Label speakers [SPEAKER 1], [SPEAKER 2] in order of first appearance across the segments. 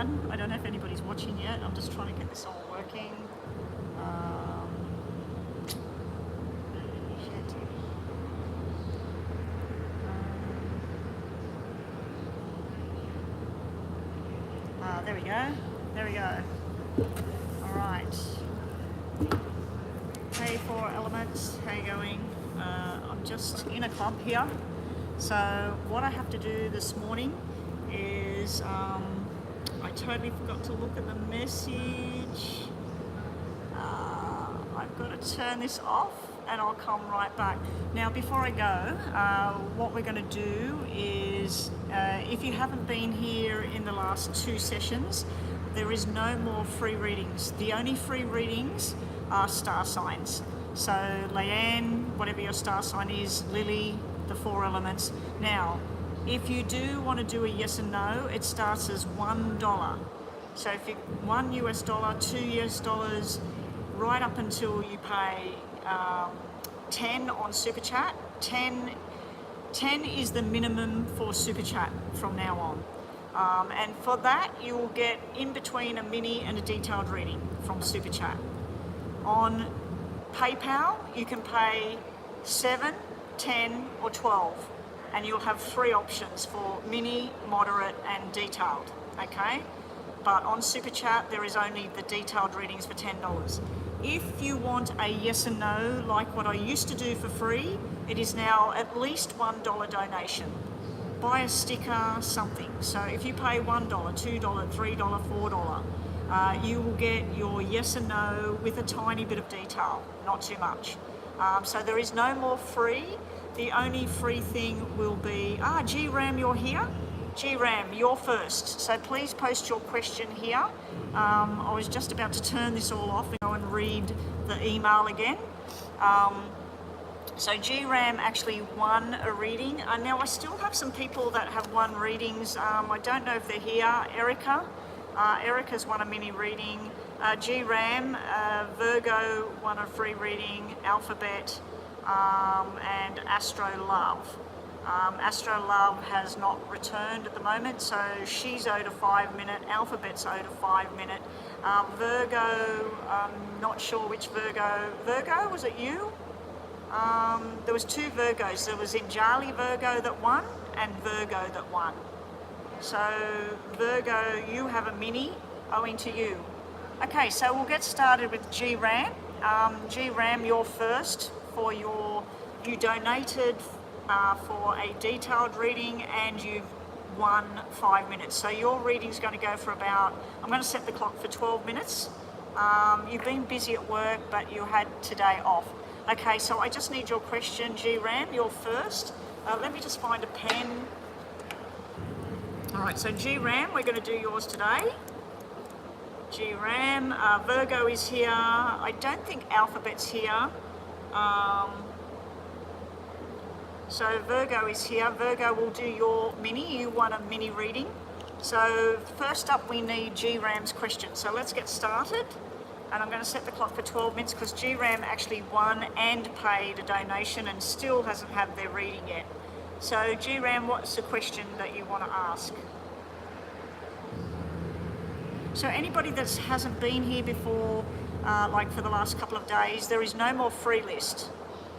[SPEAKER 1] everyone. I don't know if anybody's watching yet. I'm just trying to get this all working. Shit. There we go. There we go. All right. Hey, 4 elements. How you going? I'm just in a club here. So what I have to do this morning is I totally forgot to look at the message. I've got to turn this off and I'll come right back. Now before I go, what we're going to do is, if you haven't been here in the last 2 sessions, there is no more free readings. The only free readings are star signs. So Leanne, whatever your star sign is, Lily, the 4 elements. Now, if you do want to do a yes and no, it starts as $1. So if you $1 US, $2 US, right up until you pay 10 on Super Chat. 10 is the minimum for Super Chat from now on. And for that, you will get in between a mini and a detailed reading from Super Chat. On PayPal, you can pay 7, 10 or 12, and you'll have 3 options for mini, moderate and detailed, okay? But on Super Chat, there is only the detailed readings for $10. If you want a yes and no, like what I used to do for free, it is now at least $1 donation. Buy a sticker, something. So if you pay $1, $2, $3, $4, you will get your yes and no with a tiny bit of detail, not too much. So there is no more free. The only free thing will be, G-Ram, you're here? G-Ram, you're first. So please post your question here. I was just about to turn this all off and go and read the email again. So G-Ram actually won a reading. Now I still have some people that have won readings. I don't know if they're here. Erica. Erica's won a mini reading. G-Ram, Virgo won a free reading, Alphabet, and Astro Love. Astro Love has not returned at the moment, so she's owed a 5-minute, Alphabet's owed a 5-minute. Virgo, I'm not sure which Virgo. Virgo, was it you? There was 2 Virgos. There was Injali Virgo that won and Virgo that won. So Virgo, you have a mini owing to you. Okay, so we'll get started with G-Ram. G-Ram, you're first for you donated for a detailed reading and you've won 5 minutes. So your reading's going to go for about, I'm going to set the clock for 12 minutes. You've been busy at work, but you had today off. Okay, so I just need your question, G-Ram, you're first. Let me just find a pen. All right, so G-Ram, we're going to do yours today. G-Ram, Virgo is here. I don't think Alphabet's here. So Virgo is here. Virgo will do your mini. You won a mini reading. So first up, we need G-Ram's question. So let's get started. And I'm going to set the clock for 12 minutes because G-Ram actually won and paid a donation and still hasn't had their reading yet. So G-Ram, what's the question that you want to ask? So anybody that hasn't been here before, like for the last couple of days, there is no more free list.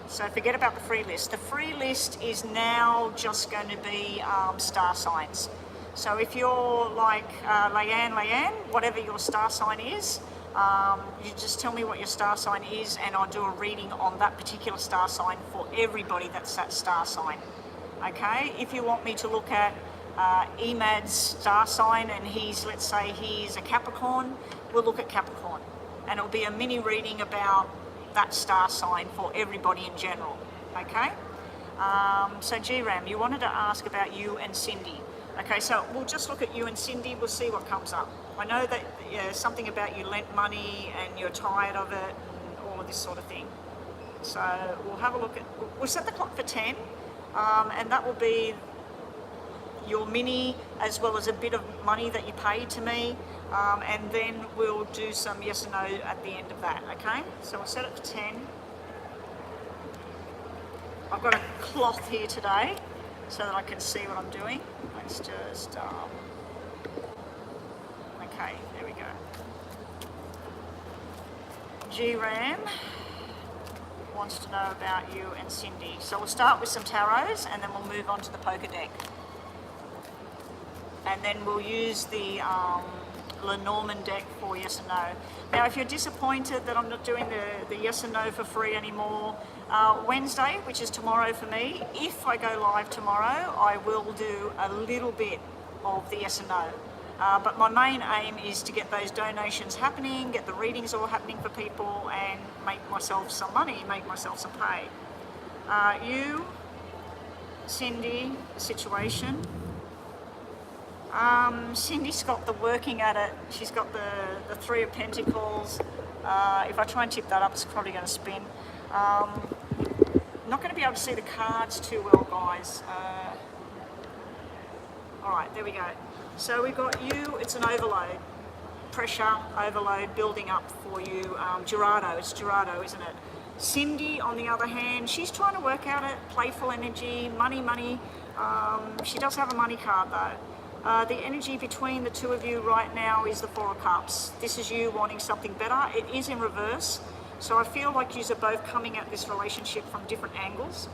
[SPEAKER 1] So forget about the free list. The free list is now just going to be star signs. So if you're like Leanne, whatever your star sign is, you just tell me what your star sign is and I'll do a reading on that particular star sign for everybody that's that star sign. Okay, if you want me to look at Emad's star sign and let's say he's a Capricorn, we'll look at Capricorn. And it'll be a mini reading about that star sign for everybody in general, okay? So G-Ram, you wanted to ask about you and Cindy. Okay, so we'll just look at you and Cindy, we'll see what comes up. I know that something about you lent money and you're tired of it and all of this sort of thing. So we'll have a look at, we'll set the clock for 10 and that will be your mini as well as a bit of money that you paid to me, and then we'll do some yes and no at the end of that, okay? So we'll set it for 10. I've got a cloth here today so that I can see what I'm doing. Let's just, Okay, there we go. G-Ram wants to know about you and Cindy. So we'll start with some tarots and then we'll move on to the poker deck. And then we'll use the Lenormand deck for yes and no. Now, if you're disappointed that I'm not doing the yes and no for free anymore, Wednesday, which is tomorrow for me, if I go live tomorrow, I will do a little bit of the yes and no. But my main aim is to get those donations happening, get the readings all happening for people, and make myself some money, make myself some pay. You, Cindy, the situation. Cindy's got the working at it. She's got the Three of Pentacles. If I try and tip that up, it's probably going to spin. Not going to be able to see the cards too well, guys. All right, there we go. So we've got you, it's an overload. Pressure, overload, building up for you. Gerardo, it's Gerardo, isn't it? Cindy, on the other hand, she's trying to work out it. Playful energy, money. She does have a money card though. The energy between the two of you right now is the Four of Cups. This is you wanting something better. It is in reverse. So I feel like you are both coming at this relationship from different angles.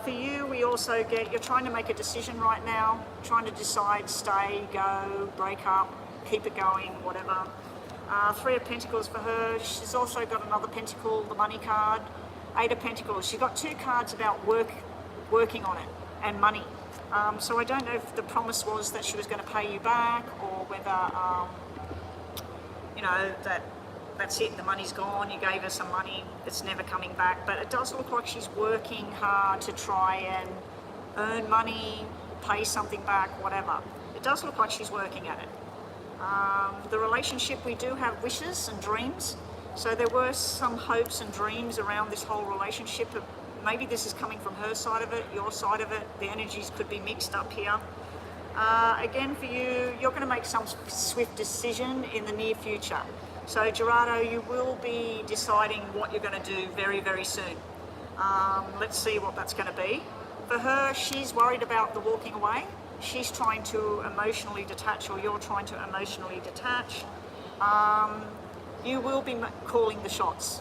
[SPEAKER 1] For you, we also get, you're trying to make a decision right now, trying to decide, stay, go, break up, keep it going, whatever. Three of Pentacles for her. She's also got another pentacle, the money card. Eight of Pentacles. She's got two cards about working on it and money. So I don't know if the promise was that she was going to pay you back or whether, you know, that's it, the money's gone, you gave her some money, it's never coming back. But it does look like she's working hard to try and earn money, pay something back, whatever. It does look like she's working at it. The relationship, we do have wishes and dreams. So there were some hopes and dreams around this whole relationship. Maybe this is coming from her side of it, your side of it. The energies could be mixed up here. Again, for you, you're going to make some swift decision in the near future. So Gerardo, you will be deciding what you're going to do very, very soon. Let's see what that's going to be. For her, she's worried about the walking away. She's trying to emotionally detach, or you're trying to emotionally detach. You will be calling the shots.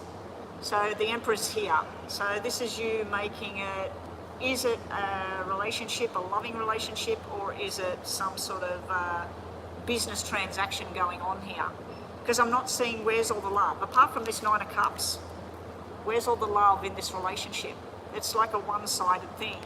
[SPEAKER 1] So the Emperor's here. So this is you making it, is it a relationship, a loving relationship, or is it some sort of business transaction going on here? Because I'm not seeing where's all the love. Apart from this Nine of Cups, where's all the love in this relationship? It's like a one-sided thing.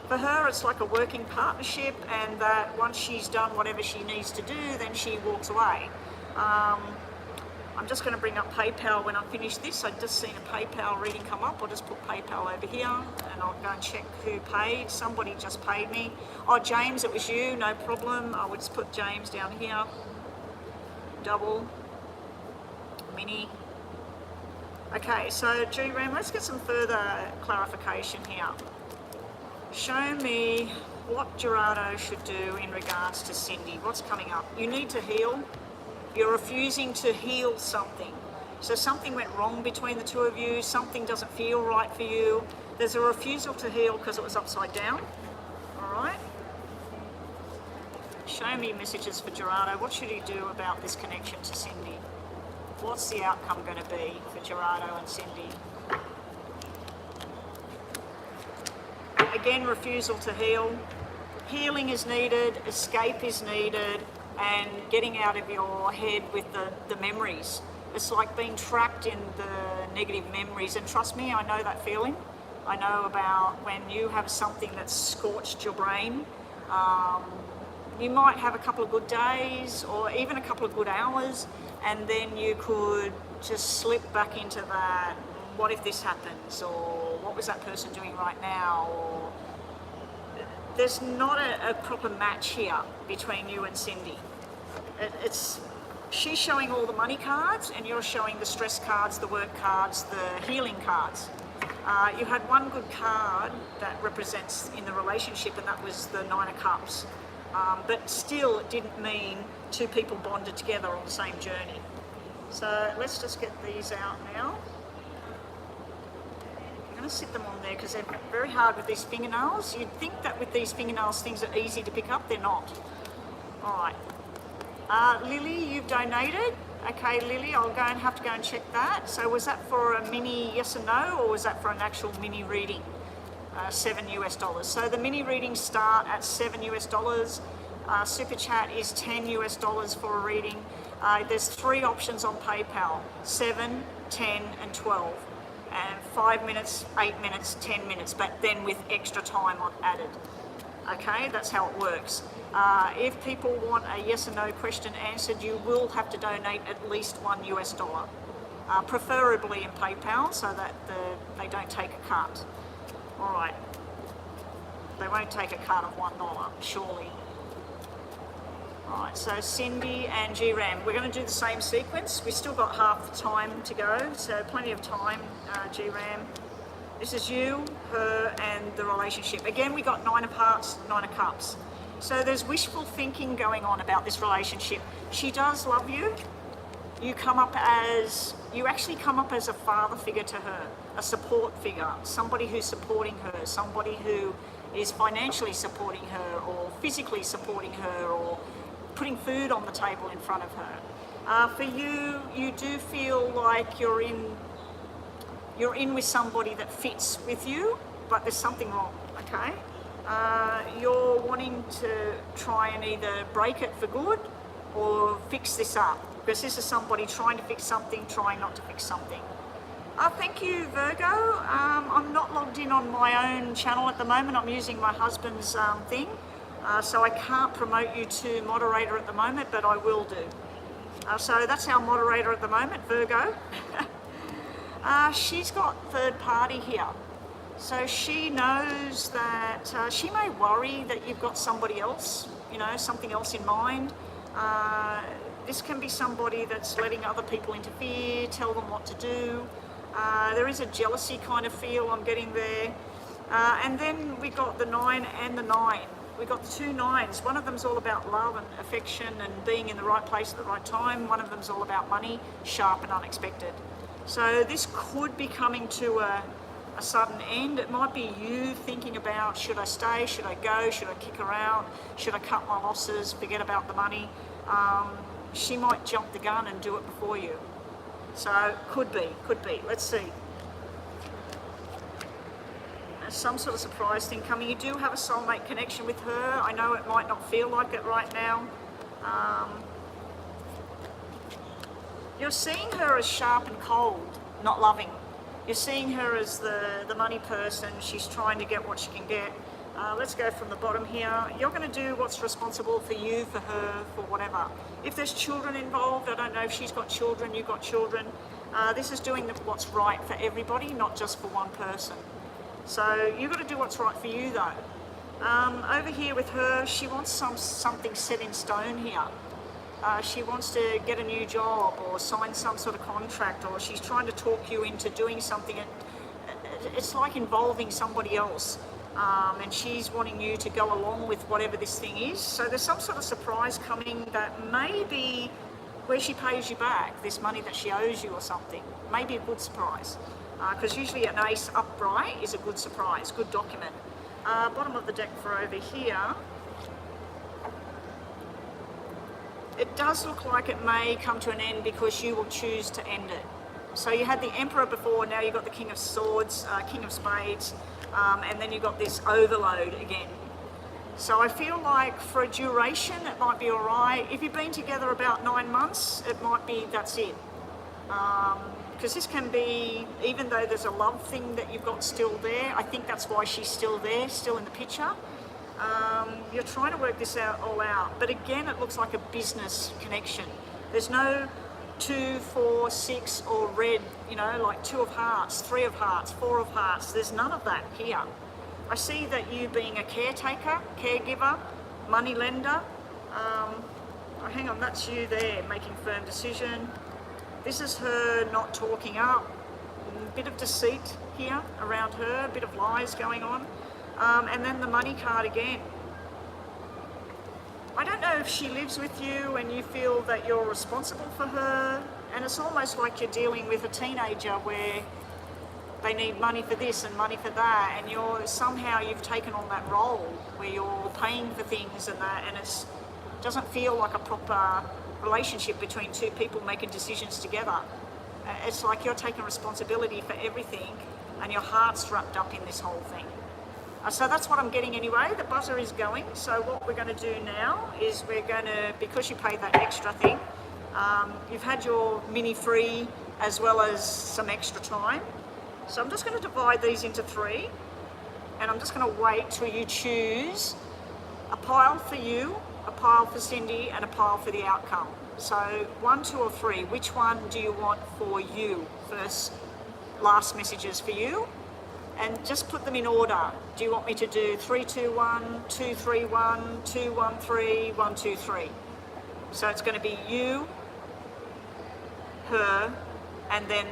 [SPEAKER 1] For her, it's like a working partnership, and that once she's done whatever she needs to do, then she walks away. I'm just going to bring up PayPal when I finish this. I've just seen a PayPal reading come up. I'll just put PayPal over here and I'll go and check who paid. Somebody just paid me. Oh, James, it was you, no problem. I would just put James down here. Double. Mini. Okay, so G-Ram, let's get some further clarification here. Show me what Gerardo should do in regards to Cindy. What's coming up? You need to heal. You're refusing to heal something. So something went wrong between the two of you, something doesn't feel right for you. There's a refusal to heal because it was upside down. All right. Show me messages for Gerardo. What should he do about this connection to Cindy? What's the outcome going to be for Gerardo and Cindy? Again, refusal to heal. Healing is needed, escape is needed, and getting out of your head with the memories. It's like being trapped in the negative memories, and trust me, I know that feeling. I know about when you have something that's scorched your brain. You might have a couple of good days or even a couple of good hours, and then you could just slip back into that, what if this happens, or what was that person doing right now, or there's not a proper match here between you and Cindy. She's showing all the money cards and you're showing the stress cards, the work cards, the healing cards. You had one good card that represents in the relationship, and that was the Nine of Cups. But still, it didn't mean two people bonded together on the same journey. So let's just get these out now. I'm going to sit them on there because they're very hard with these fingernails. You'd think that with these fingernails things are easy to pick up, they're not. All right. Lily, you've donated. Okay, Lily, I'll have to go and check that. So was that for a mini yes and no, or was that for an actual mini reading? $7 US. So the mini readings start at $7 US. Super chat is $10 for a reading. There's 3 options on PayPal: 7, 10, and 12. And 5 minutes, 8 minutes, 10 minutes, but then with extra time added. Okay, that's how it works. If people want a yes or no question answered, you will have to donate at least $1 US, preferably in PayPal, so that they don't take a cut. All right, they won't take a cut of $1, surely. All right, so Cindy and GRAM, we're going to do the same sequence. We've still got half the time to go, so plenty of time, GRAM. This is you, her, and the relationship. Again, we got 9 of hearts, 9 of cups. So there's wishful thinking going on about this relationship. She does love you. You actually come up as a father figure to her, a support figure, somebody who's supporting her, somebody who is financially supporting her, or physically supporting her, or putting food on the table in front of her. For you, you do feel like you're in with somebody that fits with you, but there's something wrong, okay? You're wanting to try and either break it for good or fix this up, because this is somebody trying to fix something, trying not to fix something. Thank you, Virgo. I'm not logged in on my own channel at the moment. I'm using my husband's thing, so I can't promote you to moderator at the moment, but I will do. So that's our moderator at the moment, Virgo. She's got third party here. So she knows that she may worry that you've got somebody else, something else in mind. This can be somebody that's letting other people interfere, tell them what to do. There is a jealousy kind of feel I'm getting there. And then we got the 9 and the 9. We got the 2 9s. One of them's all about love and affection and being in the right place at the right time. One of them's all about money, sharp and unexpected. So this could be coming to a sudden end. It might be you thinking about, should I stay, should I go, should I kick her out, should I cut my losses, forget about the money. She might jump the gun and do it before you. So could be. Let's see. There's some sort of surprise thing coming. You do have a soulmate connection with her. I know it might not feel like it right now. You're seeing her as sharp and cold, not loving. You're seeing her as the money person. She's trying to get what she can get. Let's go from the bottom here. You're going to do what's responsible for you, for her, for whatever. If there's children involved, I don't know if she's got children, you've got children. This is doing what's right for everybody, not just for one person. So you've got to do what's right for you, though. Over here with her, she wants something set in stone here. She wants to get a new job or sign some sort of contract, or she's trying to talk you into doing something. It's like involving somebody else, and she's wanting you to go along with whatever this thing is. So there's some sort of surprise coming that may be where she pays you back, this money that she owes you or something. Maybe a good surprise, because usually an ace upright is a good surprise, good document. Bottom of the deck for over here. It does look like it may come to an end because you will choose to end it. So you had the Emperor before, now you've got the King of Swords, King of Spades, and then you've got this overload again. So I feel like for a duration it might be alright. If you've been together about 9 months, it might be that's it. Because this can be, even though there's a love thing that you've got still there, I think that's why she's still there, still in the picture. You're trying to work this all out, but again it looks like a business connection. There's no 2, 4, 6 or red, like 2 of hearts, 3 of hearts, 4 of hearts. There's none of that here. I see that you being a caretaker, caregiver, money lender. Hang on, that's you there making firm decision. This is her not talking up. A bit of deceit here around her, a bit of lies going on. And then the money card again. I don't know if she lives with you and you feel that you're responsible for her, and it's almost like you're dealing with a teenager where they need money for this and money for that, and you've taken on that role where you're paying for things and that, and it doesn't feel like a proper relationship between two people making decisions together. It's like you're taking responsibility for everything and your heart's wrapped up in this whole thing. So that's what I'm getting anyway. The buzzer is going. So what we're going to do now is we're going to, because you paid that extra thing, you've had your mini free as well as some extra time. So I'm just going to divide these into 3, and I'm just going to wait till you choose a pile for you, a pile for Cindy, and a pile for the outcome. So 1, 2 or 3, which one do you want for you? First, last messages for you, and just put them in order. Do you want me to do 3, 2, 1, 2, 3, 1, 2, 1, 3, 1, 2, 3? So it's going to be you, her, and then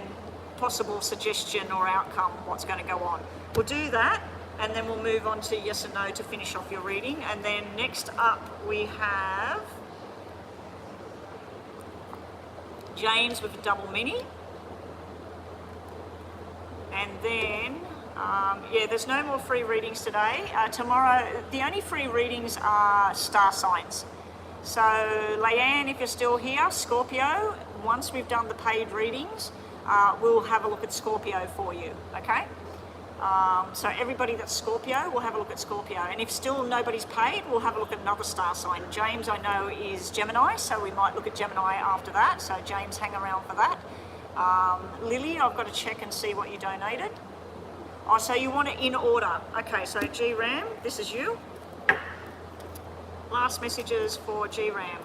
[SPEAKER 1] possible suggestion or outcome, what's going to go on. We'll do that, and then we'll move on to yes and no to finish off your reading. And then next up we have James with a double mini. And then, yeah, there's no more free readings today. Tomorrow, the only free readings are star signs. So, Leanne, if you're still here, Scorpio, once we've done the paid readings, we'll have a look at Scorpio for you, okay? So everybody that's Scorpio, we'll have a look at Scorpio. And if still nobody's paid, we'll have a look at another star sign. James, I know, is Gemini, so we might look at Gemini after that. So James, hang around for that. Lily, I've got to check and see what you donated. Oh, so you want it in order. Okay, so G-Ram, this is you. Last messages for G-Ram.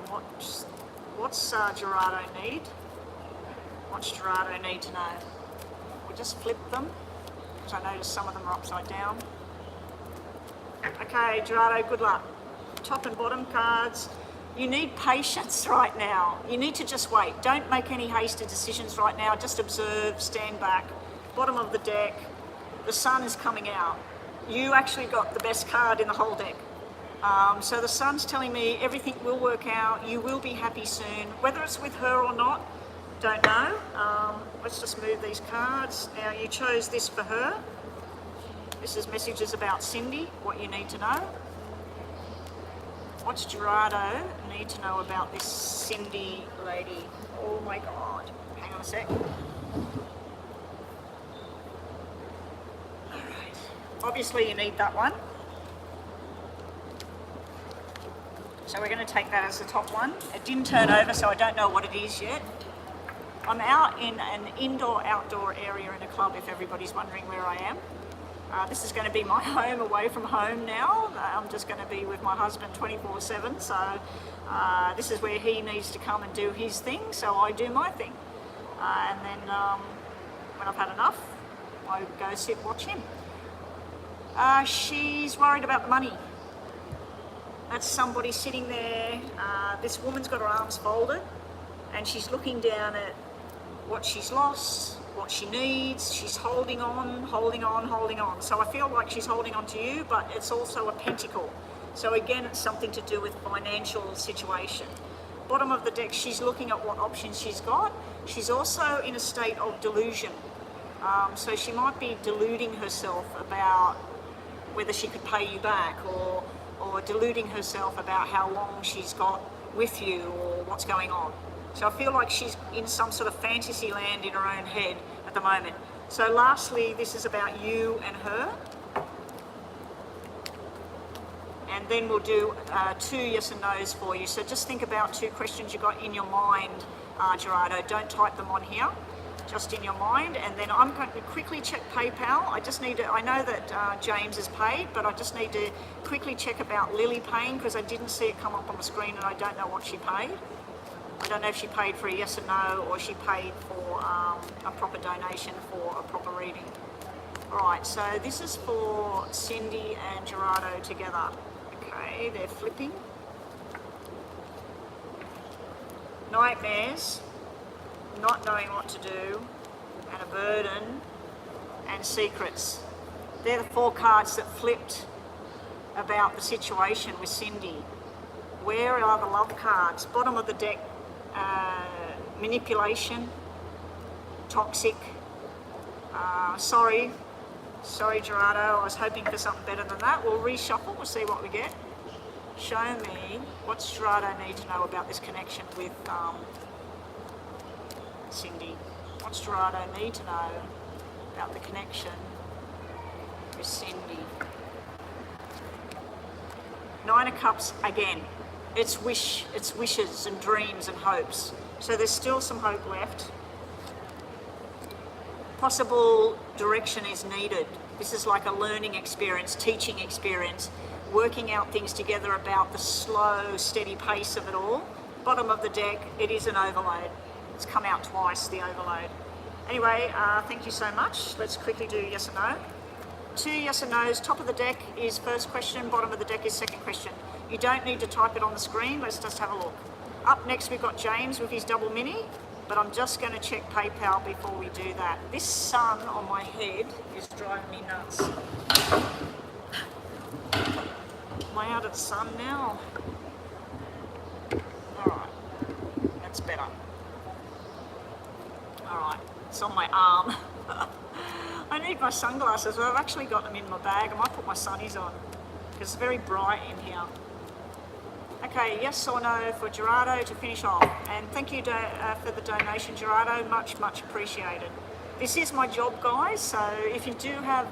[SPEAKER 1] What's Gerardo need? What's Gerardo need to know? We'll just flip them, because I noticed some of them are upside down. Okay, Gerardo, good luck. Top and bottom cards. You need patience right now. You need to just wait. Don't make any hasty decisions right now. Just observe, stand back. Bottom of the deck, the sun is coming out. You actually got the best card in the whole deck. So the sun's telling me everything will work out. You will be happy soon. Whether it's with her or not, don't know. Let's just move these cards. Now, you chose this for her. This is messages about Cindy, what you need to know. What's Gerardo need to know about this Cindy lady? Oh my God. Hang on a sec. Alright. Obviously you need that one. So we're going to take that as the top one. It didn't turn over, so I don't know what it is yet. I'm out in an indoor-outdoor area in a club, if everybody's wondering where I am. This is going to be my home away from home now. I'm just going to be with my husband 24/7, so this is where he needs to come and do his thing, so I do my thing. And then when I've had enough, I go sit watch him. She's worried about the money. That's somebody sitting there. This woman's got her arms folded, and she's looking down at what she's lost, what she needs. She's holding on, holding on, holding on. So I feel like she's holding on to you, but it's also a pentacle. So again, it's something to do with financial situation. Bottom of the deck, she's looking at what options she's got. She's also in a state of delusion. So she might be deluding herself about whether she could pay you back, or deluding herself about how long she's got with you or what's going on. So I feel like she's in some sort of fantasy land in her own head at the moment. So lastly, this is about you and her. And then we'll do 2 yes and no's for you. So just think about 2 questions you got in your mind, Gerardo. Don't type them on here, just in your mind. And then I'm going to quickly check PayPal. I just need to, I know that James is paid, but I just need to quickly check about Lily paying, because I didn't see it come up on the screen and I don't know what she paid. I don't know if she paid for a yes or no, or she paid for a proper donation for a proper reading. Alright, so this is for Cindy and Gerardo together. Okay, they're flipping. Nightmares, not knowing what to do, and a burden, and secrets. They're the 4 cards that flipped about the situation with Cindy. Where are the love cards? Bottom of the deck, manipulation, toxic, sorry Gerardo, I was hoping for something better than that. We'll reshuffle, we'll see what we get. show me what does Gerardo need to know about this connection with Cindy. What's Gerardo need to know about the connection with Cindy? Nine of Cups again. It's wishes and dreams and hopes. So there's still some hope left. Possible direction is needed. This is like a learning experience, teaching experience, working out things together about the slow, steady pace of it all. Bottom of the deck, it is an overload. It's come out twice, the overload. Anyway, thank you so much. Let's quickly do yes or no. 2 yes or no's. Top of the deck is first question, bottom of the deck is second question. You don't need to type it on the screen, let's just have a look. Up next we've got James with his double mini, but I'm just going to check PayPal before we do that. This sun on my head is driving me nuts. Am I out of the sun now? Alright, that's better. Alright, it's on my arm. I need my sunglasses, but I've actually got them in my bag. I might put my sunnies on because it's very bright in here. Okay, yes or no for Gerardo to finish off. And thank you for the donation, Gerardo. Much, much appreciated. This is my job, guys, so if you do have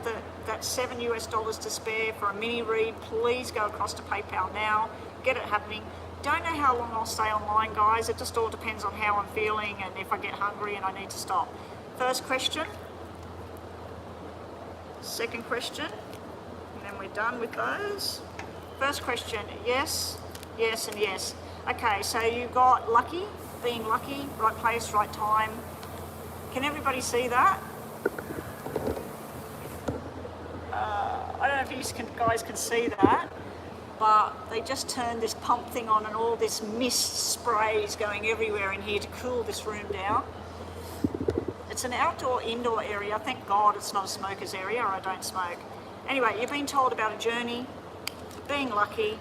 [SPEAKER 1] that $7 US to spare for a mini read, please go across to PayPal now. Get it happening. Don't know how long I'll stay online, guys. It just all depends on how I'm feeling and if I get hungry and I need to stop. First question. Second question. And then we're done with those. First question, yes, yes, and yes. Okay, so you got lucky, being lucky, right place, right time. Can everybody see that? I don't know if you guys can see that, but they just turned this pump thing on and all this mist sprays going everywhere in here to cool this room down. It's an outdoor-indoor area. Thank God it's not a smoker's area, or I don't smoke. Anyway, you've been told about a journey, being lucky,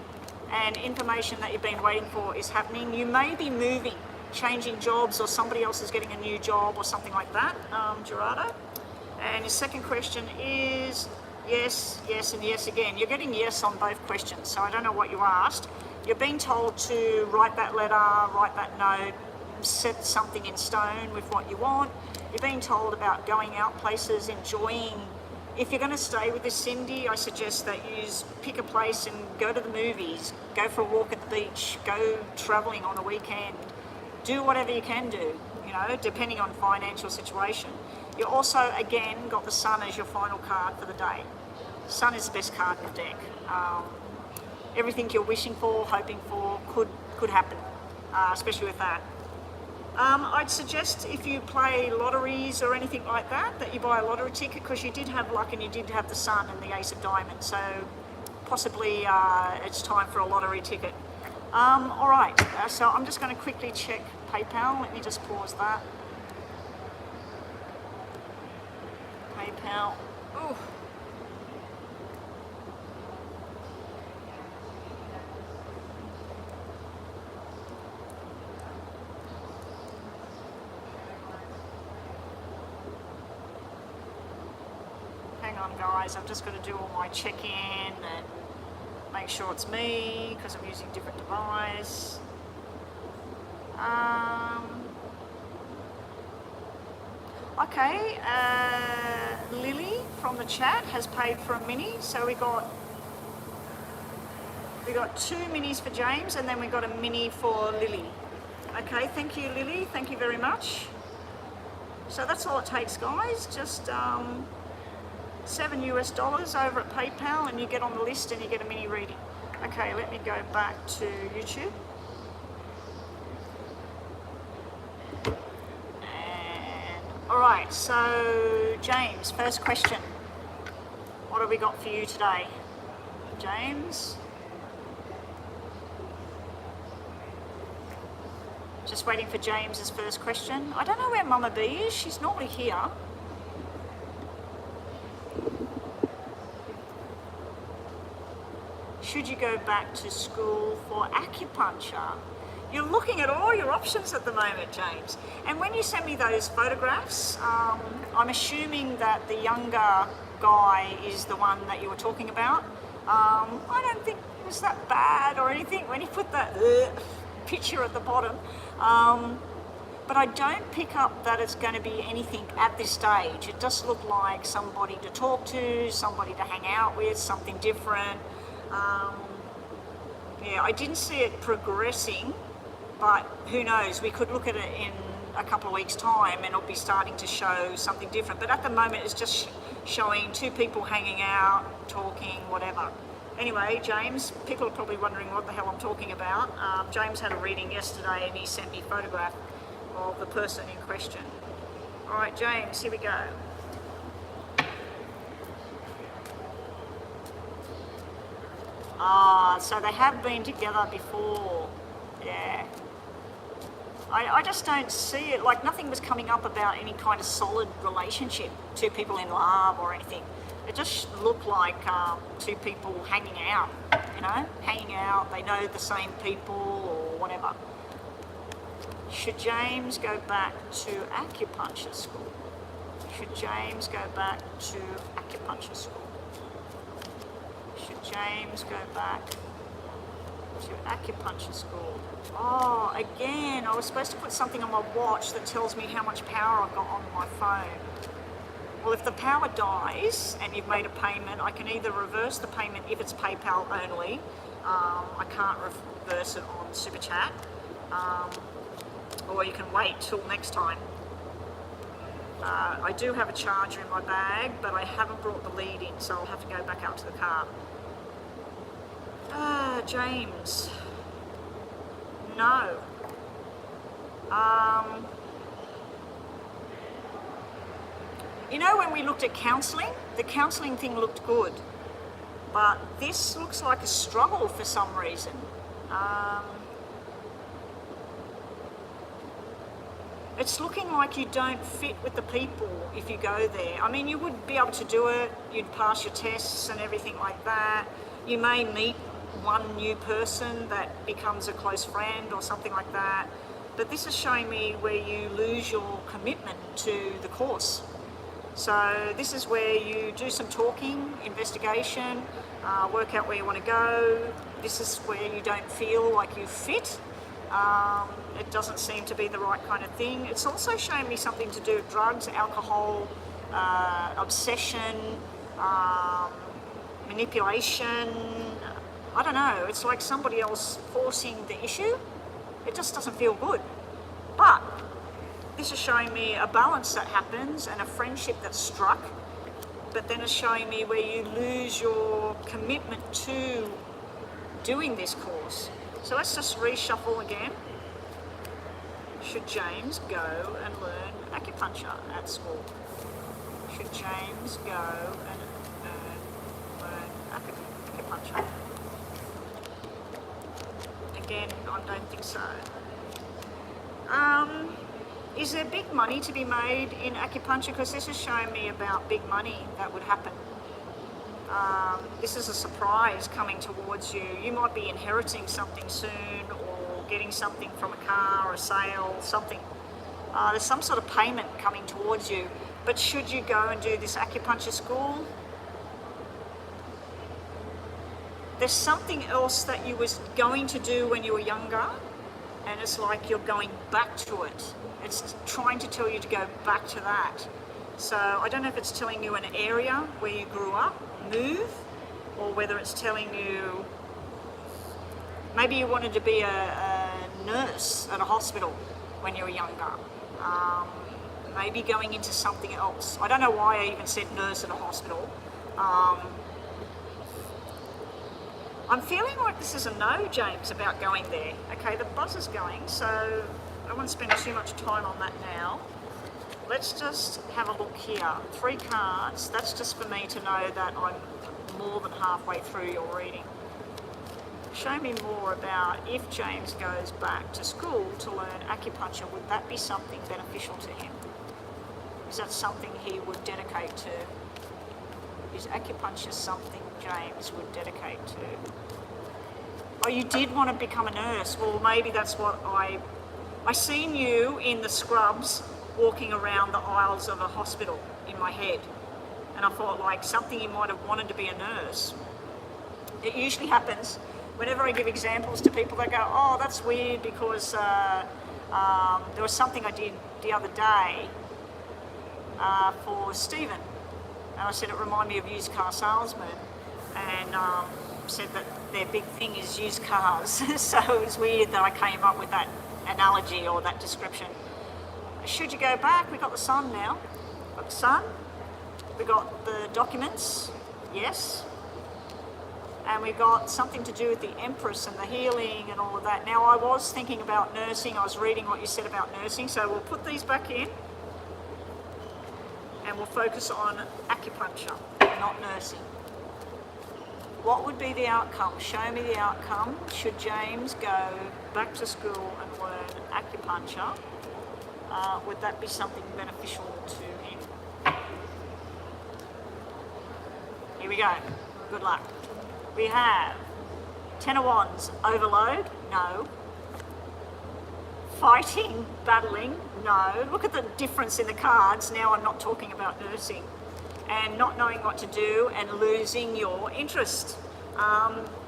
[SPEAKER 1] and information that you've been waiting for is happening. You may be moving, changing jobs, or somebody else is getting a new job or something like that, Gerardo. And your second question is yes, yes, and yes again. You're getting yes on both questions, so I don't know what you asked. You're being told to write that letter, write that note, set something in stone with what you want. You're being told about going out places, enjoying. If you're going to stay with this Cindy, I suggest that you pick a place and go to the movies, go for a walk at the beach, go travelling on a weekend. Do whatever you can do, you know, depending on financial situation. You also, again, got the Sun as your final card for the day. Sun is the best card in the deck. Everything you're wishing for, hoping for, could happen, especially with that. I'd suggest if you play lotteries or anything like that, that you buy a lottery ticket, because you did have luck and you did have the Sun and the Ace of Diamonds, so possibly it's time for a lottery ticket. All right, so I'm just going to quickly check PayPal. Let me just pause that. PayPal. Ooh. Hang on, guys. I'm just going to do all my check-in and make sure it's me because I'm using a different device. Okay, Lily from the chat has paid for a mini, so we got 2 minis for James and then we got a mini for Lily. Okay, thank you, Lily. Thank you very much. So that's all it takes, guys. Just $7 US over at PayPal and you get on the list and you get a mini reading. Okay, let me go back to YouTube. And all right, so James, first question. What have we got for you today? James? Just waiting for James's first question. I don't know where Mama B is. She's normally here. Should you go back to school for acupuncture? You're looking at all your options at the moment, James. And when you send me those photographs, I'm assuming that the younger guy is the one that you were talking about. I don't think it was that bad or anything when you put that picture at the bottom. But I don't pick up that it's going to be anything at this stage. It does look like somebody to talk to, somebody to hang out with, something different. Yeah, I didn't see it progressing, but who knows? We could look at it in a couple of weeks' time and it'll be starting to show something different. But at the moment, it's just showing two people hanging out, talking, whatever. Anyway, James, people are probably wondering what the hell I'm talking about. James had a reading yesterday and he sent me a photograph of the person in question. All right, James, here we go. So they have been together before. Yeah. I just don't see it, like nothing was coming up about any kind of solid relationship, two people in love or anything. It just looked like two people hanging out, you know, hanging out, they know the same people or whatever. Should James go back to acupuncture school? Should James go back to acupuncture school? Should James go back to acupuncture school? Oh, again, I was supposed to put something on my watch that tells me how much power I've got on my phone. Well, if the power dies and you've made a payment, I can either reverse the payment if it's PayPal only. I can't reverse it on Super Chat. Or you can wait till next time. I do have a charger in my bag, but I haven't brought the lead in, so I'll have to go back out to the car. James. No. You know, when we looked at counselling, the counselling thing looked good, but this looks like a struggle for some reason. It's looking like you don't fit with the people if you go there. I mean, you would be able to do it, you'd pass your tests and everything like that. You may meet one new person that becomes a close friend or something like that. But this is showing me where you lose your commitment to the course. So this is where you do some talking, investigation, work out where you want to go. This is where you don't feel like you fit. It doesn't seem to be the right kind of thing. It's also showing me something to do with drugs, alcohol, obsession, manipulation. I don't know, it's like somebody else forcing the issue. It just doesn't feel good. But this is showing me a balance that happens and a friendship that's struck, but then it's showing me where you lose your commitment to doing this course. So let's just reshuffle again. Should James go and learn acupuncture at school? Should James go and learn acupuncture? Again, I don't think so. Is there big money to be made in acupuncture? Because this is showing me about big money that would happen. This is a surprise coming towards you. You might be inheriting something soon or getting something from a car or a sale, something. There's some sort of payment coming towards you. But should you go and do this acupuncture school? There's something else that you was going to do when you were younger, and it's like you're going back to it. It's trying to tell you to go back to that. So I don't know if it's telling you an area where you grew up, move, or whether it's telling you maybe you wanted to be a nurse at a hospital when you were younger. Maybe going into something else. I don't know why I even said nurse at a hospital. I'm feeling like this is a no, James, about going there. Okay, the buzz is going, so I don't want to spend too much time on that now. Let's just have a look here. 3 cards, that's just for me to know that I'm more than halfway through your reading. Show me more about if James goes back to school to learn acupuncture, would that be something beneficial to him? Is that something he would dedicate to? Is acupuncture something James would dedicate to? Oh, you did want to become a nurse. Well, maybe that's what I seen you in the scrubs walking around the aisles of a hospital in my head. And I thought like something you might have wanted to be a nurse. It usually happens whenever I give examples to people. They go, oh, that's weird because there was something I did the other day for Stephen. And I said it reminded me of used car salesmen, and said that their big thing is used cars. So it was weird that I came up with that analogy or that description. Should you go back, we got the sun now. Got the sun, we got the documents, yes. And we got something to do with the Empress and the healing and all of that. Now I was thinking about nursing, I was reading what you said about nursing, so we'll put these back in and we'll focus on acupuncture, not nursing. What would be the outcome? Show me the outcome. Should James go back to school and learn acupuncture? Would that be something beneficial to him? Here we go. Good luck. We have Ten of Wands, overload, no. Fighting, battling, no. Look at the difference in the cards. Now I'm not talking about nursing. And not knowing what to do and losing your interest.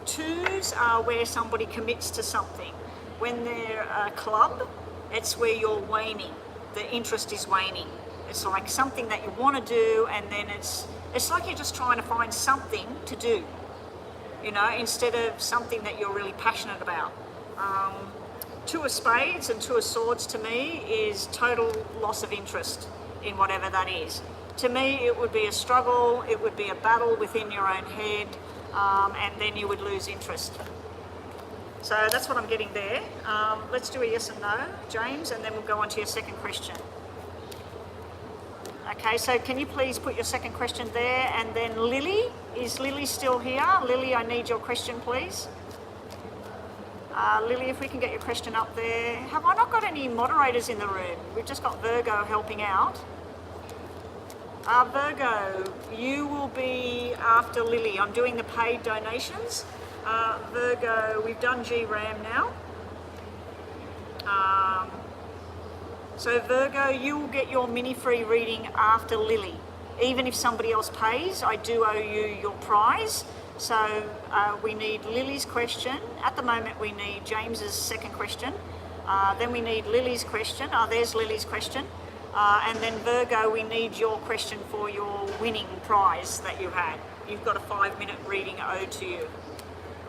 [SPEAKER 1] Twos are where somebody commits to something. When they're a club, it's where you're waning. The interest is waning. It's like something that you want to do, and then it's like you're just trying to find something to do, you know, instead of something that you're really passionate about. Two of Spades and Two of Swords to me is total loss of interest in whatever that is. To me, it would be a struggle, it would be a battle within your own head, and then you would lose interest. So that's what I'm getting there. Let's do a yes and no, James, and then we'll go on to your second question. Okay, so can you please put your second question there, and then Lily, is Lily still here? Lily, I need your question, please. Lily, if we can get your question up there. Have I not got any moderators in the room? We've just got Virgo helping out. Virgo, you will be after Lily. I'm doing the paid donations. Virgo, we've done GRAM now. So Virgo, you will get your mini free reading after Lily. Even if somebody else pays, I do owe you your prize. So we need Lily's question. At the moment we need James's second question. Then we need Lily's question. There's Lily's question. And then Virgo, we need your question for your winning prize that you had. You've got a 5-minute reading owed to you.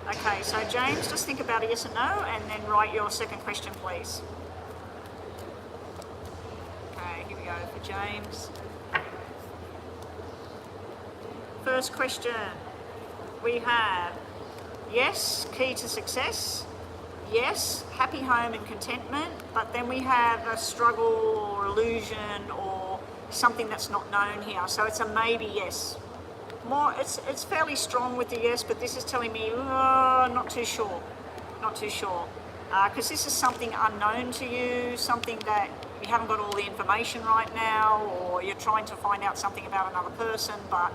[SPEAKER 1] Okay, so James, just think about a yes and no, and then write your second question, please. Okay, here we go for James. First question, we have yes, key to success. Yes, happy home and contentment, but then we have a struggle or illusion or something that's not known here. So it's a maybe yes. More, it's fairly strong with the yes, but this is telling me not too sure, because this is something unknown to you, something that you haven't got all the information right now, or you're trying to find out something about another person, but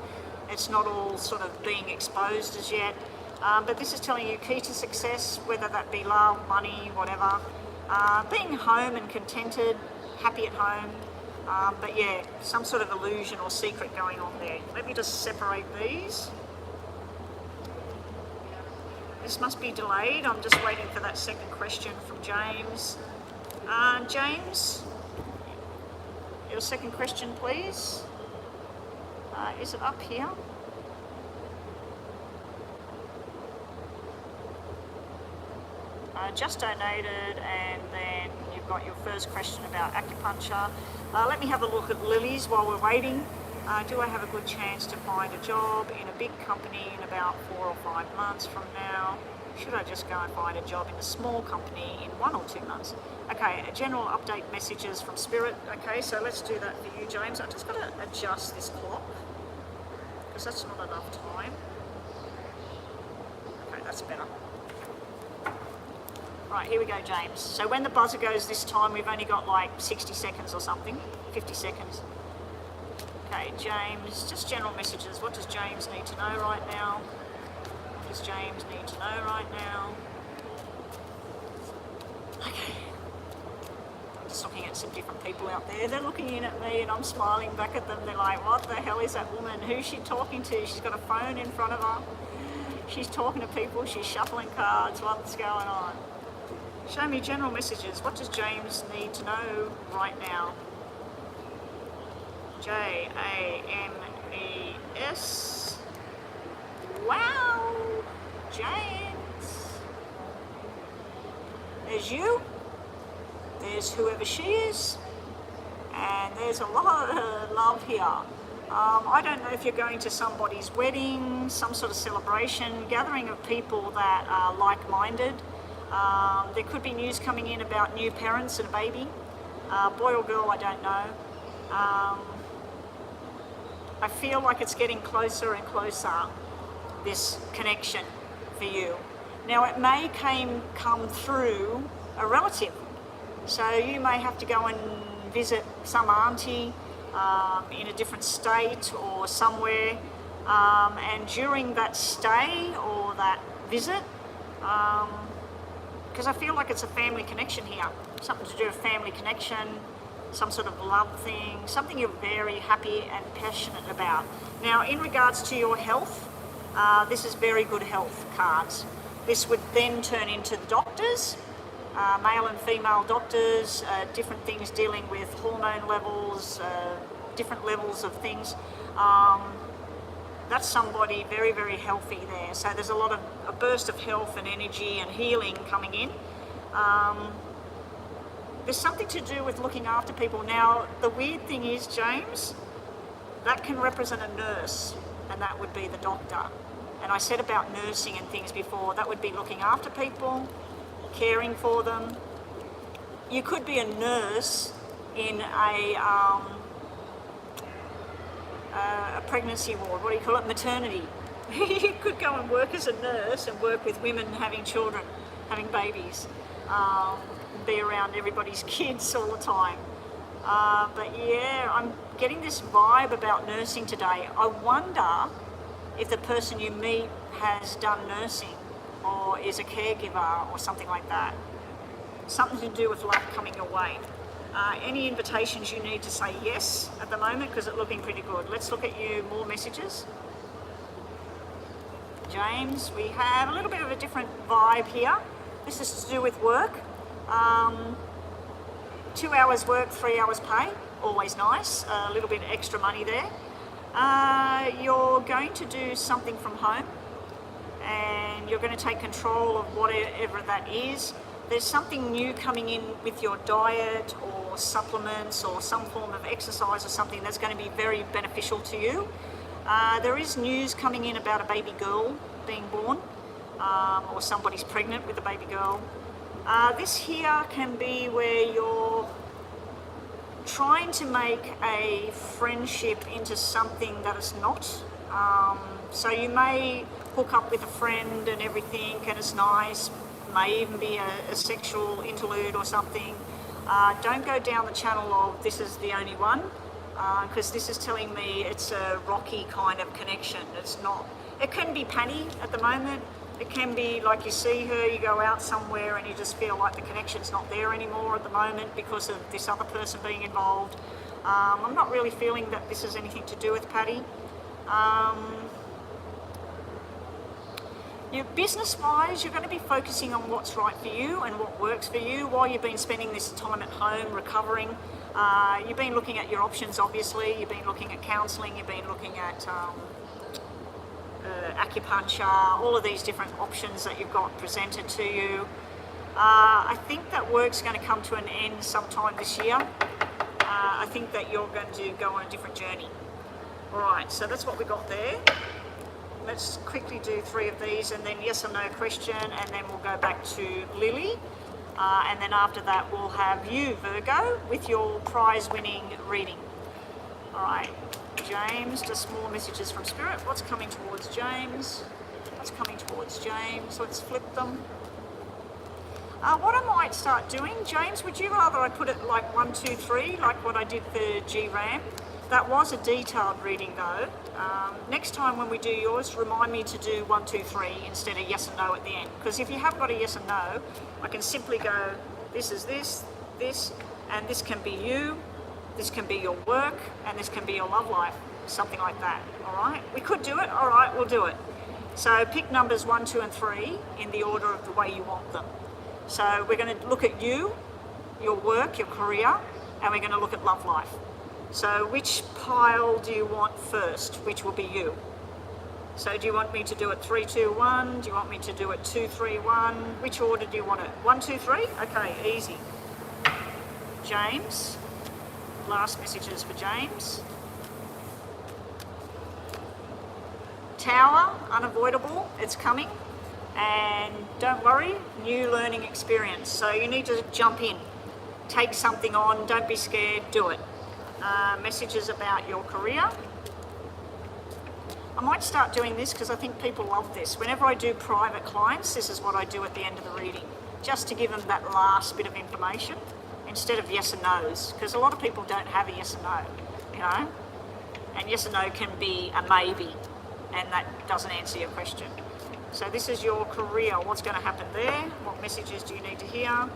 [SPEAKER 1] it's not all sort of being exposed as yet. But this is telling you key to success, whether that be love, money, whatever. Being home and contented, happy at home. But yeah, some sort of illusion or secret going on there. Let me just separate these. This must be delayed. I'm just waiting for that second question from James. James, your second question, please. Is it up here? Just donated, and then you've got your first question about acupuncture. Let me have a look at Lily's while we're waiting. Do I have a good chance to find a job in a big company in about 4 or 5 months from now? Should I just go and find a job in a small company in 1 or 2 months? Okay, a general update messages from Spirit. Okay, so let's do that for you, James. I've just got to adjust this clock because that's not enough time. Okay, that's better. Right, here we go, James. So when the buzzer goes this time, we've only got like 60 seconds or something, 50 seconds. Okay, James, just general messages. What does James need to know right now? What does James need to know right now? Okay. I'm just looking at some different people out there. They're looking in at me and I'm smiling back at them. They're like, what the hell is that woman? Who's she talking to? She's got a phone in front of her. She's talking to people, she's shuffling cards, what's going on? Show me general messages. What does James need to know right now? James. Wow, James. There's you. There's whoever she is. And there's a lot of love here. I don't know if you're going to somebody's wedding, some sort of celebration, gathering of people that are like-minded. There could be news coming in about new parents and a baby. Boy or girl, I don't know. I feel like it's getting closer and closer, this connection for you. Now, it may come through a relative. So you may have to go and visit some auntie in a different state or somewhere, and during that stay or that visit, because I feel like it's a family connection here, something to do with family connection, some sort of love thing, something you're very happy and passionate about. Now, in regards to your health, this is very good health cards. This would then turn into the doctors, male and female doctors, different things dealing with hormone levels, different levels of things. That's somebody very, very healthy there. So there's a burst of health and energy and healing coming in. There's something to do with looking after people. Now, the weird thing is, James, that can represent a nurse, and that would be the doctor. And I said about nursing and things before, that would be looking after people, caring for them. You could be a nurse in a pregnancy ward, what do you call it, maternity. You could go and work as a nurse and work with women having children, having babies, be around everybody's kids all the time. But yeah, I'm getting this vibe about nursing today. I wonder if the person you meet has done nursing or is a caregiver or something like that. Something to do with love coming your way. Any invitations you need to say yes at the moment, because it's looking pretty good. Let's look at you, more messages. James, we have a little bit of a different vibe here. This is to do with work. 2 hours work, 3 hours pay, always nice, a little bit extra money there. You're going to do something from home and you're going to take control of whatever that is. There's something new coming in with your diet or supplements or some form of exercise or something that's going to be very beneficial to you. There is news coming in about a baby girl being born, or somebody's pregnant with a baby girl. This here can be where you're trying to make a friendship into something that is not. So you may hook up with a friend and everything, and it's nice. May even be a sexual interlude or something. Don't go down the channel of this is the only one, because this is telling me it's a rocky kind of connection. It's not. It can be Patty at the moment. It can be like you see her, you go out somewhere and you just feel like the connection's not there anymore at the moment because of this other person being involved. I'm not really feeling that this has anything to do with Patty. Your business-wise, you're going to be focusing on what's right for you and what works for you while you've been spending this time at home recovering. You've been looking at your options, obviously. You've been looking at counselling. You've been looking at acupuncture, all of these different options that you've got presented to you. I think that work's going to come to an end sometime this year. I think that you're going to go on a different journey. All right, so that's what we got there. Let's quickly do 3 of these and then yes or no question, and then we'll go back to Lily. And then after that, we'll have you, Virgo, with your prize-winning reading. All right, James, just more messages from Spirit. What's coming towards James? What's coming towards James? Let's flip them. What I might start doing, James, would you rather I put it like 1, 2, 3, like what I did for G-Ram? That was a detailed reading though. Next time when we do yours, remind me to do 1, 2, 3 instead of yes and no at the end. Because if you have got a yes and no, I can simply go, this is this, and this can be you, this can be your work, and this can be your love life, something like that, all right? We could do it, all right, we'll do it. So pick numbers 1, 2 and 3 in the order of the way you want them. So we're going to look at you, your work, your career, and we're going to look at love life. So which pile do you want first? Which will be you? So do you want me to do it 3, 2, 1? Do you want me to do it 2, 3, 1? Which order do you want it? 1, 2, 3? Okay, easy. James. Last messages for James. Tower, unavoidable, it's coming. And don't worry, new learning experience. So you need to jump in, take something on, don't be scared, do it. Messages about your career. I might start doing this because I think people love this. Whenever I do private clients, this is what I do at the end of the reading, just to give them that last bit of information instead of yes and no's, because a lot of people don't have a yes and no, you know, and yes and no can be a maybe, and that doesn't answer your question. So this is your career. What's going to happen there? What messages do you need to hear?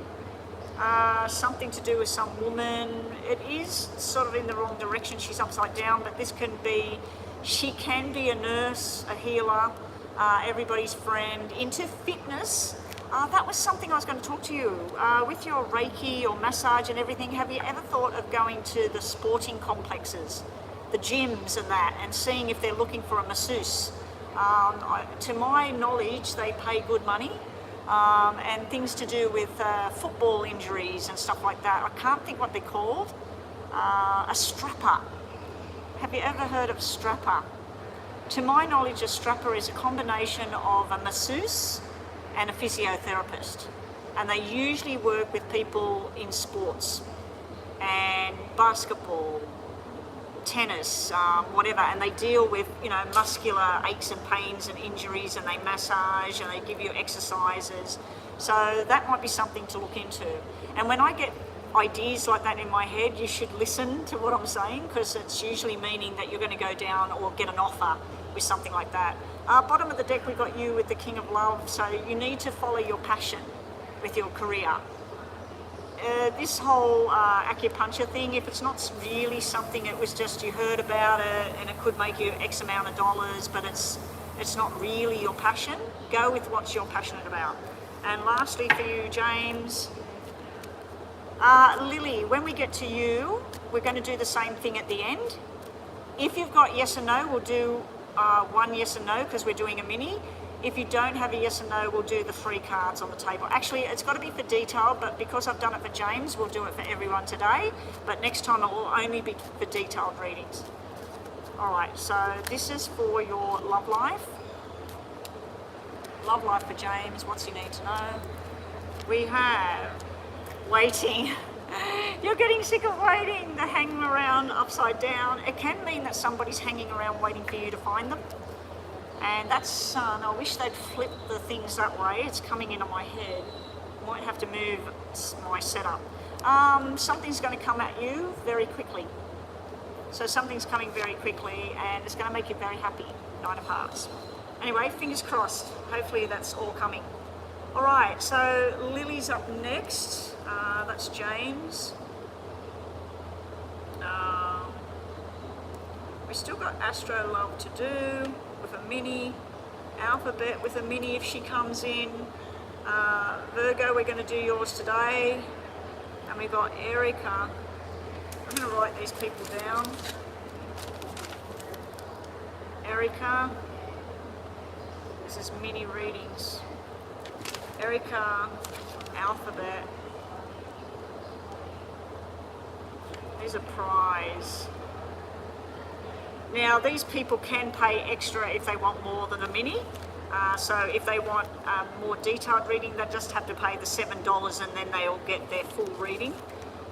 [SPEAKER 1] Something to do with some woman. It is sort of in the wrong direction. She's upside down, but this can be, she can be a nurse, a healer, everybody's friend, into fitness. That was something I was going to talk to you. With your Reiki or massage and everything, have you ever thought of going to the sporting complexes, the gyms and that, and seeing if they're looking for a masseuse? To my knowledge, they pay good money, and things to do with football injuries and stuff like that. I can't think what they're called. A strapper. Have you ever heard of strapper? To my knowledge, a strapper is a combination of a masseuse and a physiotherapist, and they usually work with people in sports and basketball, tennis, whatever, and they deal with, you know, muscular aches and pains and injuries, and they massage and they give you exercises. So that might be something to look into. And when I get ideas like that in my head, you should listen to what I'm saying, because it's usually meaning that you're going to go down or get an offer with something like that. Bottom of the deck, we've got you with the King of Love, so you need to follow your passion with your career. This whole acupuncture thing, if it's not really something, it was just you heard about it and it could make you X amount of dollars, but it's not really your passion, go with what you're passionate about. And lastly for you, James, Lily, when we get to you, we're going to do the same thing at the end. If you've got yes and no, we'll do one yes and no because we're doing a mini. If you don't have a yes and no, we'll do the 3 cards on the table. Actually, it's got to be for detail, but because I've done it for James, we'll do it for everyone today. But next time it will only be for detailed readings. All right, so this is for your love life. Love life for James, what's he need to know? We have waiting. You're getting sick of waiting, the hanging around upside down. It can mean that somebody's hanging around waiting for you to find them. And that's, I wish they'd flip the things that way. It's coming into my head. Might have to move my setup. Something's going to come at you very quickly. So something's coming very quickly and it's going to make you very happy. 9 of Hearts. Anyway, fingers crossed. Hopefully that's all coming. All right, so Lily's up next. That's James. We still got Astro Love to do with a mini. Alphabet with a mini if she comes in. Virgo, we're going to do yours today. And we've got Erica. I'm going to write these people down. Erica. This is mini readings. Erica, Alphabet. There's a prize. Now these people can pay extra if they want more than a mini. So if they want more detailed reading, they just have to pay the $7 and then they'll get their full reading.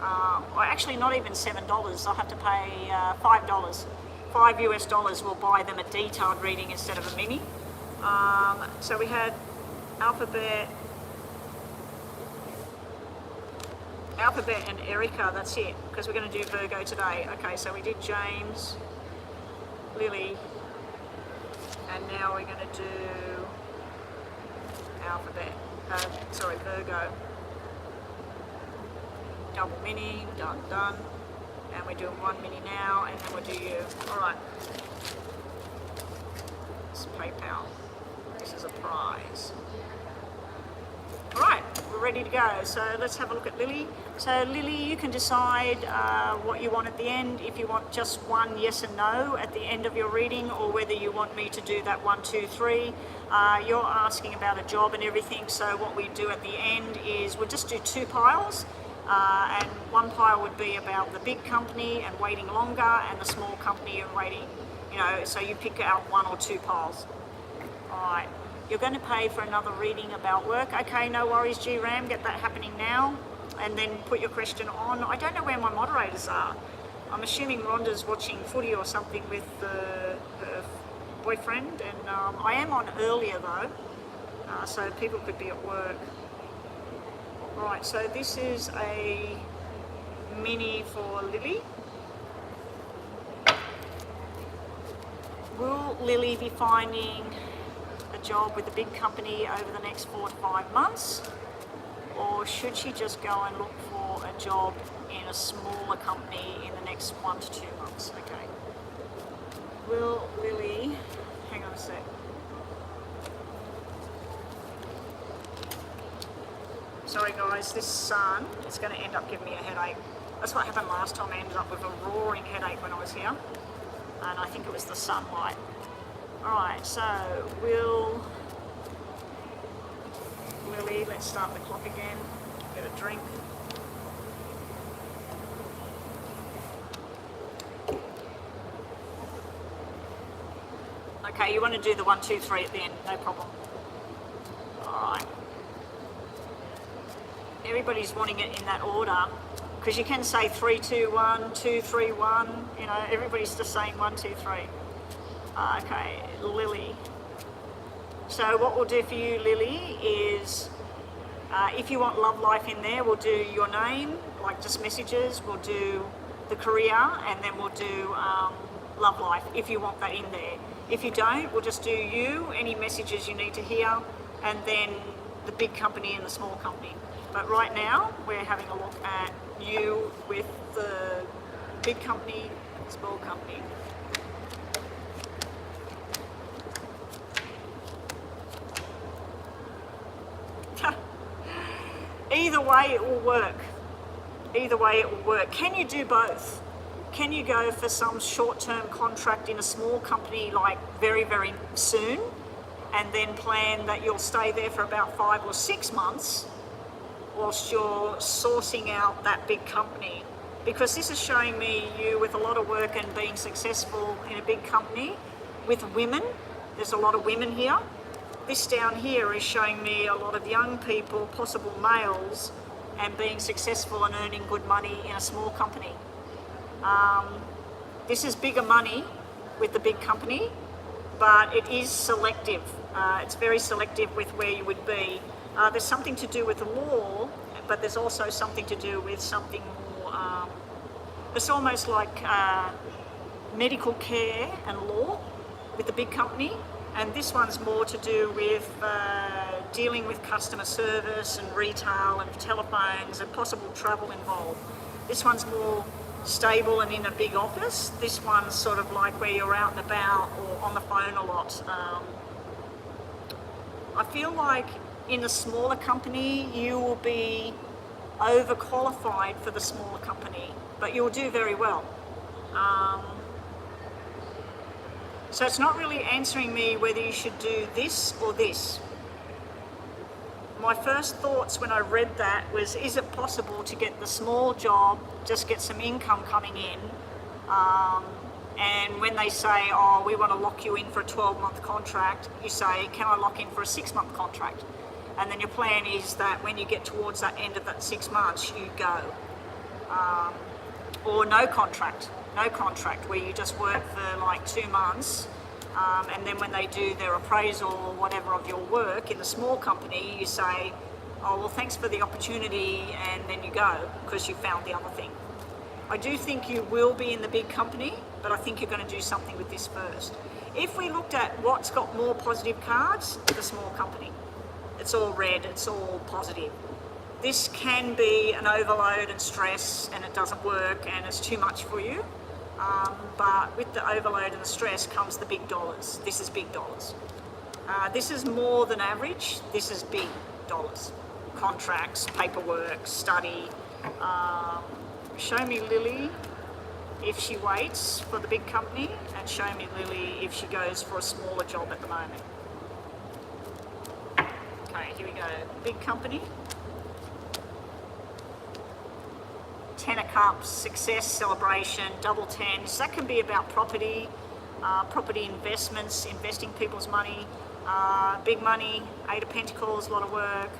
[SPEAKER 1] Or actually not even $7, they'll have to pay $5. $5 US will buy them a detailed reading instead of a mini. So we had Alphabet and Erica, that's it, because we're going to do Virgo today. Okay, so we did James, Lily, and now we're going to do Virgo. Double mini, done. And we're doing 1 mini now, and then we'll do you. All right. It's PayPal. ready to go. So let's have a look at Lily. So Lily, you can decide what you want at the end, if you want just one yes and no at the end of your reading, or whether you want me to do that 1, 2, 3. You're asking about a job and everything, so what we do at the end is we'll just do 2 piles. And one pile would be about the big company and waiting longer, and the small company and waiting, so you pick out 1 or 2 piles. All right. You're going to pay for another reading about work. Okay, no worries, GRAM, get that happening now. And then put your question on. I don't know where my moderators are. I'm assuming Rhonda's watching footy or something with her boyfriend. And I am on earlier though, so people could be at work. Right, so this is a mini for Lily. Will Lily be finding a job with a big company over the next 4 to 5 months, or should she just go and look for a job in a smaller company in the next 1 to 2 months? Okay. Will Lily, hang on a sec. Sorry guys, this sun is going to end up giving me a headache. That's what happened last time. I ended up with a roaring headache when I was here, and I think it was the sunlight. Alright, so Lily, let's start the clock again, get a drink. Okay, you want to do the 1, 2, 3 at the end, no problem. Alright. Everybody's wanting it in that order, because you can say 3, 2, 1, 2, 3, 1, everybody's just saying 1, 2, 3. Okay, Lily. So what we'll do for you, Lily, is if you want love life in there, we'll do your name, like just messages. We'll do the career, and then we'll do love life, if you want that in there. If you don't, we'll just do you, any messages you need to hear, and then the big company and the small company. But right now, we're having a look at you with the big company, small company. Either way it will work. Either way it will work. Can you do both? Can you go for some short-term contract in a small company like very, very soon, and then plan that you'll stay there for about 5 or 6 months whilst you're sourcing out that big company? Because this is showing me you with a lot of work and being successful in a big company with women. There's a lot of women here. This down here is showing me a lot of young people, possible males, and being successful and earning good money in a small company. This is bigger money with the big company, but it is selective. It's very selective with where you would be. There's something to do with the law, but there's also something to do with something more, it's almost like medical care and law with the big company. And this one's more to do with dealing with customer service and retail and telephones and possible travel involved. This one's more stable and in a big office. This one's sort of like where you're out and about or on the phone a lot. I feel like in a smaller company you will be overqualified for the smaller company, but you'll do very well. So it's not really answering me whether you should do this or this. My first thoughts when I read that was, is it possible to get the small job, just get some income coming in, and when they say, oh, we want to lock you in for a 12-month contract, you say, can I lock in for a 6-month contract? And then your plan is that when you get towards that end of that 6 months, you go. Or no contract, where you just work for like 2 months, and then when they do their appraisal or whatever of your work in the small company, you say, oh, well, thanks for the opportunity, and then you go because you found the other thing. I do think you will be in the big company, but I think you're going to do something with this first. If we looked at what's got more positive cards, the small company. It's all red, it's all positive. This can be an overload and stress, and it doesn't work, and it's too much for you. But with the overload and the stress comes the big dollars. This is big dollars. This is more than average. This is big dollars. contracts, paperwork, study. Show me Lily if she waits for the big company, and show me Lily if she goes for a smaller job at the moment. Okay, here we go. Big company. Ten of Cups, success, celebration, double tens. That can be about property, property investments, investing people's money, big money. Eight of Pentacles, a lot of work.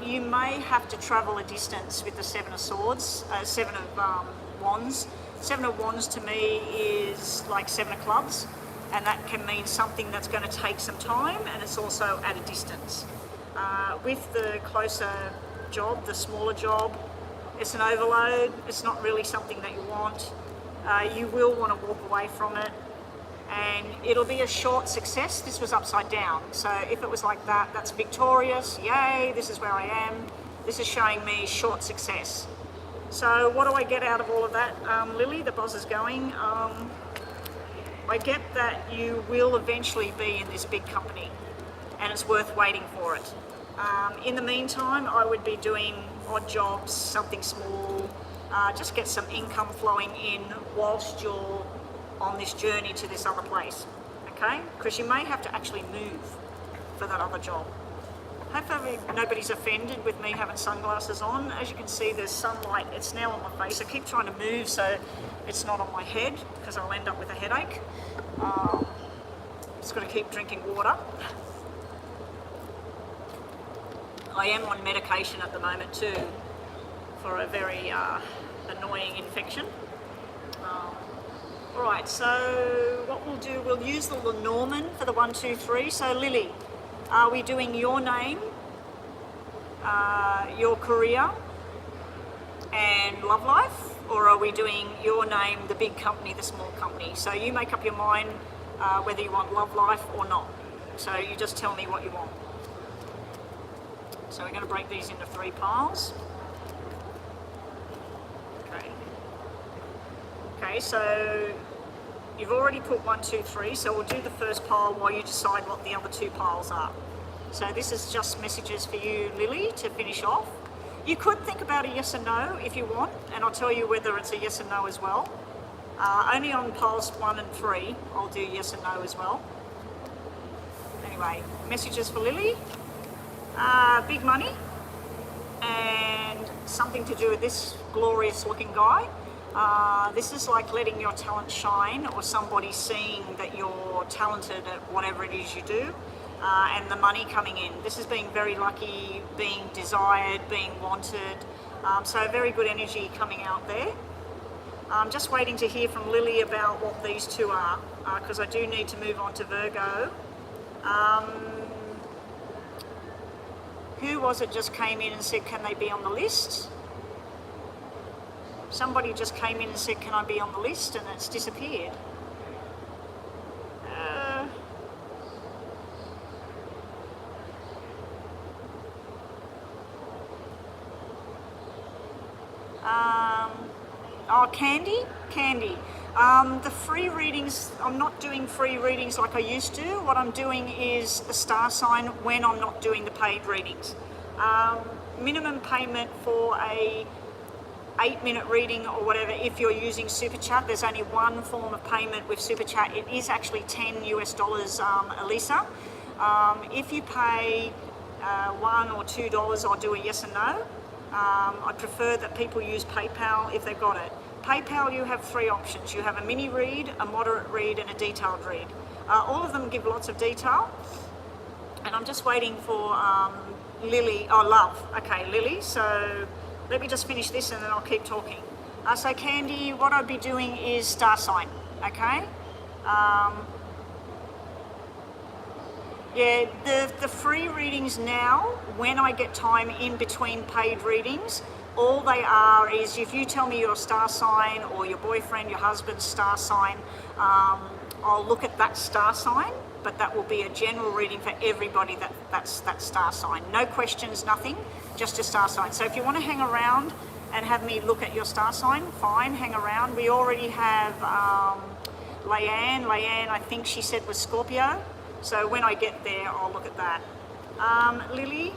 [SPEAKER 1] You may have to travel a distance with the Seven of Swords, Seven of Wands. Seven of Wands to me is like Seven of Clubs, and that can mean something that's going to take some time, and it's also at a distance. With the closer job, the smaller job, it's an overload. It's not really something that you want. You will want to walk away from it, and it'll be a short success. This was upside down, so if it was like that, that's victorious. Yay, this is where I am. This is showing me short success. So what do I get out of all of that, Lily? The buzz is going. I get that you will eventually be in this big company, and it's worth waiting for it. In the meantime, I would be doing odd jobs, something small, just get some income flowing in whilst you're on this journey to this other place, okay? Because you may have to actually move for that other job. Hopefully nobody's offended with me having sunglasses on. As you can see, there's sunlight. It's now on my face. I keep trying to move so it's not on my head because I'll end up with a headache. Just got to keep drinking water. I am on medication at the moment too for a very annoying infection. Alright, so what we'll do, we'll use the Lenormand for the 1, 2, 3. So Lily, are we doing your name, your career and love life, or are we doing your name, the big company, the small company? So you make up your mind whether you want love life or not. So you just tell me what you want. So we're going to break these into 3 piles. Okay, so you've already put 1, 2, 3, so we'll do the first pile while you decide what the other 2 piles are. So this is just messages for you, Lily, to finish off. You could think about a yes or no if you want, and I'll tell you whether it's a yes or no as well. Only on piles 1 and 3, I'll do yes and no as well. Anyway, messages for Lily. Big money, and something to do with this glorious looking guy. This is like letting your talent shine, or somebody seeing that you're talented at whatever it is you do, and the money coming in. This is being very lucky, being desired, being wanted. So very good energy coming out there. I'm just waiting to hear from Lily about what these 2 are, because I do need to move on to Virgo. Who was it just came in and said, can they be on the list? Somebody just came in and said, can I be on the list? And it's disappeared. Oh, Candy? Candy. The free readings, I'm not doing free readings like I used to. What I'm doing is a star sign when I'm not doing the paid readings. Minimum payment for a 8-minute reading or whatever, if you're using Super Chat, there's only one form of payment with Super Chat. It is actually $10 US, Elisa. If you pay $1 or $2, I'll do a yes and no. I prefer that people use PayPal if they've got it. PayPal, you have 3 options. You have a mini read, a moderate read, and a detailed read. All of them give lots of detail. And I'm just waiting for Lily, Love. Okay, Lily, so let me just finish this and then I'll keep talking. So Candy, what I'd be doing is star sign, okay? Yeah, the free readings now, when I get time in between paid readings, all they are is if you tell me your star sign or your boyfriend, your husband's star sign, I'll look at that star sign, but that will be a general reading for everybody that's that star sign. No questions, nothing, just a star sign. So if you want to hang around and have me look at your star sign, fine, hang around. We already have Leanne. Leanne, I think she said was Scorpio. So when I get there, I'll look at that. Lily,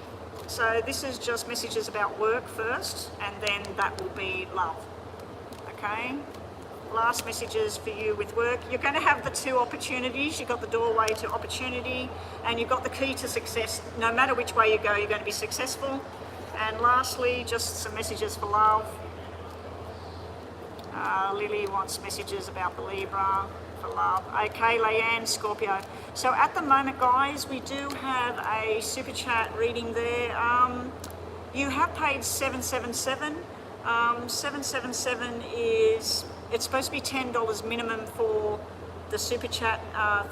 [SPEAKER 1] So this is just messages about work first, and then that will be love. Okay? Last messages for you with work. You're going to have the two opportunities. You've got the doorway to opportunity, and you've got the key to success. No matter which way you go, you're going to be successful. And lastly, just some messages for love. Lily wants messages about the Libra for love. Okay, Leanne, Scorpio. So at the moment, guys, we do have a super chat reading there. You have paid 777. 777 is, it's supposed to be $10 minimum for the super chat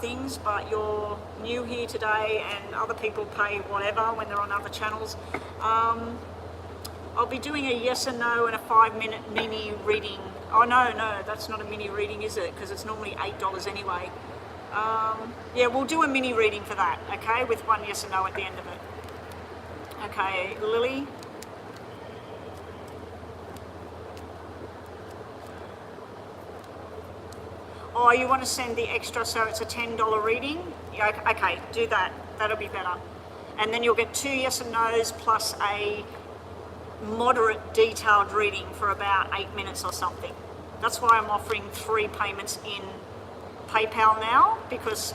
[SPEAKER 1] things, but you're new here today and other people pay whatever when they're on other channels. I'll be doing a yes and no and a 5-minute mini reading. Oh no, that's not a mini reading, is it? Because it's normally $8 anyway. Yeah, we'll do a mini reading for that, okay? With one yes and no at the end of it. Okay, Lily. Oh, you want to send the extra so it's a $10 reading? Yeah, okay, do that. That'll be better. And then you'll get 2 yes and no's plus a moderate detailed reading for about 8 minutes or something. That's why I'm offering 3 payments in PayPal now, because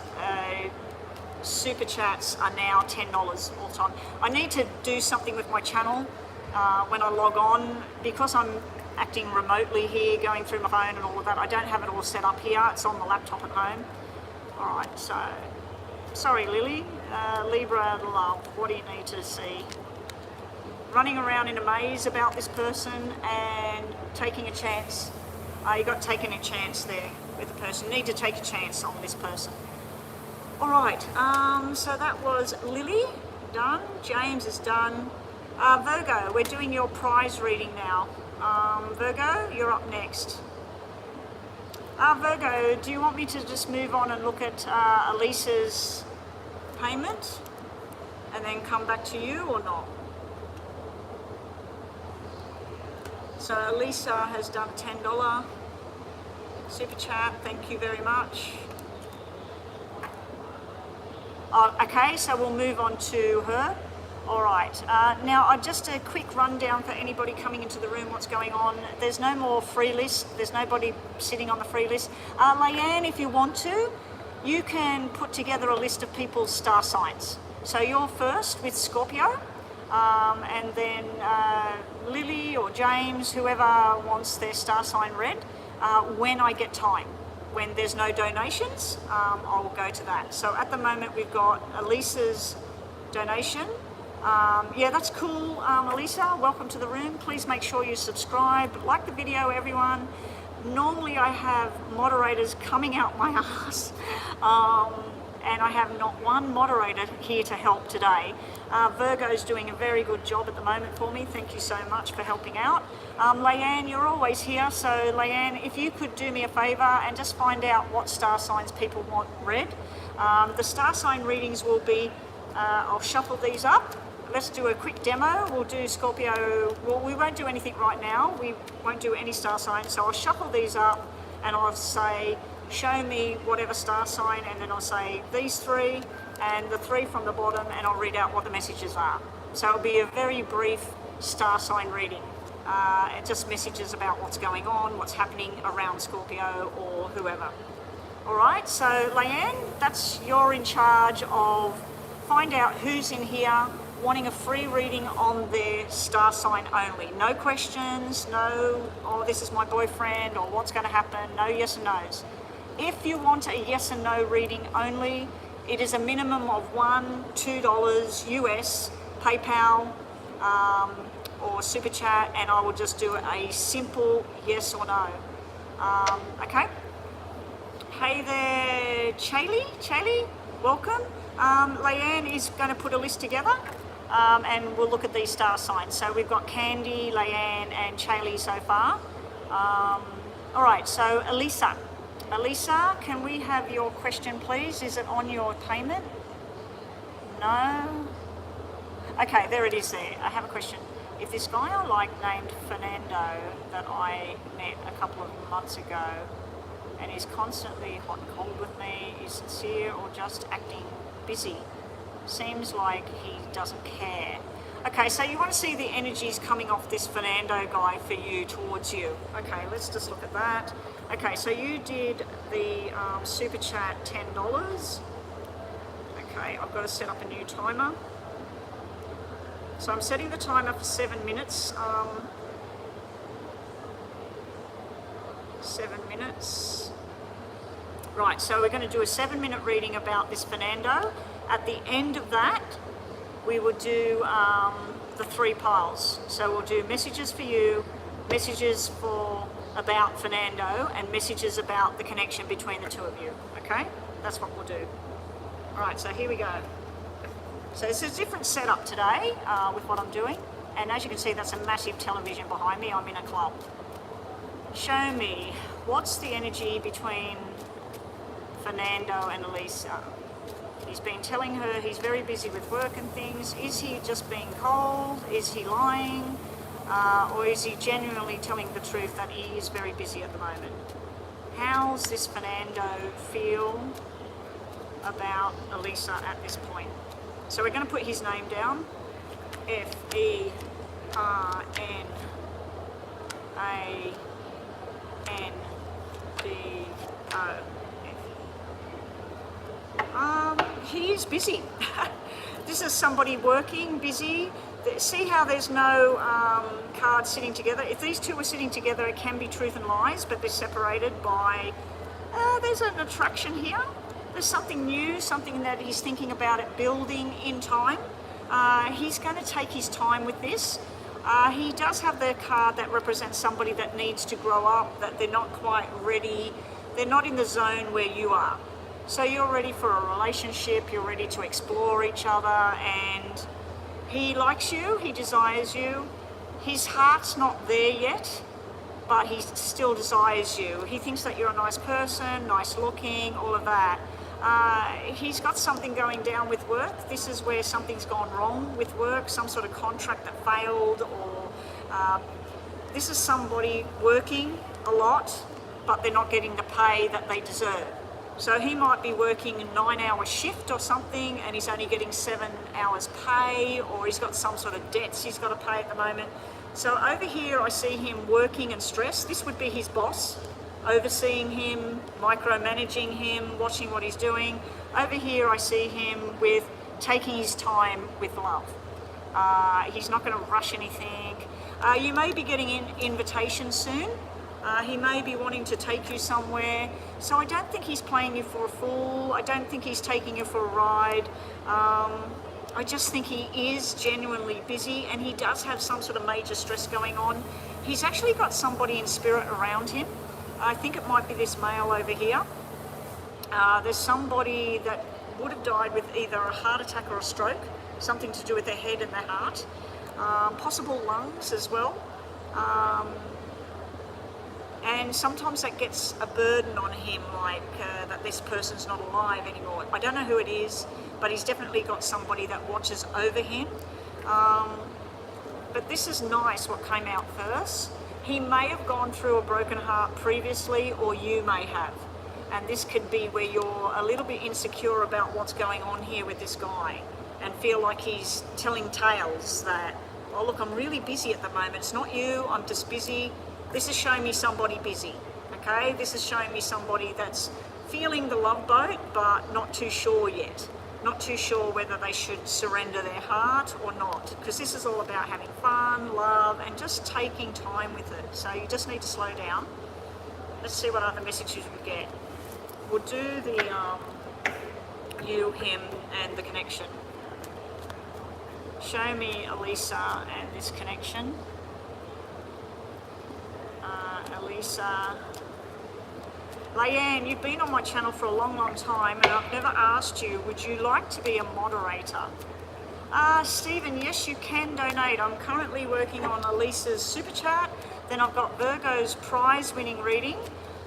[SPEAKER 1] super chats are now $10 all the time. I need to do something with my channel when I log on, because I'm acting remotely here, going through my phone and all of that. I don't have it all set up here. It's on the laptop at home. All right, so sorry, Lily. Libra love, what do you need to see? Running around in a maze about this person and taking a chance. You got taking a chance there with the person. You need to take a chance on this person. All right, so that was Lily, done. James is done. Virgo, we're doing your prize reading now. Virgo, you're up next. Virgo, do you want me to just move on and look at Elisa's payment and then come back to you, or not? So Elisa has done $10 super chat, thank you very much. Okay, so we'll move on to her. All right, now just a quick rundown for anybody coming into the room, what's going on. There's no more free list, there's nobody sitting on the free list. Leanne, if you want to, you can put together a list of people's star signs. So you're first with Scorpio, and then Lily or James, whoever wants their star sign read, when I get time. When there's no donations, I'll go to that. So at the moment we've got Elisa's donation. Yeah, that's cool, Elisa, welcome to the room. Please make sure you subscribe, like the video, everyone. Normally I have moderators coming out my ass, and I have not one moderator here to help today. Virgo's doing a very good job at the moment for me. Thank you so much for helping out. Leanne, you're always here, so Leanne, if you could do me a favour and just find out what star signs people want read. The star sign readings will be, I'll shuffle these up. Let's do a quick demo. We'll do Scorpio. Well, we won't do anything right now. We won't do any star signs. So I'll shuffle these up and I'll say, show me whatever star sign, and then I'll say these 3 and the 3 from the bottom, and I'll read out what the messages are. So it'll be a very brief star sign reading. Just messages about what's going on, what's happening around Scorpio or whoever. All right, so Leanne, you're in charge of find out who's in here wanting a free reading on their star sign only. No questions, no, oh, this is my boyfriend, or what's going to happen, no yes and no's. If you want a yes and no reading only, it is a minimum of $1, $2 US, PayPal, or Super Chat, and I will just do a simple yes or no. Okay? Hey there, Chaylee, welcome. Leanne is going to put a list together, and we'll look at these star signs. So we've got Candy, Leanne, and Chaylee so far. All right, so Elisa, can we have your question, please? Is it on your payment? No? Okay, there it is there. I have a question. If this guy I like named Fernando that I met a couple of months ago and is constantly hot and cold with me, is sincere or just acting busy? Seems like he doesn't care. Okay, so you want to see the energies coming off this Fernando guy for you, towards you. Okay, let's just look at that. Okay, so you did the super chat $10. Okay, I've got to set up a new timer. So I'm setting the timer for 7 minutes. 7 minutes. Right, so we're going to do a 7-minute reading about this Fernando. At the end of that, we will do the 3 piles. So we'll do messages for you, messages about Fernando, and messages about the connection between the two of you. Okay, that's what we'll do. All right, so here we go. So it's a different setup today with what I'm doing, and as you can see, that's a massive television behind me. I'm in a club. Show me, what's the energy between Fernando and Elisa? He's been telling her he's very busy with work and things. Is he just being cold? Is he lying? Or is he genuinely telling the truth that he is very busy at the moment? How's this Fernando feel about Elisa at this point? So we're going to put his name down. Fernando. He is busy. This is somebody working, busy. See how there's no cards sitting together? If these two are sitting together, it can be truth and lies, but they're separated by, there's an attraction here. There's something new, something that he's thinking about it building in time. He's going to take his time with this. He does have the card that represents somebody that needs to grow up, that they're not quite ready. They're not in the zone where you are. So you're ready for a relationship, you're ready to explore each other, and he likes you, he desires you. His heart's not there yet, but he still desires you. He thinks that you're a nice person, nice looking, all of that. He's got something going down with work. This is where something's gone wrong with work, some sort of contract that failed, or this is somebody working a lot, but they're not getting the pay that they deserve. So he might be working a 9-hour shift or something, and he's only getting 7 hours pay, or he's got some sort of debts he's got to pay at the moment. So over here I see him working and stressed. This would be his boss, overseeing him, micromanaging him, watching what he's doing. Over here I see him with taking his time with love. He's not going to rush anything. You may be getting an invitation soon. He may be wanting to take you somewhere. So I don't think he's playing you for a fool. I don't think he's taking you for a ride. I just think he is genuinely busy, and he does have some sort of major stress going on. He's actually got somebody in spirit around him. I think it might be this male over here. There's somebody that would have died with either a heart attack or a stroke, something to do with their head and their heart, possible lungs as well. And sometimes that gets a burden on him, like that this person's not alive anymore. I don't know who it is, but he's definitely got somebody that watches over him. But this is nice what came out first. He may have gone through a broken heart previously, or you may have. And this could be where you're a little bit insecure about what's going on here with this guy, and feel like he's telling tales that, oh look, I'm really busy at the moment. It's not you, I'm just busy. This is showing me somebody busy, okay? This is showing me somebody that's feeling the love boat, but not too sure yet. Not too sure whether they should surrender their heart or not, because this is all about having fun, love, and just taking time with it. So you just need to slow down. Let's see what other messages we get. We'll do the you, him, and the connection. Show me Elisa and this connection. Elisa. Leanne, you've been on my channel for a long time, and I've never asked you, would you like to be a moderator? Stephen, yes, you can donate. I'm currently working on Elisa's super chat. Then I've got Virgo's prize winning reading,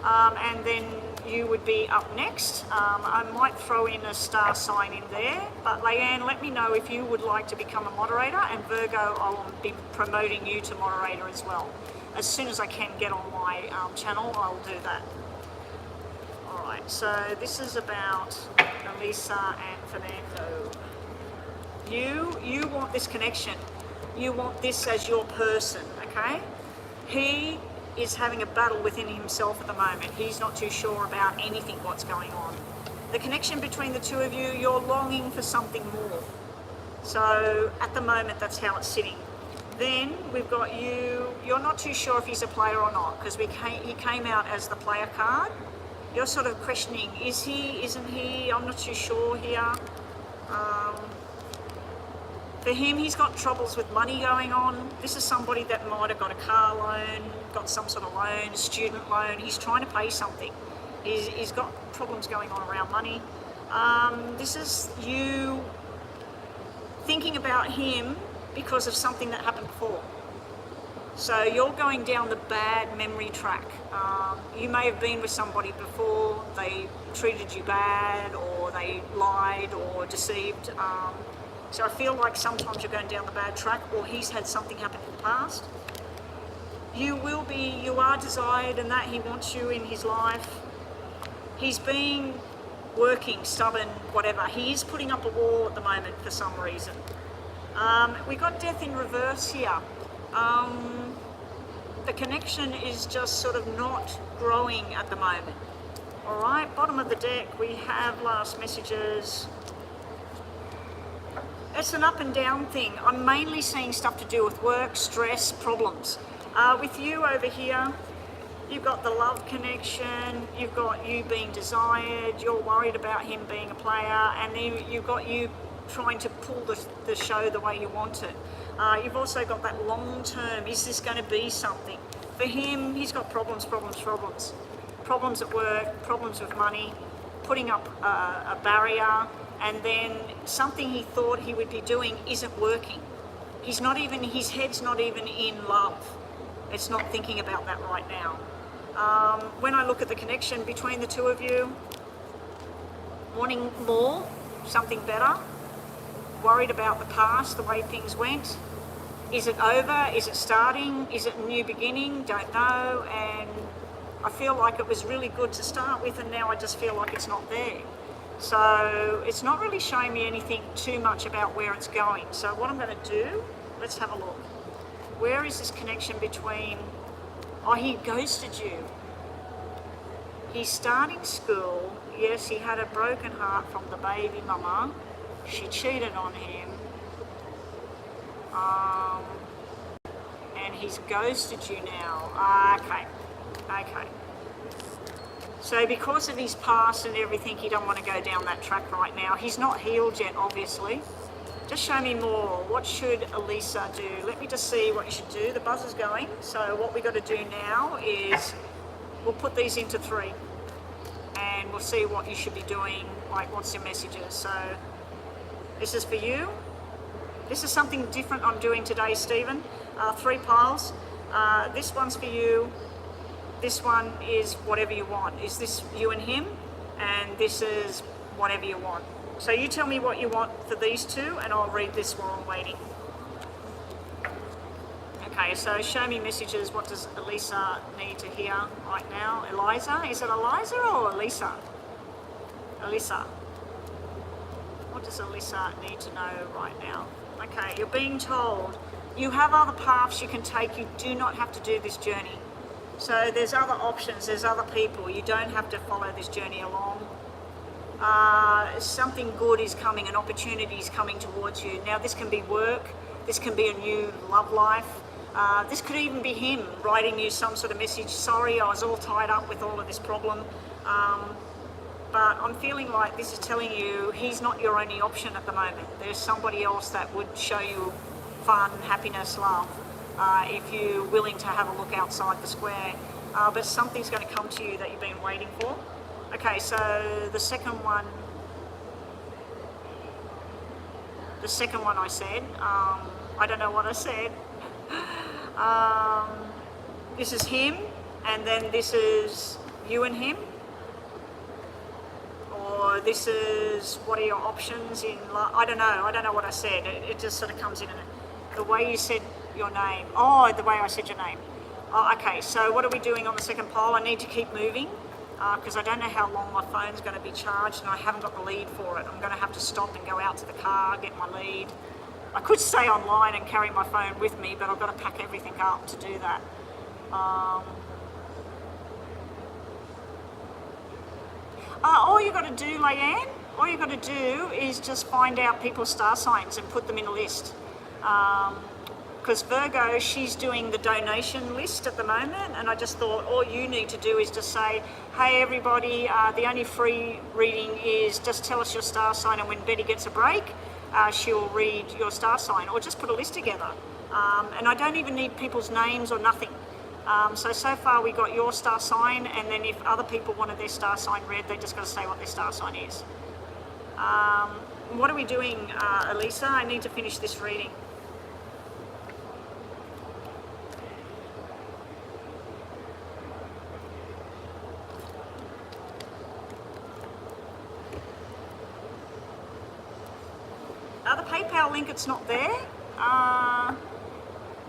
[SPEAKER 1] and then you would be up next. I might throw in a star sign in there, but Leanne, let me know if you would like to become a moderator, and Virgo, I'll be promoting you to moderator as well. As soon as I can get on my channel, I'll do that. Alright, so this is about Elisa and Fernando. You want this connection. You want this as your person, okay? He is having a battle within himself at the moment. He's not too sure about anything what's going on. The connection between the two of you, you're longing for something more. So at the moment, that's how it's sitting. Then we've got you, you're not too sure if he's a player or not, because he came out as the player card. You're sort of questioning, is he, isn't he? I'm not too sure here. For him, he's got troubles with money going on. This is somebody that might have got a car loan, got some sort of loan, a student loan. He's trying to pay something. He's got problems going on around money. This is you thinking about him because of something that happened before. So you're going down the bad memory track. You may have been with somebody before, they treated you bad, or they lied or deceived. So I feel like sometimes you're going down the bad track, or he's had something happen in the past. You are desired, and that he wants you in his life. He's been working, stubborn, whatever. He is putting up a wall at the moment for some reason. We got death in reverse here. The connection is just sort of not growing at the moment. All right, bottom of the deck, we have last messages. It's an up and down thing. I'm mainly seeing stuff to do with work, stress, problems. With you over here, you've got the love connection, you've got you being desired, you're worried about him being a player, and then you've got you trying to pull the show the way you want it. You've also got that long term, is this going to be something? For him, he's got problems. Problems at work, problems with money, putting up a barrier, and then something he thought he would be doing isn't working. His head's not even in love. It's not thinking about that right now. When I look at the connection between the two of you, wanting more, something better, worried about the past, the way things went. Is it over? Is it starting? Is it a new beginning? Don't know. And I feel like it was really good to start with, and now I just feel like it's not there. So it's not really showing me anything too much about where it's going. So what I'm going to do, let's have a look. Where is this connection between, oh, he ghosted you. He's starting school. Yes, he had a broken heart from the baby mama. She cheated on him. And he's ghosted you now. Okay. So because of his past and everything, he don't want to go down that track right now. He's not healed yet, obviously. Just show me more. What should Elisa do? Let me just see what you should do. The buzzer's going. So what we got to do now is we'll put these into 3. And we'll see what you should be doing, like what's your messages. So this is for you. This is something different I'm doing today, Stephen. 3 piles. This one's for you. This one is whatever you want. Is this you and him? And this is whatever you want. So you tell me what you want for these 2, and I'll read this while I'm waiting. Okay, so show me messages. What does Elisa need to hear right now? Eliza? Is it Eliza or Elisa? Elisa. What does Elisa need to know right now? Okay, you're being told you have other paths you can take. You do not have to do this journey. So there's other options, there's other people. You don't have to follow this journey along. Something good is coming, an opportunity is coming towards you. Now this can be work, this can be a new love life. This could even be him writing you some sort of message. Sorry, I was all tied up with all of this problem. But I'm feeling like this is telling you he's not your only option at the moment. There's somebody else that would show you fun, happiness, love. If you're willing to have a look outside the square. But something's going to come to you that you've been waiting for. Okay, so the second one I said, I don't know what I said. This is him, and then this is you and him. Or this is, what are your options in life? I don't know what I said. It just sort of comes in, and the way you said your name. Oh, the way I said your name. Oh, okay, so what are we doing on the second pole? I need to keep moving because I don't know how long my phone's going to be charged, and I haven't got the lead for it. I'm going to have to stop and go out to the car, get my lead. I could stay online and carry my phone with me, but I've got to pack everything up to do that. All you got to do, Leanne, all you got to do is just find out people's star signs and put them in a list. Because Virgo, she's doing the donation list at the moment, and I just thought all you need to do is just say, hey everybody, the only free reading is just tell us your star sign, and when Betty gets a break, she'll read your star sign, or just put a list together. And I don't even need people's names or nothing. So far we got your star sign, and then if other people wanted their star sign read, they just got to say what their star sign is. What are we doing, Elisa? I need to finish this reading. The PayPal link, it's not there.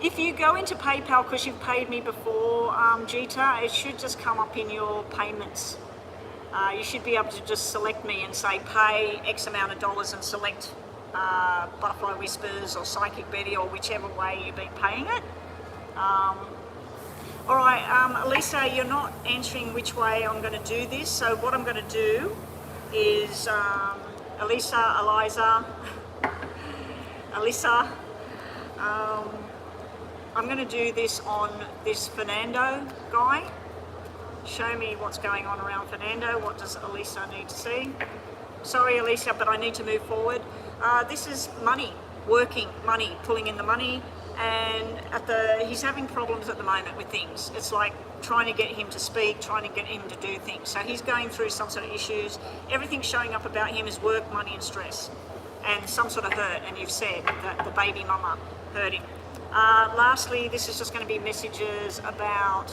[SPEAKER 1] If you go into PayPal, because you've paid me before, Gita, it should just come up in your payments. You should be able to just select me and say pay X amount of dollars and select Butterfly Whispers or Psychic Betty or whichever way you've been paying it. All right, Elisa, you're not answering which way I'm going to do this. So what I'm going to do is, Elisa, Eliza, Alyssa, I'm going to do this on this Fernando guy. Show me what's going on around Fernando. What does Elisa need to see? Sorry, Elisa, but I need to move forward. This is money, working, money, pulling in the money, and he's having problems at the moment with things. It's like trying to get him to speak, trying to get him to do things. So he's going through some sort of issues. Everything showing up about him is work, money, and stress. And some sort of hurt, and you've said that the baby mama hurt him. Lastly, this is just going to be messages about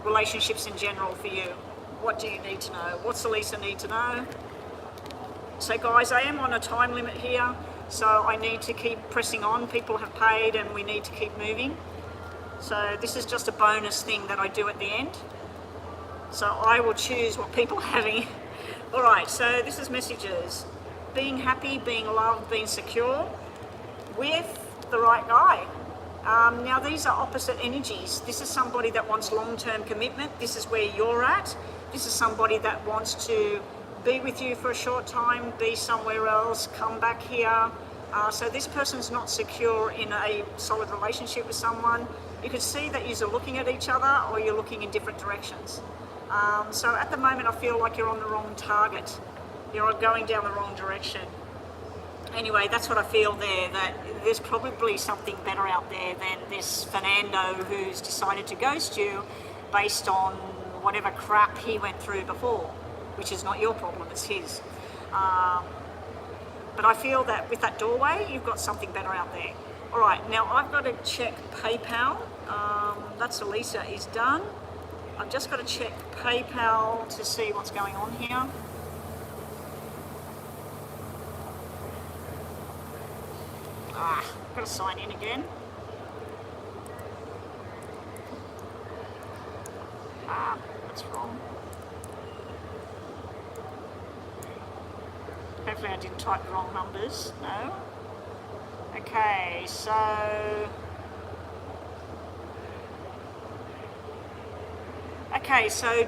[SPEAKER 1] relationships in general for you. What do you need to know? What's Elisa need to know? So guys, I am on a time limit here, so I need to keep pressing on. People have paid and we need to keep moving. So this is just a bonus thing that I do at the end. So I will choose what people are having. All right, so this is messages. Being happy, being loved, being secure with the right guy. Now these are opposite energies. This is somebody that wants long-term commitment. This is where you're at. This is somebody that wants to be with you for a short time, be somewhere else, come back here. So this person's not secure in a solid relationship with someone. You can see that you're looking at each other or you're looking in different directions. So at the moment I feel like you're on the wrong target. You're going down the wrong direction. Anyway, that's what I feel there, that there's probably something better out there than this Fernando who's decided to ghost you based on whatever crap he went through before, which is not your problem, it's his. But I feel that with that doorway, you've got something better out there. All right, now I've got to check PayPal. That's Elisa is done. I've just got to check PayPal to see what's going on here. Got to sign in again. That's wrong. Hopefully I didn't type the wrong numbers. No. Okay, so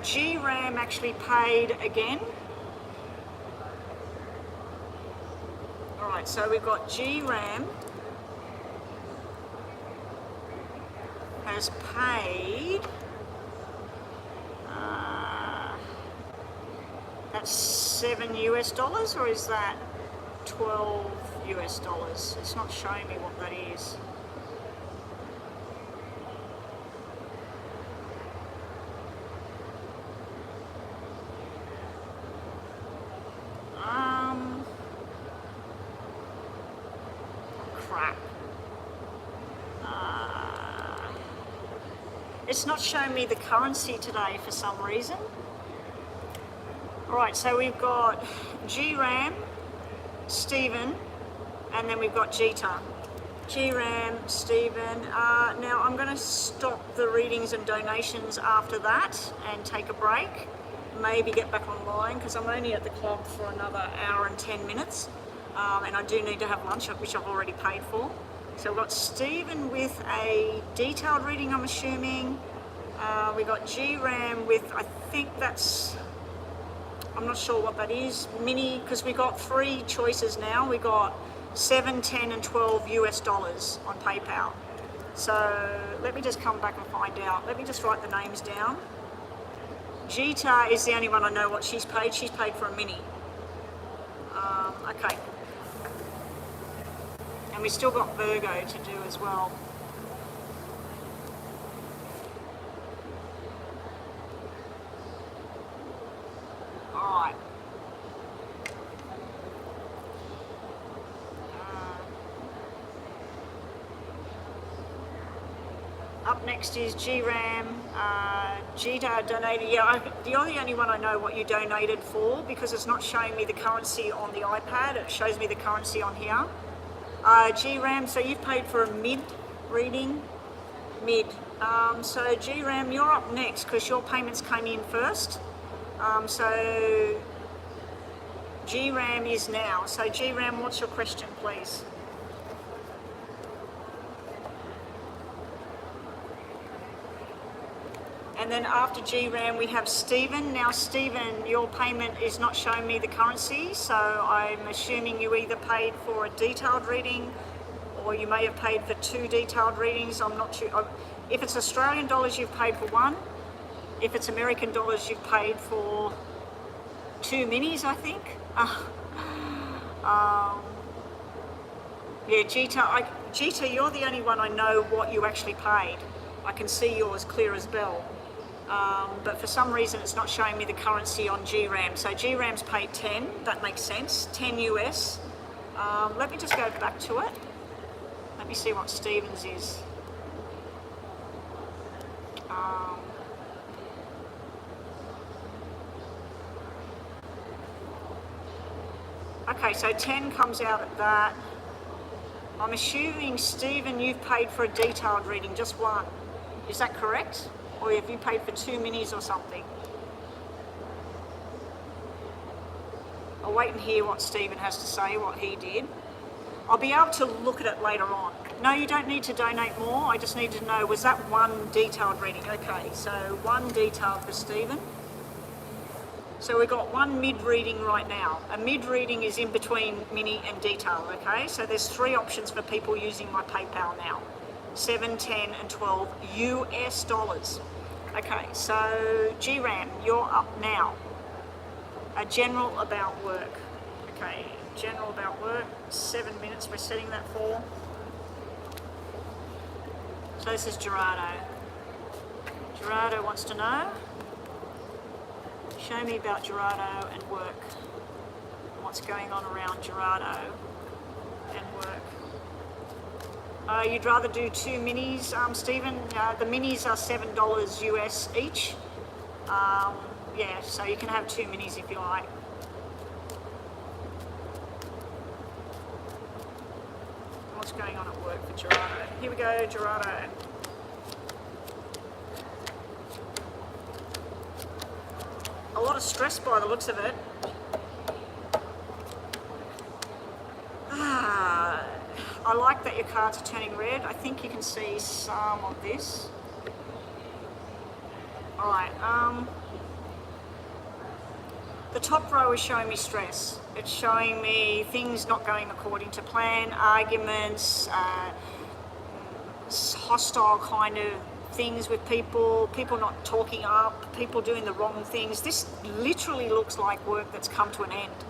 [SPEAKER 1] GRAM actually paid again. Alright, so we've got GRAM has paid, that's $7 US, or is that $12 US? It's not showing me what that is. Crap. It's not showing me the currency today for some reason. Alright, so we've got GRAM, Stephen, and then we've got Gita. GRAM, Stephen. Now I'm going to stop the readings and donations after that and take a break. Maybe get back online because I'm only at the club for another hour and 10 minutes. and I do need to have lunch, which I've already paid for. So we've got Stephen with a detailed reading, I'm assuming. We got GRAM with, I think that's, I'm not sure what that is, mini, because we got 3 choices now. We got 7, 10 and 12 US dollars on PayPal. So let me just come back and find out. Let me just write the names down. Gita is the only one I know what she's paid. She's paid for a mini. Okay. And we still got Virgo to do as well. Alright. Up next is GRAM. Gita donated, yeah, you're the only one I know what you donated for, because it's not showing me the currency on the iPad, it shows me the currency on here. GRAM, so you've paid for a mid reading? Mid. So GRAM, you're up next because your payments came in first. So GRAM is now. So GRAM, what's your question, please? And then after GRAM we have Stephen. Now Stephen, your payment is not showing me the currency, so I'm assuming you either paid for a detailed reading or you may have paid for 2 detailed readings. I'm not sure. If it's Australian dollars, you've paid for 1. If it's American dollars, you've paid for 2 minis, I think. Yeah, Gita, you're the only one I know what you actually paid. I can see yours clear as bell. But for some reason it's not showing me the currency on GRAM. So GRAM's paid 10, that makes sense, 10 US. Let me just go back to it. Let me see what Stevens is. Okay, so 10 comes out at that. I'm assuming, Stephen, you've paid for a detailed reading, just 1. Is that correct? Or have you paid for 2 minis or something? I'll wait and hear what Stephen has to say, what he did. I'll be able to look at it later on. No, you don't need to donate more. I just need to know, was that 1 detailed reading? Okay, so 1 detailed for Stephen. So we've got 1 mid reading right now. A mid reading is in between mini and detail, okay? So there's 3 options for people using my PayPal now. 7, 10 and 12 US dollars. Okay, so GRAM, you're up now. A general about work. Okay, general about work, 7 minutes we're setting that for. So this is Gerardo. Gerardo wants to know, show me about Gerardo and work. What's going on around Gerardo and work. You'd rather do 2 minis, Stephen? The minis are $7 US each. Yeah, so you can have 2 minis if you like. What's going on at work for Gerardo? Here we go, Gerardo. A lot of stress by the looks of it. I like that your cards are turning red. I think you can see some of this. Alright, the top row is showing me stress. It's showing me things not going according to plan, arguments, hostile kind of things with people, people not talking up, people doing the wrong things. This literally looks like work that's come to an end.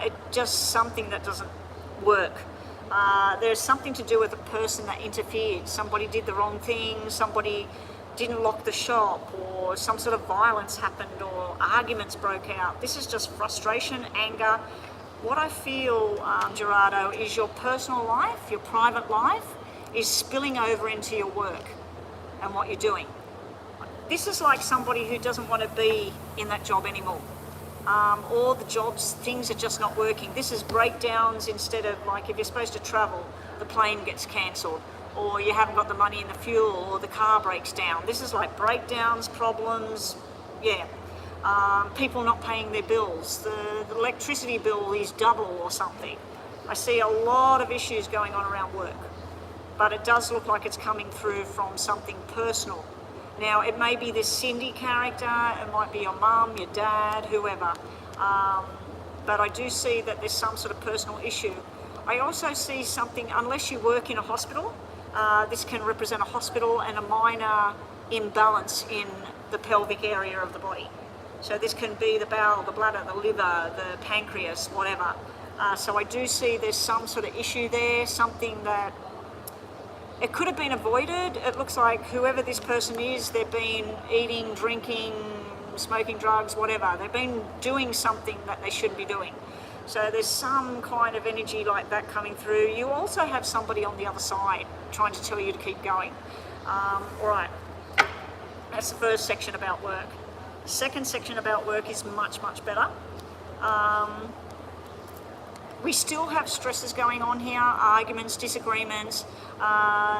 [SPEAKER 1] It's just something that doesn't work. There's something to do with a person that interfered. Somebody did the wrong thing, somebody didn't lock the shop, or some sort of violence happened, or arguments broke out. This is just frustration, anger. What I feel, Gerardo, is your personal life, your private life, is spilling over into your work and what you're doing. This is like somebody who doesn't want to be in that job anymore. Or the jobs, things are just not working. This is breakdowns. Instead of, like, if you're supposed to travel, the plane gets cancelled, or you haven't got the money in the fuel, or the car breaks down. This is like breakdowns, problems, yeah. People not paying their bills, the electricity bill is double or something. I see a lot of issues going on around work, but it does look like it's coming through from something personal. Now, it may be this Cindy character, it might be your mum, your dad, whoever, but I do see that there's some sort of personal issue. I also see something, unless you work in a hospital, this can represent a hospital and a minor imbalance in the pelvic area of the body. So this can be the bowel, the bladder, the liver, the pancreas, whatever. So I do see there's some sort of issue there, something that it could have been avoided. It looks like whoever this person is, they've been eating, drinking, smoking drugs, whatever. They've been doing something that they shouldn't be doing. So there's some kind of energy like that coming through. You also have somebody on the other side trying to tell you to keep going. All right, that's the first section about work. Second section about work is much, much better. We still have stresses going on here, arguments, disagreements.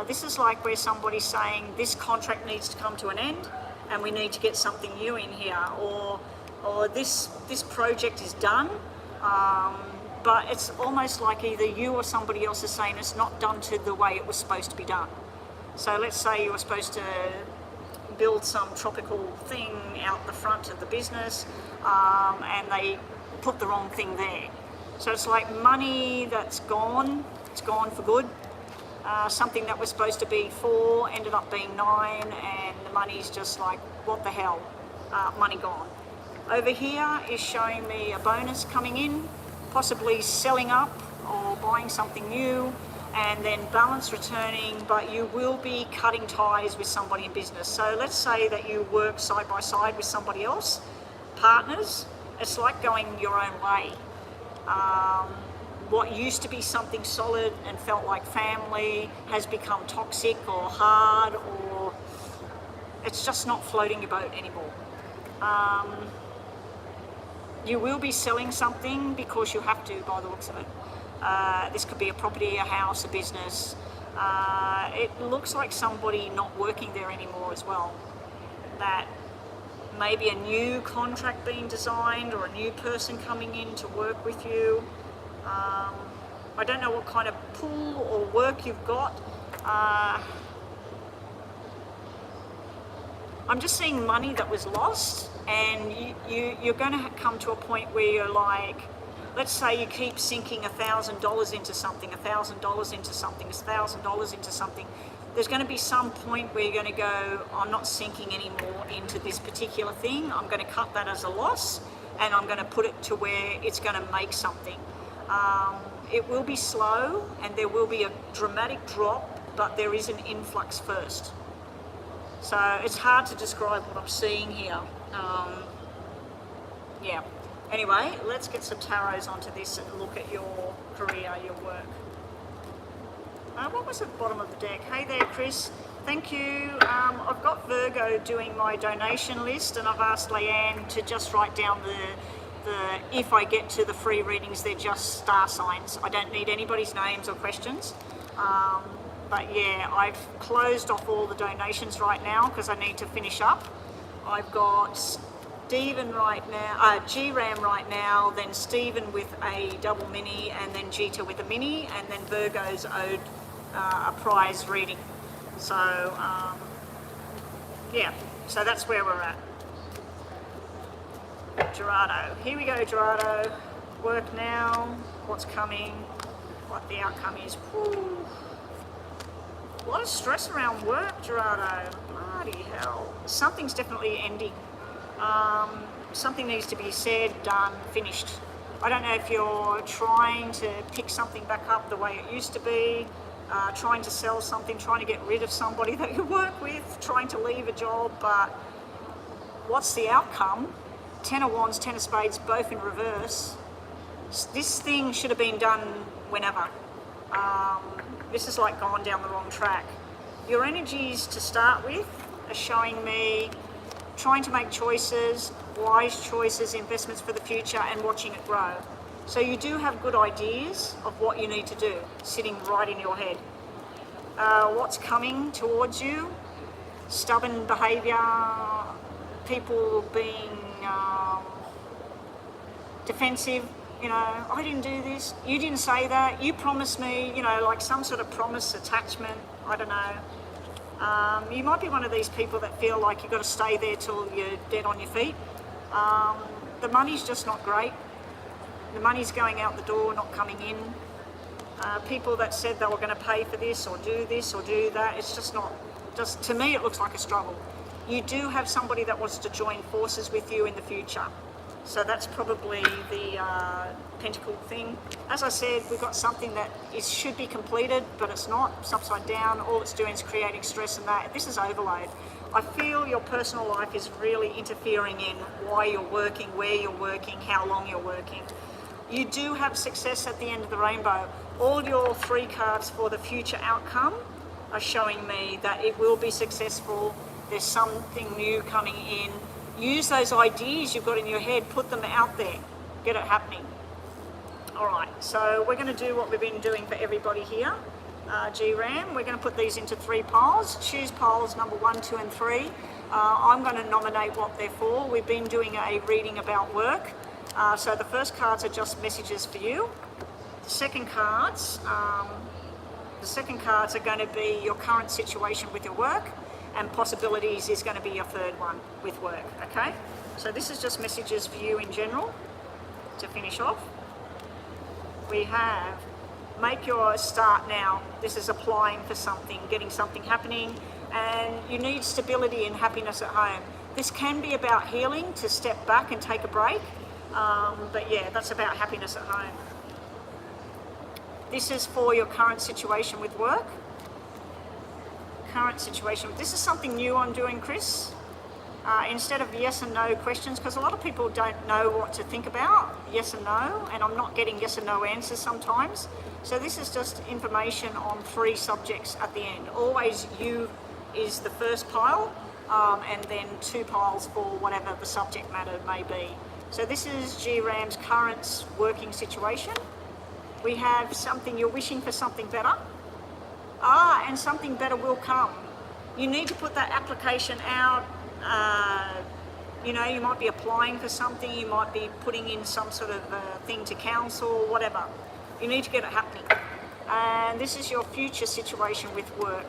[SPEAKER 1] This is like where somebody's saying this contract needs to come to an end and we need to get something new in here, or this project is done, but it's almost like either you or somebody else is saying it's not done to the way it was supposed to be done. So let's say you were supposed to build some tropical thing out the front of the business, and they put the wrong thing there. So it's like money that's gone, it's gone for good. Something that was supposed to be 4 ended up being 9, and the money's just like, what the hell, money gone. Over here is showing me a bonus coming in, possibly selling up or buying something new, and then balance returning, but you will be cutting ties with somebody in business. So let's say that you work side by side with somebody else, partners. It's like going your own way. What used to be something solid and felt like family has become toxic or hard, or it's just not floating your boat anymore. You will be selling something because you have to, by the looks of it. This could be a property, a house, a business. It looks like somebody not working there anymore as well. That maybe a new contract being designed or a new person coming in to work with you. I don't know what kind of pull or work you've got. I'm just seeing money that was lost, and you're going to come to a point where you're like, let's say you keep sinking $1,000 into something, $1,000 into something, $1,000 into something. There's going to be some point where you're going to go, I'm not sinking anymore into this particular thing. I'm going to cut that as a loss, and I'm going to put it to where it's going to make something. It will be slow, and there will be a dramatic drop, but there is an influx first. So it's hard to describe what I'm seeing here. Yeah. Anyway, let's get some tarots onto this and look at your career, your work. What was at the bottom of the deck? Hey there, Chris. Thank you. I've got Virgo doing my donation list, and I've asked Leanne to just write down if I get to the free readings, they're just star signs. I don't need anybody's names or questions. But yeah, I've closed off all the donations right now because I need to finish up. I've got Stephen right now, G-Ram right now, then Stephen with a double mini, and then Gita with a mini, and then Virgo's owed a prize reading. So yeah, so that's where we're at. Gerardo, here we go, Gerardo. Work now, what's coming, what the outcome is. Whew. A lot of stress around work, Gerardo. Bloody hell. Something's definitely ending. Something needs to be said, done, finished. I don't know if you're trying to pick something back up the way it used to be, trying to sell something, trying to get rid of somebody that you work with, trying to leave a job, but what's the outcome? 10 of Wands, 10 of Spades, both in reverse. This thing should have been done whenever. This is like gone down the wrong track. Your energies to start with are showing me trying to make choices, wise choices, investments for the future, and watching it grow. So you do have good ideas of what you need to do, sitting right in your head. What's coming towards you? Stubborn behaviour, people being defensive. You know, I didn't do this, you didn't say that, you promised me, you know, like some sort of promise attachment, I don't know. You might be one of these people that feel like you've got to stay there till you're dead on your feet. The money's just not great. The money's going out the door, not coming in. People that said they were going to pay for this or do that, it's just not, just to me it looks like a struggle. You do have somebody that wants to join forces with you in the future. So that's probably the pentacle thing. As I said, we've got something that should be completed, but it's not. It's upside down. All it's doing is creating stress and that. This is overload. I feel your personal life is really interfering in why you're working, where you're working, how long you're working. You do have success at the end of the rainbow. All your 3 cards for the future outcome are showing me that it will be successful. There's something new coming in. Use those ideas you've got in your head, put them out there, get it happening. All right, so we're going to do what we've been doing for everybody here. GRAM, we're going to put these into 3 piles. Choose piles number 1, 2 and 3. I'm going to nominate what they're for. We've been doing a reading about work. So the first cards are just messages for you. The second cards are going to be your current situation with your work. And possibilities is going to be your third one with work, okay? So this is just messages for you in general to finish off. We have make your start now. This is applying for something, getting something happening, and you need stability and happiness at home. This can be about healing, to step back and take a break, but yeah, that's about happiness at home. This is for your current situation with work. Current situation. This is something new I'm doing, Chris. Instead of yes and no questions, because a lot of people don't know what to think about, yes and no, and I'm not getting yes and no answers sometimes. So this is just information on 3 subjects at the end. Always you is the first pile, and then 2 piles for whatever the subject matter may be. So this is GRAM's current working situation. We have something, you're wishing for something better. And something better will come. You need to put that application out. You know, you might be applying for something, you might be putting in some sort of thing to council, whatever. You need to get it happening. And this is your future situation with work.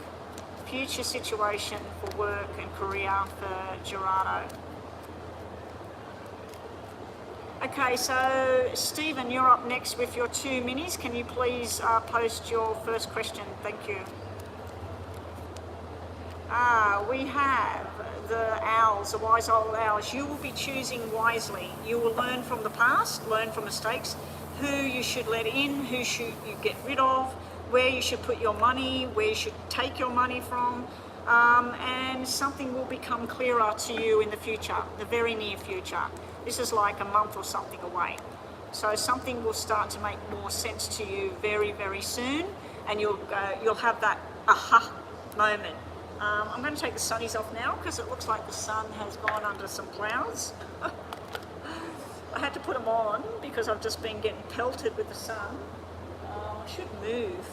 [SPEAKER 1] Future situation for work and career for Gerardo. Okay, so Stephen, you're up next with your 2 minis. Can you please post your first question? Thank you. We have the owls, the wise old owls. You will be choosing wisely. You will learn from the past, learn from mistakes, who you should let in, who should you get rid of, where you should put your money, where you should take your money from, and something will become clearer to you in the future, the very near future. This is like a month or something away. So something will start to make more sense to you very, very soon, and you'll have that aha moment. I'm going to take the sunnies off now because it looks like the sun has gone under some clouds. I had to put them on because I've just been getting pelted with the sun. I should move.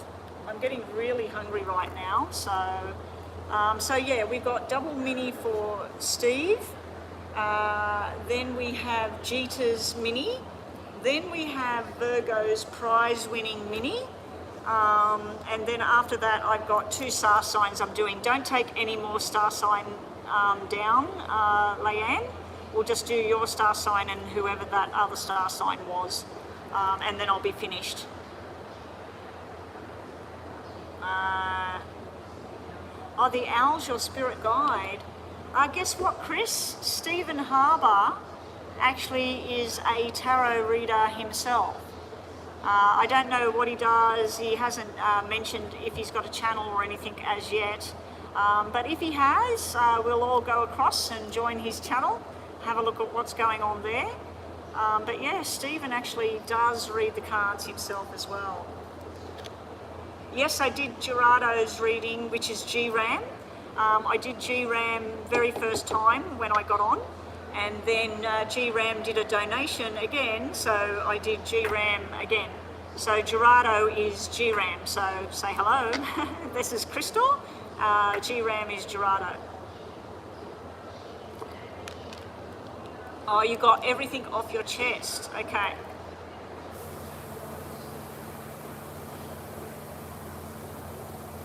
[SPEAKER 1] I'm getting really hungry right now. So yeah, we've got double mini for Steve. Then we have Jeeta's mini. Then we have Virgo's prize-winning mini. And then after that, I've got 2 star signs I'm doing. Don't take any more star sign down, Leanne. We'll just do your star sign and whoever that other star sign was. And then I'll be finished. The owl's your spirit guide. Guess what, Chris? Stephen Harbour actually is a tarot reader himself. I don't know what he does. He hasn't mentioned if he's got a channel or anything as yet. But if he has, we'll all go across and join his channel, have a look at what's going on there. But yeah, Stephen actually does read the cards himself as well. Yes, I did Gerardo's reading, which is GRAM. I did GRAM very first time when I got on, and then GRAM did a donation again, so I did GRAM again. So Gerardo is GRAM, so say hello. This is Crystal, GRAM is Gerardo. Oh, you got everything off your chest. Okay.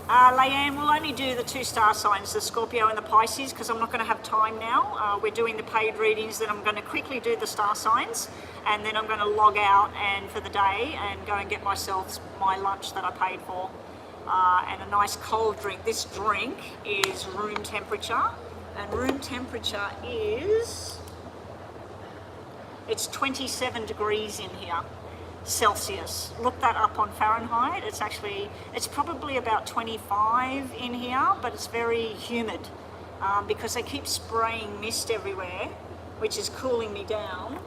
[SPEAKER 1] Leanne, we'll only do the 2 star signs, the Scorpio and the Pisces, because I'm not going to have time now. We're doing the paid readings, then I'm going to quickly do the star signs, and then I'm going to log out and for the day and go and get myself my lunch that I paid for, and a nice cold drink. This drink is room temperature, and room temperature is, it's 27 degrees in here. Celsius. Look that up on Fahrenheit. It's probably about 25 in here, but it's very humid because they keep spraying mist everywhere, which is cooling me down.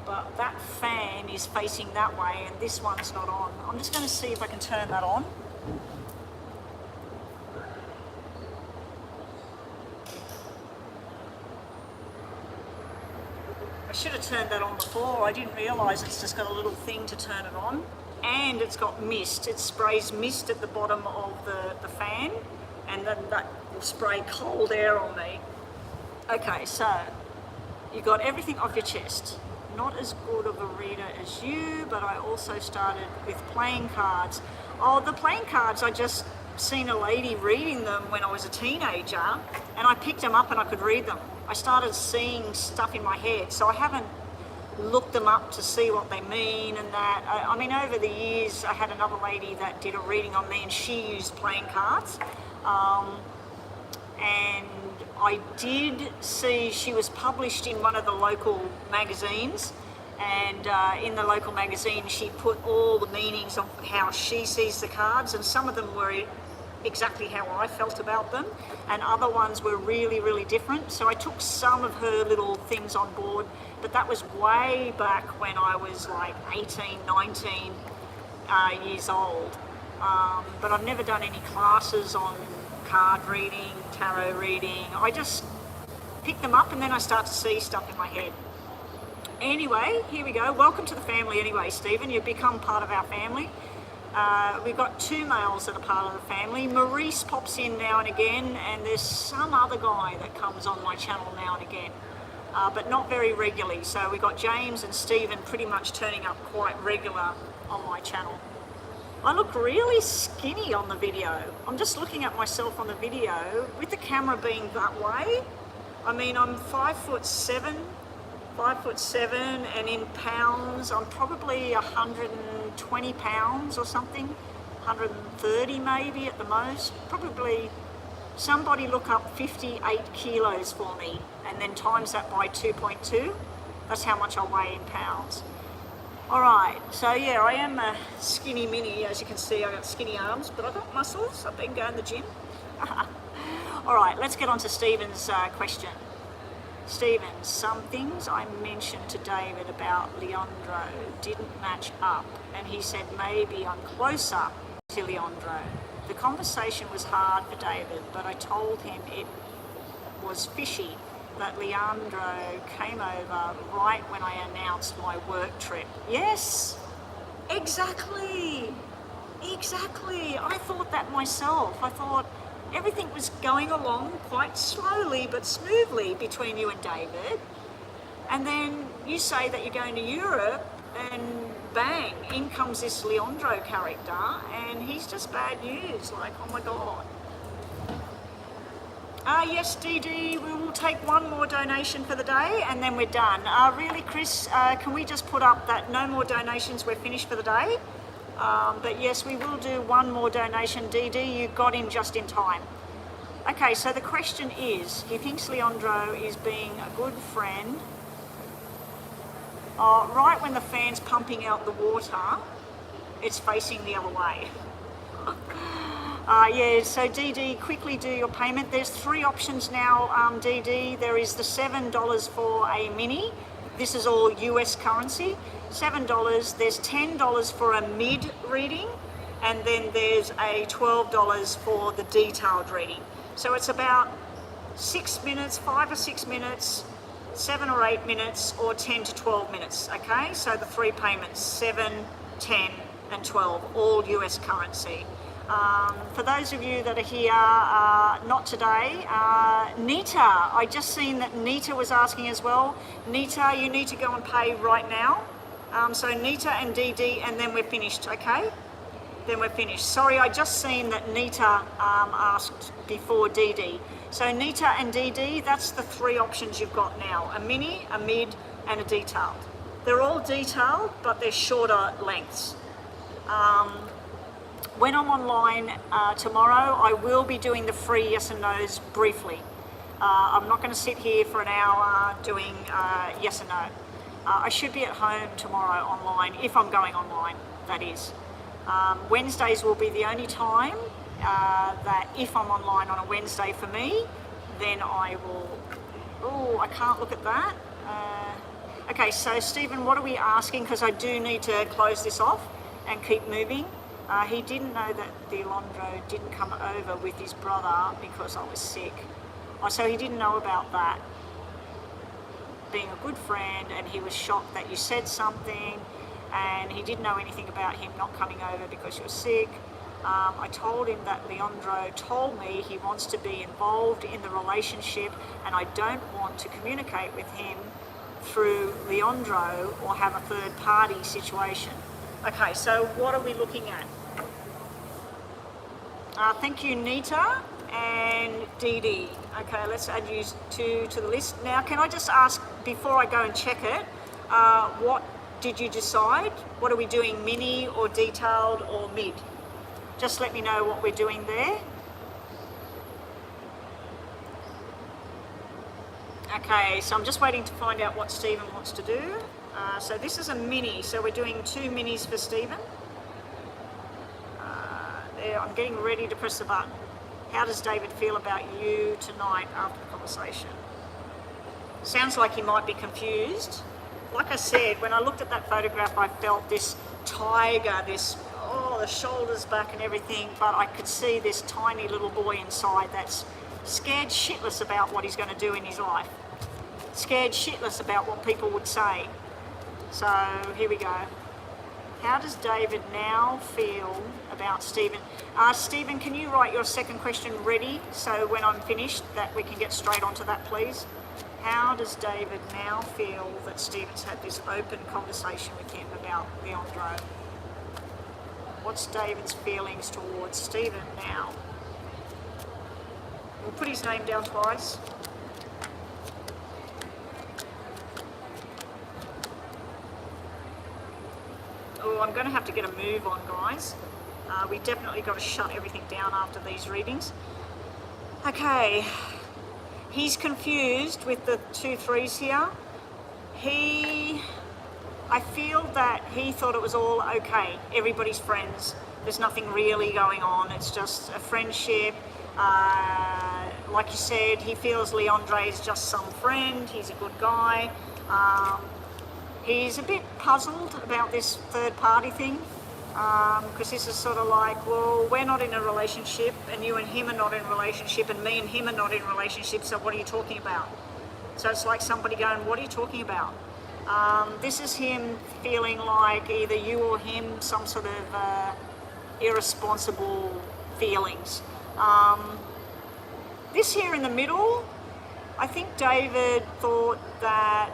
[SPEAKER 1] But that fan is facing that way and this one's not on. I'm just going to see if I can turn that on. I should have turned that on before. I didn't realise it's just got a little thing to turn it on. And it's got mist. It sprays mist at the bottom of the fan, and then that will spray cold air on me. Okay, so you got everything off your chest. Not as good of a reader as you, but I also started with playing cards. Oh, the playing cards, I just seen a lady reading them when I was a teenager, and I picked them up and I could read them. I started seeing stuff in my head, so I haven't looked them up to see what they mean and that. I mean, over the years, I had another lady that did a reading on me and she used playing cards. And I did see she was published in one of the local magazines, and in the local magazine she put all the meanings of how she sees the cards, and some of them were exactly how I felt about them, and other ones were really, really different. So I took some of her little things on board, but that was way back when I was like 18, 19 years old. But I've never done any classes on card reading, tarot reading. I just pick them up and then I start to see stuff in my head. Anyway, here we go. Welcome to the family anyway, Stephen. You've become part of our family. We've got 2 males that are part of the family. Maurice pops in now and again, and there's some other guy that comes on my channel now and again, but not very regularly. So we've got James and Stephen pretty much turning up quite regular on my channel. I look really skinny on the video. I'm just looking at myself on the video with the camera being that way. I mean, I'm 5'7", and in pounds, I'm probably 120 pounds or something, 130 maybe at the most. Probably somebody look up 58 kilos for me and then times that by 2.2. That's how much I weigh in pounds. All right, so yeah, I am a skinny mini. As you can see, I got skinny arms, but I've got muscles. I've been going to the gym. All right, let's get on to Stephen's question. Stephen, some things I mentioned to David about Leandro didn't match up, and he said maybe I'm closer to Leandro. The conversation was hard for David, but I told him it was fishy that Leandro came over right when I announced my work trip. Yes, exactly. I thought that myself. I thought everything was going along quite slowly but smoothly between you and David, and then you say that you're going to Europe and bang, in comes this Leandro character and he's just bad news, like, oh my god. Yes, DD, we will take one more donation for the day and then we're done. Really, Chris, can we just put up that no more donations, we're finished for the day? But yes, we will do one more donation. DD, you got in just in time. Okay, so the question is, he thinks Leandro is being a good friend. Right when the fan's pumping out the water, it's facing the other way. Yeah, so DD, quickly do your payment. There's 3 options now, DD. There is the $7 for a mini. This is all US currency. $7, there's $10 for a mid reading, and then there's a $12 for the detailed reading. So it's about 6 minutes, 5 or 6 minutes, 7 or 8 minutes, or 10 to 12 minutes, okay? So the 3 payments, 7, 10, and 12, all US currency. For those of you that are here, not today, Nita, I just seen that Nita was asking as well. Nita, you need to go and pay right now. So Nita and Dee Dee, and then we're finished, okay? Then we're finished. Sorry, I just seen that Nita asked before Dee Dee. So Nita and Dee Dee, that's the three options you've got now. A mini, a mid, and a detailed. They're all detailed, but they're shorter lengths. When I'm online tomorrow, I will be doing the free yes and no's briefly. I'm not going to sit here for an hour doing yes and no. I should be at home tomorrow online, if I'm going online, that is. Wednesdays will be the only time that if I'm online on a Wednesday for me, then I will... Oh, I can't look at that. Okay, so Stephen, what are we asking? Because I do need to close this off and keep moving. He didn't know that Leandro didn't come over with his brother because I was sick. Oh, so he didn't know about that. Being a good friend, and he was shocked that you said something, and he didn't know anything about him not coming over because you were sick. I told him that Leandro told me he wants to be involved in the relationship, and I don't want to communicate with him through Leandro or have a third party situation. Okay, so what are we looking at? Thank you, Nita and Dee Dee. Okay, let's add you two to the list. Now, can I just ask, before I go and check it, what did you decide? What are we doing, mini or detailed or mid? Just let me know what we're doing there. Okay, so I'm just waiting to find out what Stephen wants to do. So this is a mini, so we're doing 2 minis for Stephen. There, I'm getting ready to press the button. How does David feel about you tonight after the conversation? Sounds like he might be confused. Like I said, when I looked at that photograph, I felt this tiger, this, oh, the shoulders back and everything, but I could see this tiny little boy inside that's scared shitless about what he's going to do in his life. Scared shitless about what people would say. So here we go. How does David now feel about Stephen? Stephen, can you write your second question ready so when I'm finished that we can get straight onto that, please? How does David now feel that Stephen's had this open conversation with him about Leandro? What's David's feelings towards Stephen now? We'll put his name down twice. Oh, I'm going to have to get a move on, guys. We definitely got to shut everything down after these readings. Okay, he's confused with the 2 3s here. I feel that he thought it was all okay. Everybody's friends. There's nothing really going on. It's just a friendship. Like you said, he feels Leandro is just some friend. He's a good guy. He's a bit puzzled about this third party thing, because this is sort of like, well, we're not in a relationship, and you and him are not in a relationship, and me and him are not in a relationship, so what are you talking about? So it's like somebody going, what are you talking about? This is him feeling like either you or him, some sort of irresponsible feelings. This here in the middle, I think David thought that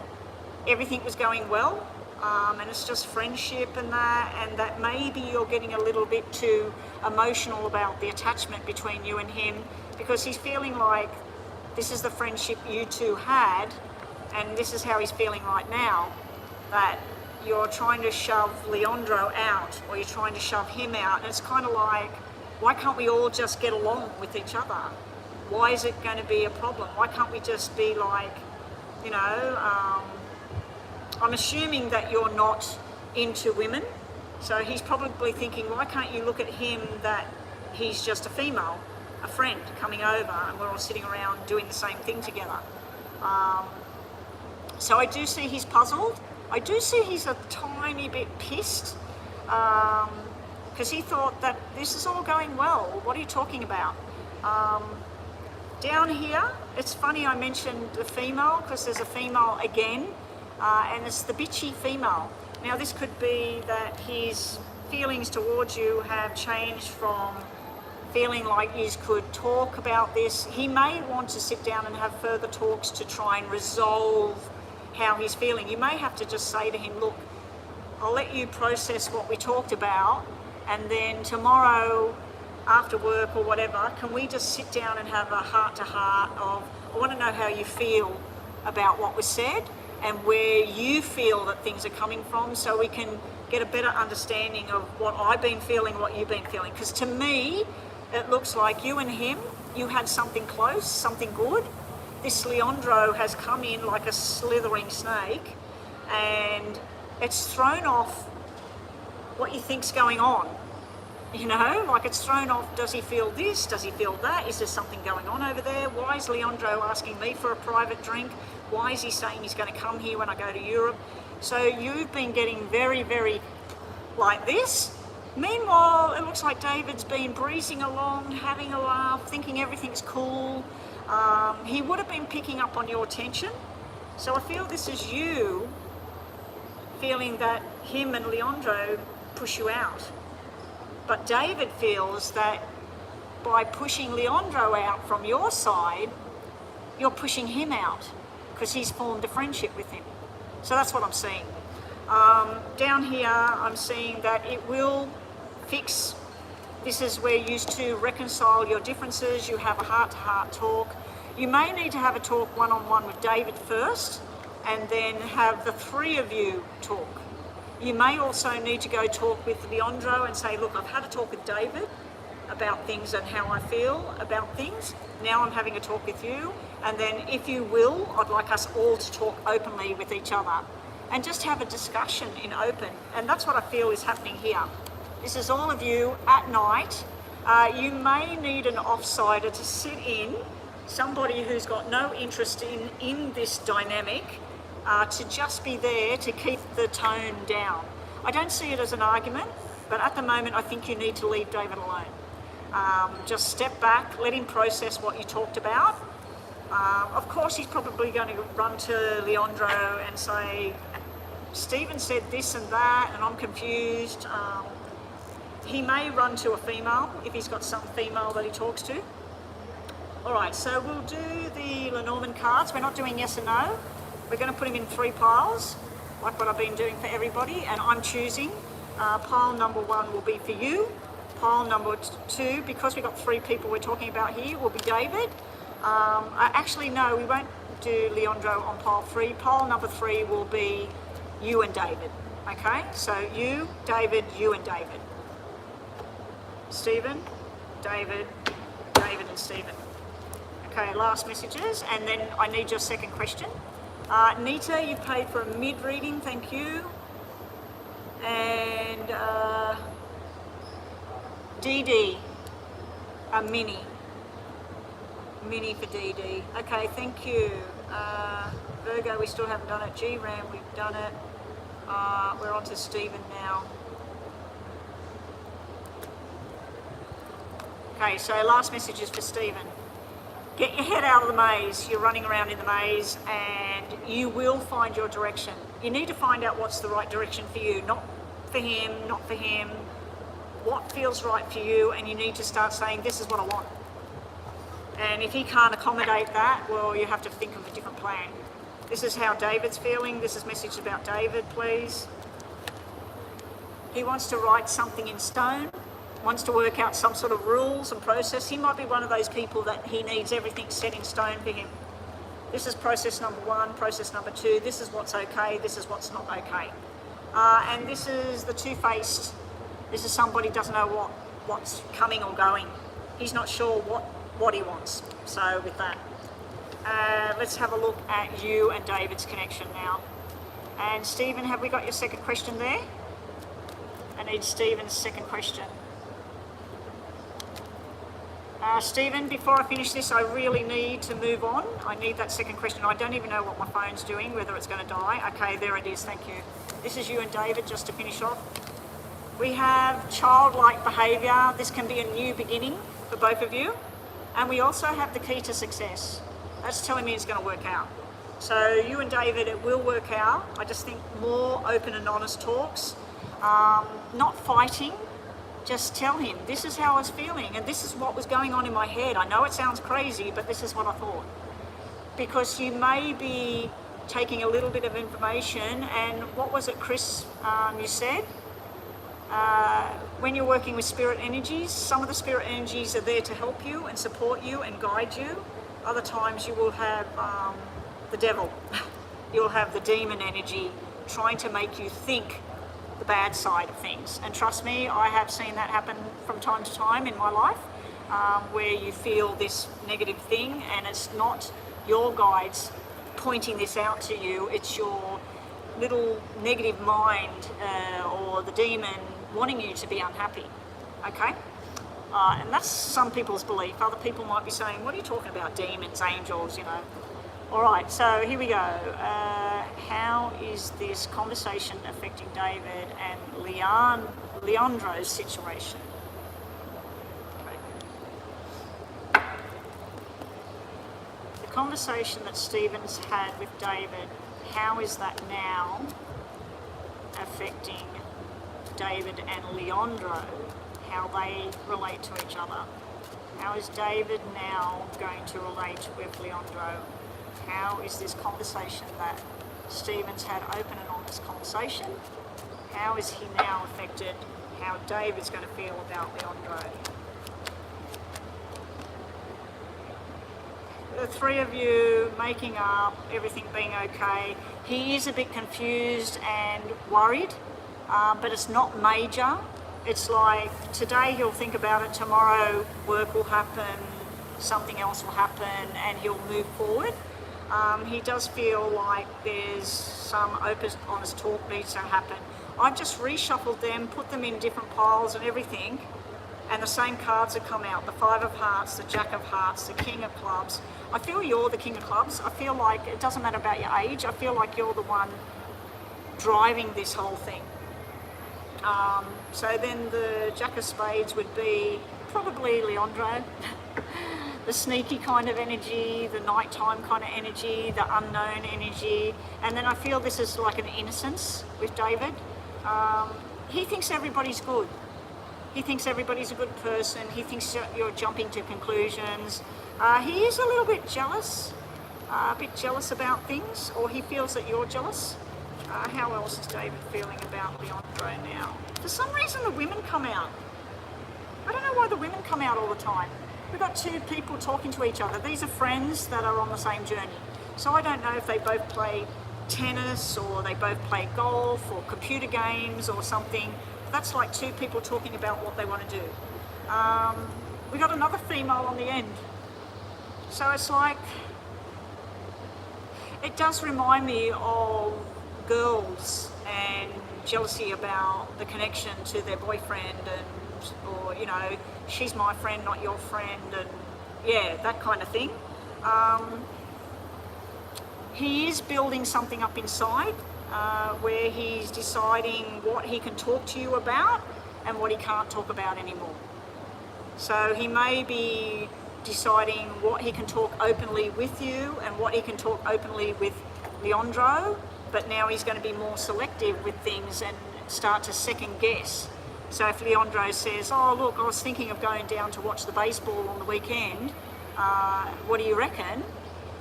[SPEAKER 1] everything was going well, and it's just friendship and that maybe you're getting a little bit too emotional about the attachment between you and him, because he's feeling like this is the friendship you two had, and this is how he's feeling right now, that you're trying to shove Leandro out, or you're trying to shove him out, and it's kind of like, why can't we all just get along with each other? Why is it going to be a problem? Why can't we just be like, you know, I'm assuming that you're not into women, so he's probably thinking, why can't you look at him that he's just a female, a friend coming over, and we're all sitting around doing the same thing together. So I do see he's puzzled. I do see he's a tiny bit pissed, because he thought that this is all going well. What are you talking about? Down here, it's funny I mentioned the female, because there's a female again, and it's the bitchy female. Now this could be that his feelings towards you have changed from feeling like you could talk about this. He may want to sit down and have further talks to try and resolve how he's feeling. You may have to just say to him, look, I'll let you process what we talked about, and then tomorrow after work or whatever, can we just sit down and have a heart-to-heart of, I want to know how you feel about what was said and where you feel that things are coming from, so we can get a better understanding of what I've been feeling, what you've been feeling. Because to me, it looks like you and him, you had something close, something good. This Leandro has come in like a slithering snake, and it's thrown off what you think's going on. You know, like it's thrown off, does he feel this? Does he feel that? Is there something going on over there? Why is Leandro asking me for a private drink? Why is he saying he's going to come here when I go to Europe? So you've been getting very, very like this. Meanwhile, it looks like David's been breezing along, having a laugh, thinking everything's cool. He would have been picking up on your tension. So I feel this is you feeling that him and Leandro push you out. But David feels that by pushing Leandro out from your side, you're pushing him out because he's formed a friendship with him. So that's what I'm seeing. Down here, I'm seeing that it will fix. This is where you two reconcile your differences. You have a heart-to-heart talk. You may need to have a talk one-on-one with David first, and then have the three of you talk. You may also need to go talk with Leandro and say, look, I've had a talk with David about things and how I feel about things. Now I'm having a talk with you. And then if you will, I'd like us all to talk openly with each other and just have a discussion in open. And that's what I feel is happening here. This is all of you at night. You may need an offsider to sit in, somebody who's got no interest in this dynamic, to just be there to keep the tone down. I don't see it as an argument, but at the moment I think you need to leave David alone. Just step back, let him process what you talked about. Of course he's probably going to run to Leandro and say, Stephen said this and that and I'm confused. He may run to a female if he's got some female that he talks to. Alright, so we'll do the Lenormand cards. We're not doing yes or no. We're going to put them in 3 piles, like what I've been doing for everybody, and I'm choosing. Pile number 1 will be for you. Pile number 2, because we've got 3 people we're talking about here, will be David. Actually, no, we won't do Leandro on pile 3. Pile number 3 will be you and David. Okay, so you, David, you and David. Stephen, David, David and Stephen. Okay, last messages, and then I need your second question. Nita, you paid for a mid reading, thank you. And DD, a mini. Mini for DD. Okay, thank you. Virgo, we still haven't done it. GRAM, we've done it. We're on to Stephen now. Okay, so last message is for Stephen. Get your head out of the maze. You're running around in the maze and you will find your direction. You need to find out what's the right direction for you, not for him, not for him. What feels right for you, and you need to start saying, this is what I want. And if he can't accommodate that, well, you have to think of a different plan. This is how David's feeling. This is message about David, please. He wants to write something in stone. Wants to work out some sort of rules and process. He might be one of those people that he needs everything set in stone for him. This is process number 1, process number 2. This is what's okay, this is what's not okay. And this is the two-faced. This is somebody who doesn't know what's coming or going. He's not sure what he wants. So with that, let's have a look at you and David's connection now. And Stephen, have we got your second question there? I need Stephen's second question. Stephen, before I finish this, I really need to move on. I need that second question. I don't even know what my phone's doing, whether it's going to die. Okay, there it is, thank you. This is you and David, just to finish off. We have childlike behaviour. This can be a new beginning for both of you. And we also have the key to success. That's telling me it's going to work out. So you and David, it will work out. I just think more open and honest talks. Not fighting, just tell him, this is how I was feeling and this is what was going on in my head. I know it sounds crazy, but this is what I thought. Because you may be taking a little bit of information, and what was it, Chris, you said? When you're working with spirit energies, some of the spirit energies are there to help you and support you and guide you. Other times you will have the devil. You'll have the demon energy trying to make you think the bad side of things. And trust me, I have seen that happen from time to time in my life, where you feel this negative thing and it's not your guides pointing this out to you, it's your little negative mind or the demon wanting you to be unhappy, okay? And that's some people's belief. Other people might be saying, what are you talking about, demons, angels, you know? All right, so here we go. How is this conversation affecting David and Leandro's situation? Okay. The conversation that Stephen's had with David, how is that now affecting David and Leandro, how they relate to each other? How is David now going to relate with Leandro? How is this conversation that Stephen's had open and honest conversation? How is he now affected how David's going to feel about Leandro? The three of you making up, everything being okay. He is a bit confused and worried, but it's not major. It's like today he'll think about it, tomorrow work will happen, something else will happen, and he'll move forward. He does feel like there's some open, honest talk needs to happen. I've just reshuffled them, put them in different piles and everything, and the same cards have come out. The Five of Hearts, the Jack of Hearts, the King of Clubs. I feel you're the King of Clubs. I feel like it doesn't matter about your age. I feel like you're the one driving this whole thing. So then the Jack of Spades would be probably Leandro. The sneaky kind of energy, the nighttime kind of energy, the unknown energy. And then I feel this is like an innocence with David. He thinks everybody's good. He thinks everybody's a good person. He thinks you're jumping to conclusions. He is a little bit jealous about things, or he feels that you're jealous. How else is David feeling about Leandro now? For some reason the women come out. I don't know why the women come out all the time. We've got two people talking to each other. These are friends that are on the same journey. So I don't know if they both play tennis or they both play golf or computer games or something. That's like two people talking about what they want to do. We got another female on the end. So it's like, it does remind me of girls and jealousy about the connection to their boyfriend, and or you know, she's my friend, not your friend, and yeah, that kind of thing. He is building something up inside where he's deciding what he can talk to you about and what he can't talk about anymore. So he may be deciding what he can talk openly with you and what he can talk openly with Leandro, but now he's going to be more selective with things and start to second guess. So if Leandro says, oh look, I was thinking of going down to watch the baseball on the weekend, what do you reckon?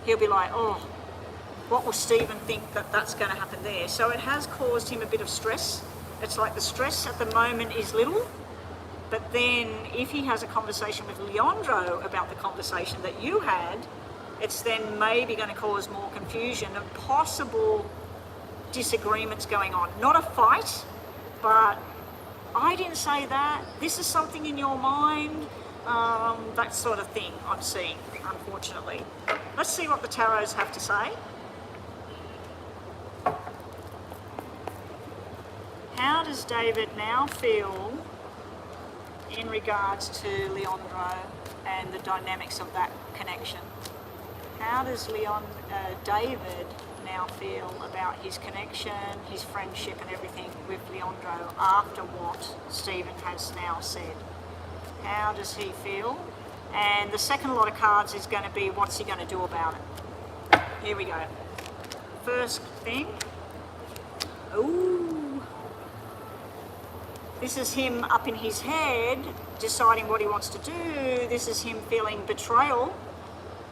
[SPEAKER 1] He'll be like, oh, what will Stephen think that that's going to happen there? So it has caused him a bit of stress. It's like the stress at the moment is little, but then if he has a conversation with Leandro about the conversation that you had, it's then maybe going to cause more confusion and possible disagreements going on. Not a fight, but I didn't say that, this is something in your mind, that sort of thing I'm seeing, unfortunately. Let's see what the tarots have to say. How does David now feel in regards to Leandro and the dynamics of that connection? How does David now feel about his connection, his friendship and everything with Leandro after what Stephen has now said? How does he feel? And the second lot of cards is going to be, what's he going to do about it? Here we go. First thing. Ooh. This is him up in his head, deciding what he wants to do. This is him feeling betrayal,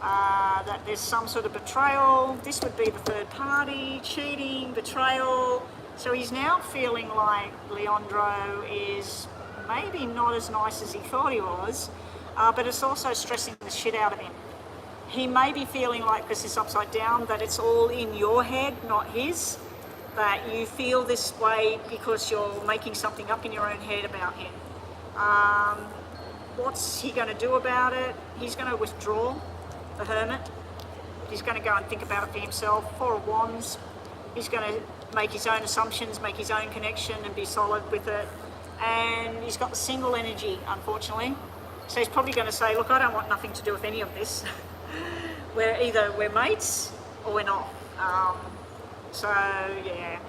[SPEAKER 1] that there's some sort of betrayal. This would be the third party, cheating, betrayal. So he's now feeling like Leandro is maybe not as nice as he thought he was, but it's also stressing the shit out of him. He may be feeling like, because it's upside down, that it's all in your head, not his. That you feel this way because you're making something up in your own head about him. What's he going to do about it? He's going to withdraw, the Hermit. He's going to go and think about it for himself. Four of Wands. He's going to make his own assumptions, make his own connection and be solid with it. And he's got the single energy, unfortunately. So he's probably going to say, look, I don't want nothing to do with any of this. Either we're mates or we're not. So yeah,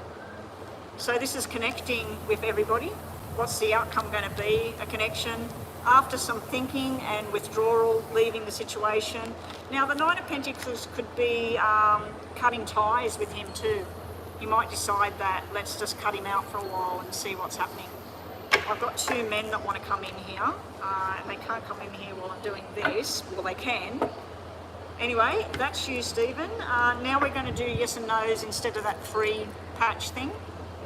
[SPEAKER 1] so this is connecting with everybody. What's the outcome going to be? A connection after some thinking and withdrawal, leaving the situation. Now the Nine of Pentacles could be cutting ties with him too. You might decide that let's just cut him out for a while and see what's happening. I've got two men that want to come in here, and they can't come in here while I'm doing this. Well, they can. Anyway, that's you, Stephen. Now we're going to do yes and no's instead of that three patch thing.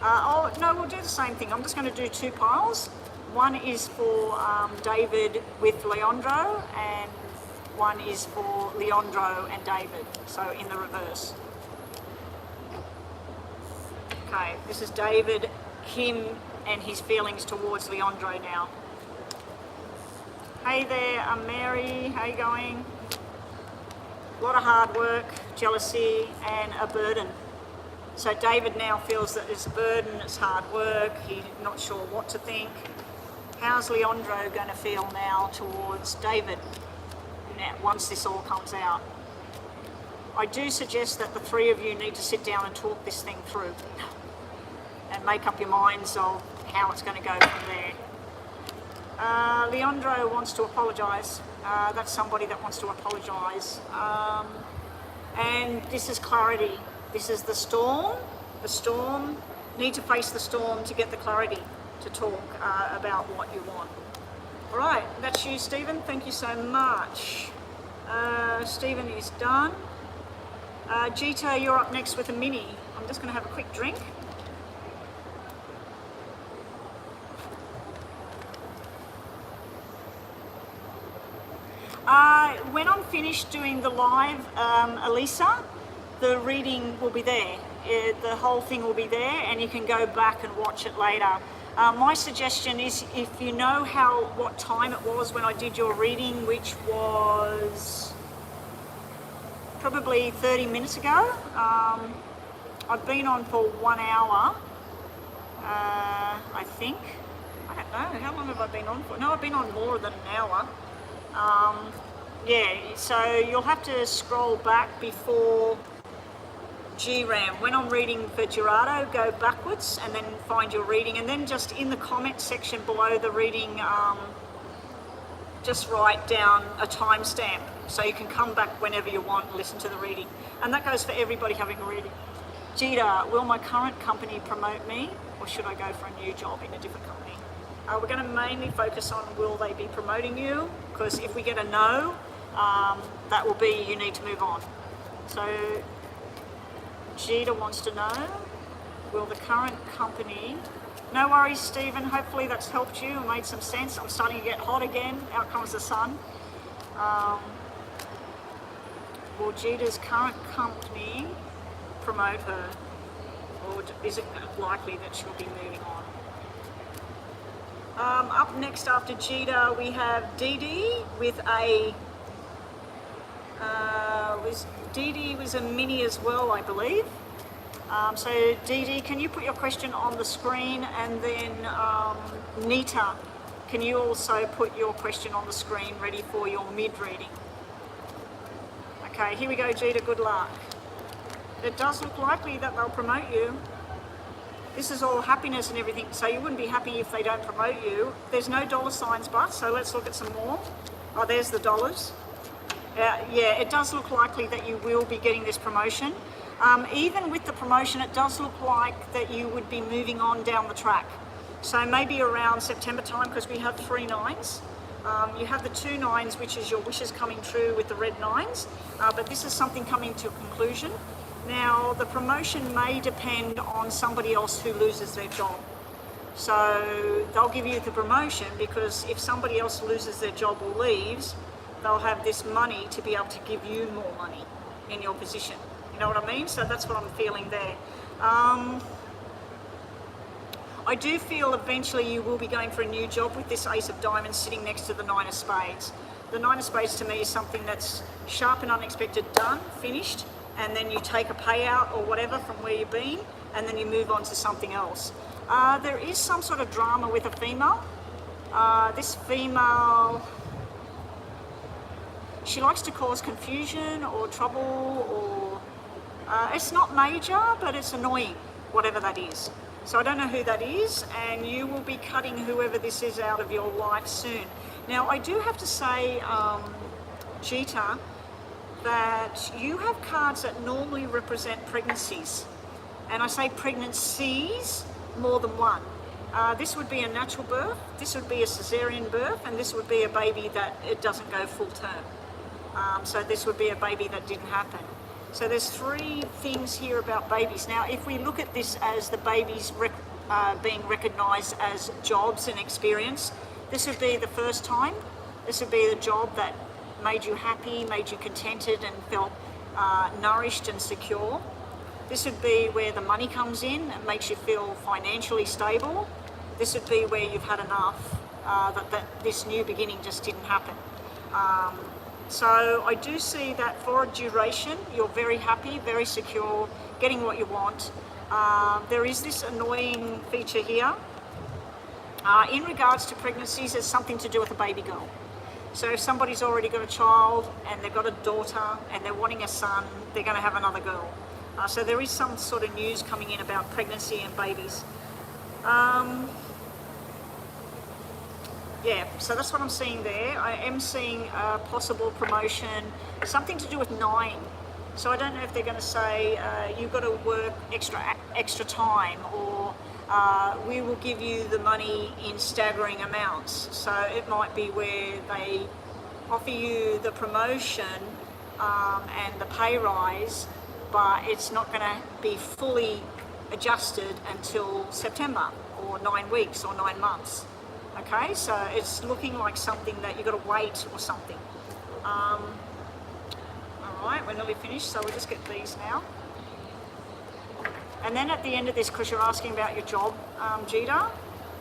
[SPEAKER 1] Oh, no, we'll do the same thing. I'm just going to do two piles. One is for David with Leandro, and one is for Leandro and David, so in the reverse. Okay, this is David, Kim, and his feelings towards Leandro now. Hey there, I'm Mary. How you going? A lot of hard work, jealousy, and a burden. So David now feels that it's a burden, it's hard work, he's not sure what to think. How's Leandro going to feel now towards David now, once this all comes out? I do suggest that the three of you need to sit down and talk this thing through and make up your minds of how it's going to go from there. Leandro wants to apologise. That's somebody that wants to apologise. And this is clarity. This is the storm. The storm. Need to face the storm to get the clarity to talk about what you want. All right, that's you, Stephen. Thank you so much. Stephen is done. Gita, you're up next with a mini. I'm just going to have a quick drink. When I'm finished doing the live, Elisa, the reading will be there. The whole thing will be there, and you can go back and watch it later. My suggestion is, if you know what time it was when I did your reading, which was probably 30 minutes ago. I've been on for 1 hour, I think. I don't know, how long have I been on for? No, I've been on more than an hour. Yeah, so you'll have to scroll back before GRAM. When I'm reading for Gerardo, go backwards and then find your reading, and then just in the comment section below the reading, just write down a timestamp so you can come back whenever you want and listen to the reading. And that goes for everybody having a reading. Gita, will my current company promote me, or should I go for a new job in a different company? We're going to mainly focus on will they be promoting you, because if we get a no, that will be you need to move on. So Gita wants to know, will the current company... No worries, Stephen, hopefully that's helped you and made some sense. I'm starting to get hot again, out comes the sun. Will Gita's current company promote her, or is it likely that she'll be moving on? Up next after Gita, we have Dee Dee with a... Dee Dee was a mini as well, I believe. So Dee Dee, can you put your question on the screen, and then Nita, can you also put your question on the screen ready for your mid-reading? Okay, here we go, Gita, good luck. It does look likely that they'll promote you. This is all happiness and everything, so you wouldn't be happy if they don't promote you. There's no dollar signs, but, so let's look at some more. Oh, there's the dollars. Yeah, it does look likely that you will be getting this promotion. Even with the promotion, it does look like that you would be moving on down the track. So maybe around September time, because we have 3 9s. You have the 2 9s, which is your wishes coming true with the red 9s, but this is something coming to a conclusion. Now, the promotion may depend on somebody else who loses their job. So they'll give you the promotion because if somebody else loses their job or leaves, they'll have this money to be able to give you more money in your position. You know what I mean? So that's what I'm feeling there. I do feel eventually you will be going for a new job with this Ace of Diamonds sitting next to the 9 of Spades. The 9 of Spades to me is something that's sharp and unexpected, done, finished, and then you take a payout or whatever from where you've been, and then you move on to something else. There is some sort of drama with a female. This female, she likes to cause confusion or trouble, or it's not major, but it's annoying, whatever that is. So I don't know who that is, and you will be cutting whoever this is out of your life soon. Now, I do have to say, Jita, that you have cards that normally represent pregnancies. And I say pregnancies more than one. This would be a natural birth, this would be a cesarean birth, and this would be a baby that it doesn't go full term. So this would be a baby that didn't happen. So there's 3 things here about babies. Now, if we look at this as the babies being recognised as jobs and experience, this would be the first time. This would be the job that made you happy, made you contented and felt nourished and secure. This would be where the money comes in and makes you feel financially stable. This would be where you've had enough, that this new beginning just didn't happen. So I do see that for a duration, you're very happy, very secure, getting what you want. There is this annoying feature here. In regards to pregnancies, it's something to do with a baby girl. So if somebody's already got a child and they've got a daughter and they're wanting a son, they're going to have another girl. So there is some sort of news coming in about pregnancy and babies. Yeah, so that's what I'm seeing there. I am seeing a possible promotion, something to do with 9. So I don't know if they're going to say you've got to work extra time, or we will give you the money in staggering amounts. So it might be where they offer you the promotion and the pay rise, but it's not going to be fully adjusted until September, or 9 weeks or 9 months. Okay, so it's looking like something that you've got to wait or something. All right, we're nearly finished, so we'll just get these now. And then at the end of this, because you're asking about your job, Jita,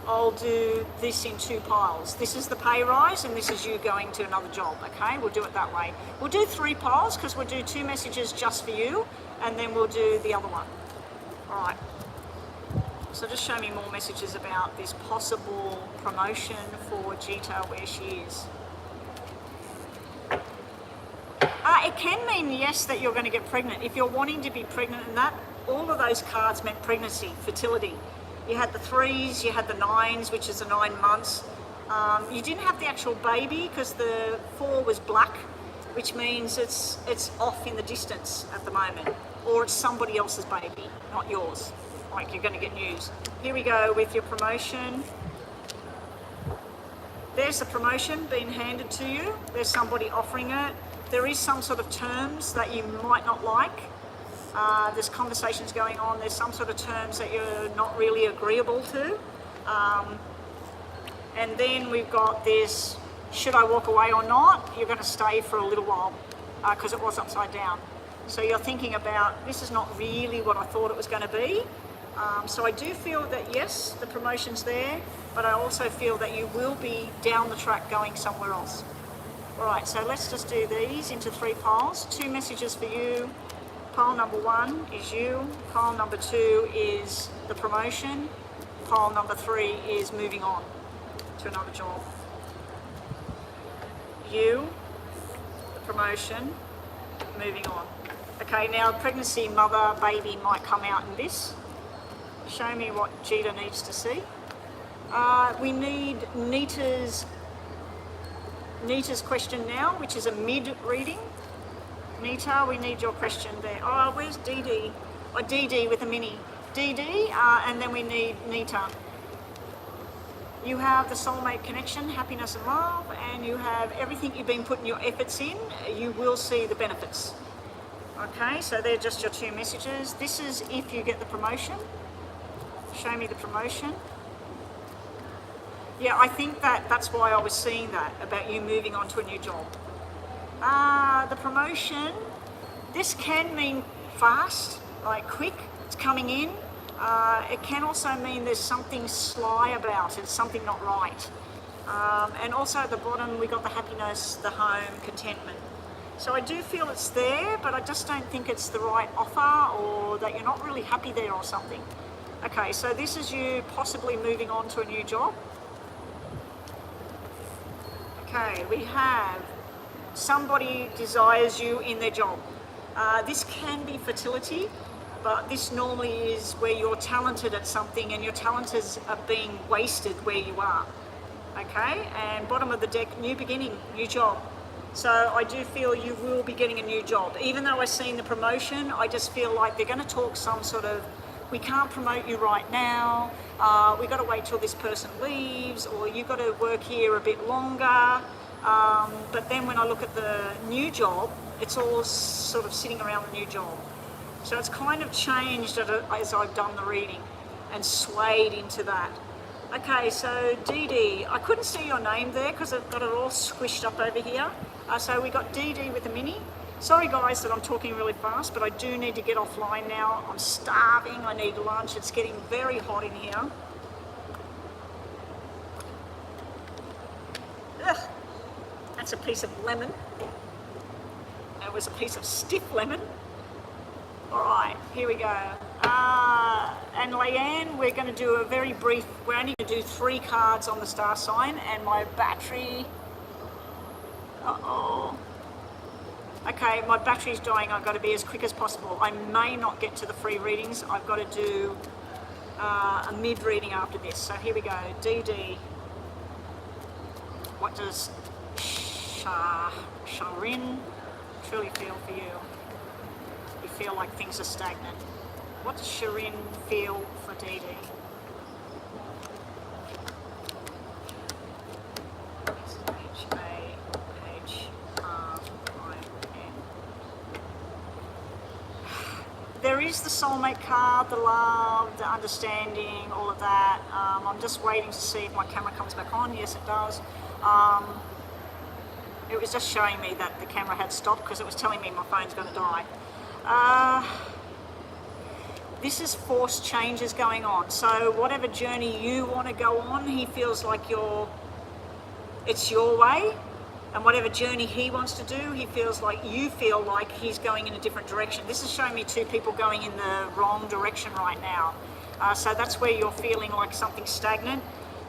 [SPEAKER 1] I'll do this in 2 piles. This is the pay rise, and this is you going to another job, okay? We'll do it that way. We'll do 3 piles, because we'll do 2 messages just for you, and then we'll do the other one. All right. So just show me more messages about this possible promotion for Jita, where she is. It can mean, yes, that you're going to get pregnant. If you're wanting to be pregnant, and that, all of those cards meant pregnancy, fertility. You had the 3s, you had the 9s, which is the 9 months. You didn't have the actual baby because the 4 was black, which means it's off in the distance at the moment, or it's somebody else's baby, not yours. Like you're going to get news. Here we go with your promotion. There's the promotion being handed to you. There's somebody offering it. There is some sort of terms that you might not like. There's conversations going on. There's some sort of terms that you're not really agreeable to. And then we've got this, should I walk away or not? You're going to stay for a little while because it was upside down. So you're thinking about, this is not really what I thought it was going to be. So I do feel that yes, the promotion's there, but I also feel that you will be down the track going somewhere else. All right, so let's just do these into 3 piles. 2 messages for you. Pile number 1 is you. Pile number 2 is the promotion. Pile number 3 is moving on to another job. You, the promotion, moving on. Okay, now pregnancy, mother, baby might come out in this. Show me what Jita needs to see. We need Nita's question now, which is a mid reading. Nita, we need your question there. Oh, where's Dee Dee? Oh, Dee Dee with a mini. Dee Dee, and then we need Nita. You have the soulmate connection, happiness and love, and you have everything you've been putting your efforts in. You will see the benefits. Okay, so they're just your two messages. This is if you get the promotion. Show me the promotion. Yeah, I think that's why I was seeing that, about you moving on to a new job. The promotion, this can mean fast, like quick, it's coming in. It can also mean there's something sly about it, something not right. And also at the bottom, we got the happiness, the home, contentment. So I do feel it's there, but I just don't think it's the right offer, or that you're not really happy there or something. Okay, so this is you possibly moving on to a new job. Okay, we have somebody desires you in their job. This can be fertility, but this normally is where you're talented at something and your talent is being wasted where you are. Okay, and bottom of the deck, new beginning, new job. So I do feel you will be getting a new job. Even though I've seen the promotion, I just feel like they're going to talk some sort of, we can't promote you right now, we've got to wait till this person leaves, or you've got to work here a bit longer. But then when I look at the new job, it's all sort of sitting around the new job. So it's kind of changed as I've done the reading and swayed into that. Okay, so Dee Dee, I couldn't see your name there because I've got it all squished up over here. So we got Dee Dee with a mini. Sorry guys that I'm talking really fast, but I do need to get offline now. I'm starving, I need lunch. It's getting very hot in here. Ugh, that's a piece of lemon. It was a piece of stiff lemon. All right, here we go. And Leanne, we're going to do a very brief, we're only going to do 3 cards on the star sign, and my battery, okay, my battery's dying. I've got to be as quick as possible. I may not get to the free readings. I've got to do a mid reading after this. So here we go. Dee Dee, what does Sharin truly feel for you? You feel like things are stagnant. What does Sharin feel for Dee Dee? There is the soulmate card, the love, the understanding, all of that. I'm just waiting to see if my camera comes back on. Yes, it does. It was just showing me that the camera had stopped because it was telling me my phone's going to die. This is forced changes going on. So whatever journey you want to go on, he feels like it's your way. And whatever journey he wants to do, he feels like you feel like he's going in a different direction. This is showing me 2 people going in the wrong direction right now. So that's where you're feeling like something stagnant.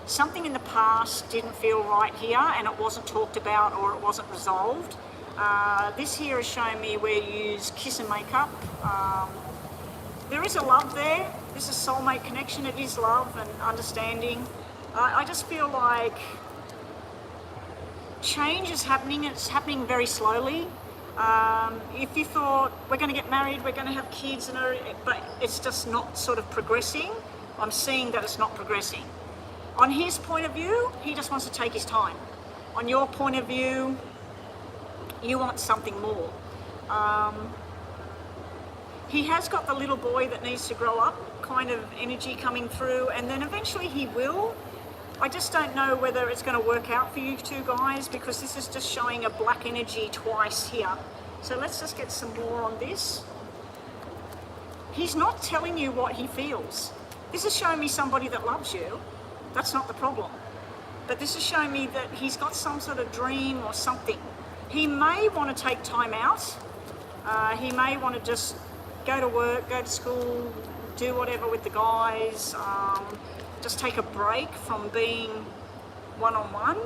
[SPEAKER 1] Something in the past didn't feel right here, and it wasn't talked about or it wasn't resolved. This here is showing me where you use kiss and make up. There is a love there. This is soulmate connection. It is love and understanding. I just feel like change is happening. It's happening very slowly. If you thought we're going to get married, we're going to have kids, but it's just not sort of progressing, I'm seeing that it's not progressing. On his point of view, he just wants to take his time. On your point of view, you want something more. He has got the little boy that needs to grow up kind of energy coming through, and then eventually he will. I just don't know whether it's going to work out for you 2 guys, because this is just showing a black energy twice here. So let's just get some more on this. He's not telling you what he feels. This is showing me somebody that loves you. That's not the problem. But this is showing me that he's got some sort of dream or something. He may want to take time out. He may want to just go to work, go to school, do whatever with the guys. Just take a break from being one-on-one.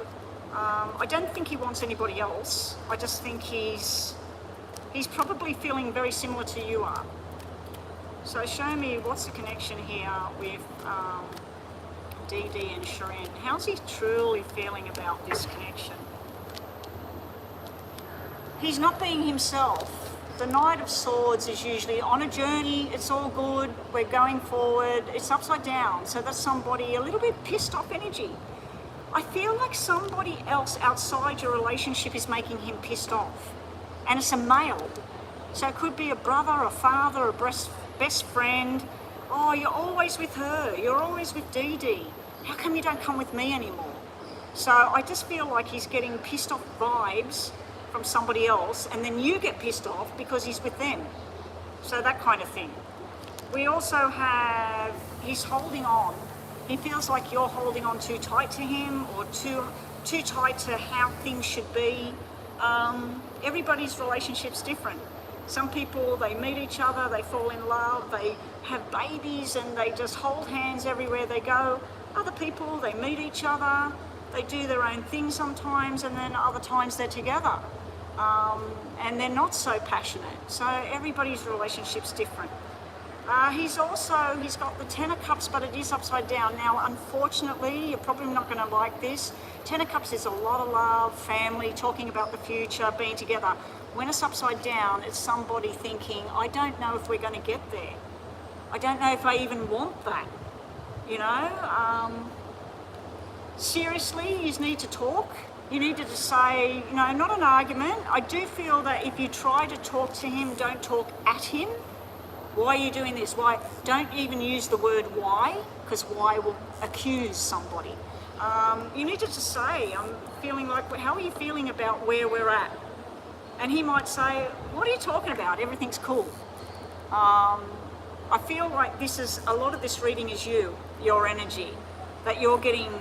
[SPEAKER 1] I don't think he wants anybody else. I just think he's probably feeling very similar to you are. So show me what's the connection here with Dee Dee and Sharin. How's he truly feeling about this connection? He's not being himself. The Knight of Swords is usually on a journey, it's all good, we're going forward, it's upside down. So that's somebody a little bit pissed off energy. I feel like somebody else outside your relationship is making him pissed off. And it's a male. So it could be a brother, a father, a best friend. Oh, you're always with her. You're always with Dee Dee. How come you don't come with me anymore? So I just feel like he's getting pissed off vibes from somebody else, and then you get pissed off because he's with them. So that kind of thing. We also have, he's holding on. He feels like you're holding on too tight to him, or too tight to how things should be. Everybody's relationship's different. Some people, they meet each other, they fall in love, they have babies, and they just hold hands everywhere they go. Other people, they meet each other, they do their own thing sometimes, and then other times they're together. And they're not so passionate. So everybody's relationship's different. He's got the Ten of Cups, but it is upside down. Now, unfortunately, you're probably not going to like this. Ten of Cups is a lot of love, family, talking about the future, being together. When it's upside down, it's somebody thinking, I don't know if we're going to get there. I don't know if I even want that. You know? Seriously, you need to talk. You need to just say, you know, not an argument. I do feel that if you try to talk to him, don't talk at him. Why are you doing this? Why? Don't even use the word why, because why will accuse somebody. You need to just say, I'm feeling like, how are you feeling about where we're at? And he might say, what are you talking about? Everything's cool. I feel like a lot of this reading is your energy, that you're getting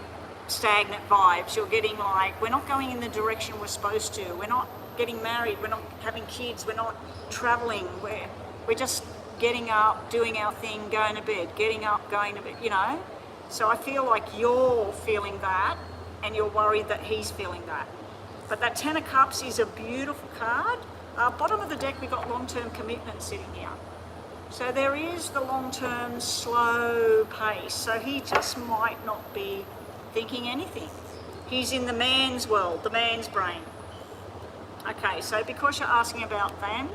[SPEAKER 1] stagnant vibes. You're getting like, we're not going in the direction we're supposed to. We're not getting married. We're not having kids. We're not traveling. We're just getting up, doing our thing, going to bed, getting up, going to bed, you know? So I feel like you're feeling that, and you're worried that he's feeling that. But that Ten of Cups is a beautiful card. Bottom of the deck, we've got long-term commitment sitting here. So there is the long-term slow pace. So he just might not be thinking anything. He's in the man's world, the man's brain. Okay, so because you're asking about them,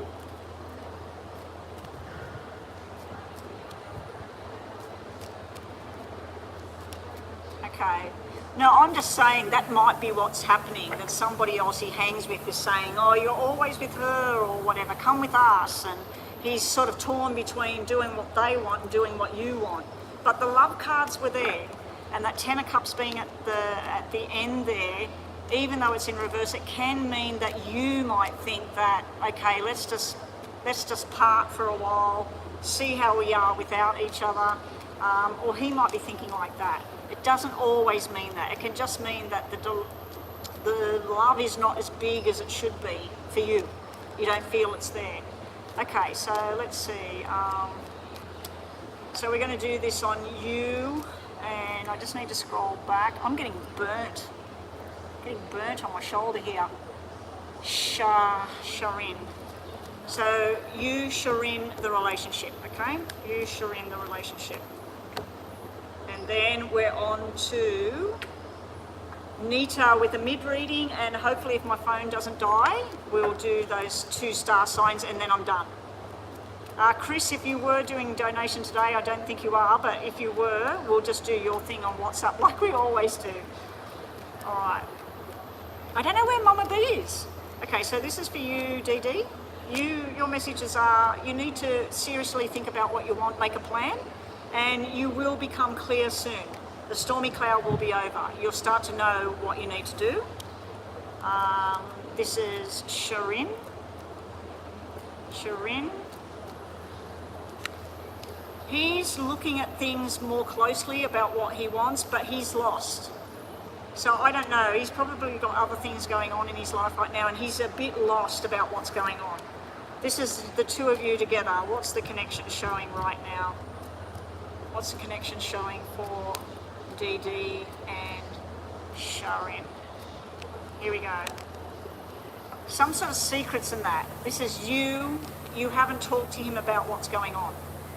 [SPEAKER 1] okay. No, I'm just saying that might be what's happening, that somebody else he hangs with is saying, oh, you're always with her or whatever, come with us. And he's sort of torn between doing what they want and doing what you want. But the love cards were there, and that Ten of Cups being at the end there, even though it's in reverse, it can mean that you might think that, okay, let's just part for a while, see how we are without each other, or he might be thinking like that. It doesn't always mean that. It can just mean that the love is not as big as it should be for you. You don't feel it's there. Okay, so let's see. So we're going to do this on you, and I just need to scroll back. I'm getting burnt on my shoulder here. Sharin. So you, Sharin, the relationship, okay? You, Sharin, the relationship. And then we're on to Nita with a mid-reading, and hopefully if my phone doesn't die, we'll do those 2 star signs and then I'm done. Chris, if you were doing donation today, I don't think you are, but if you were, we'll just do your thing on WhatsApp like we always do. All right. I don't know where Mama B is. Okay, so this is for you, Dee Dee. Your messages are, you need to seriously think about what you want, make a plan, and you will become clear soon. The stormy cloud will be over. You'll start to know what you need to do. This is Sharin. He's looking at things more closely about what he wants, but he's lost. So I don't know, he's probably got other things going on in his life right now, and he's a bit lost about what's going on. This is the 2 of you together. What's the connection showing right now? What's the connection showing for Dee Dee and Sharin? Here we go. Some sort of secrets in that. This is you haven't talked to him about what's going on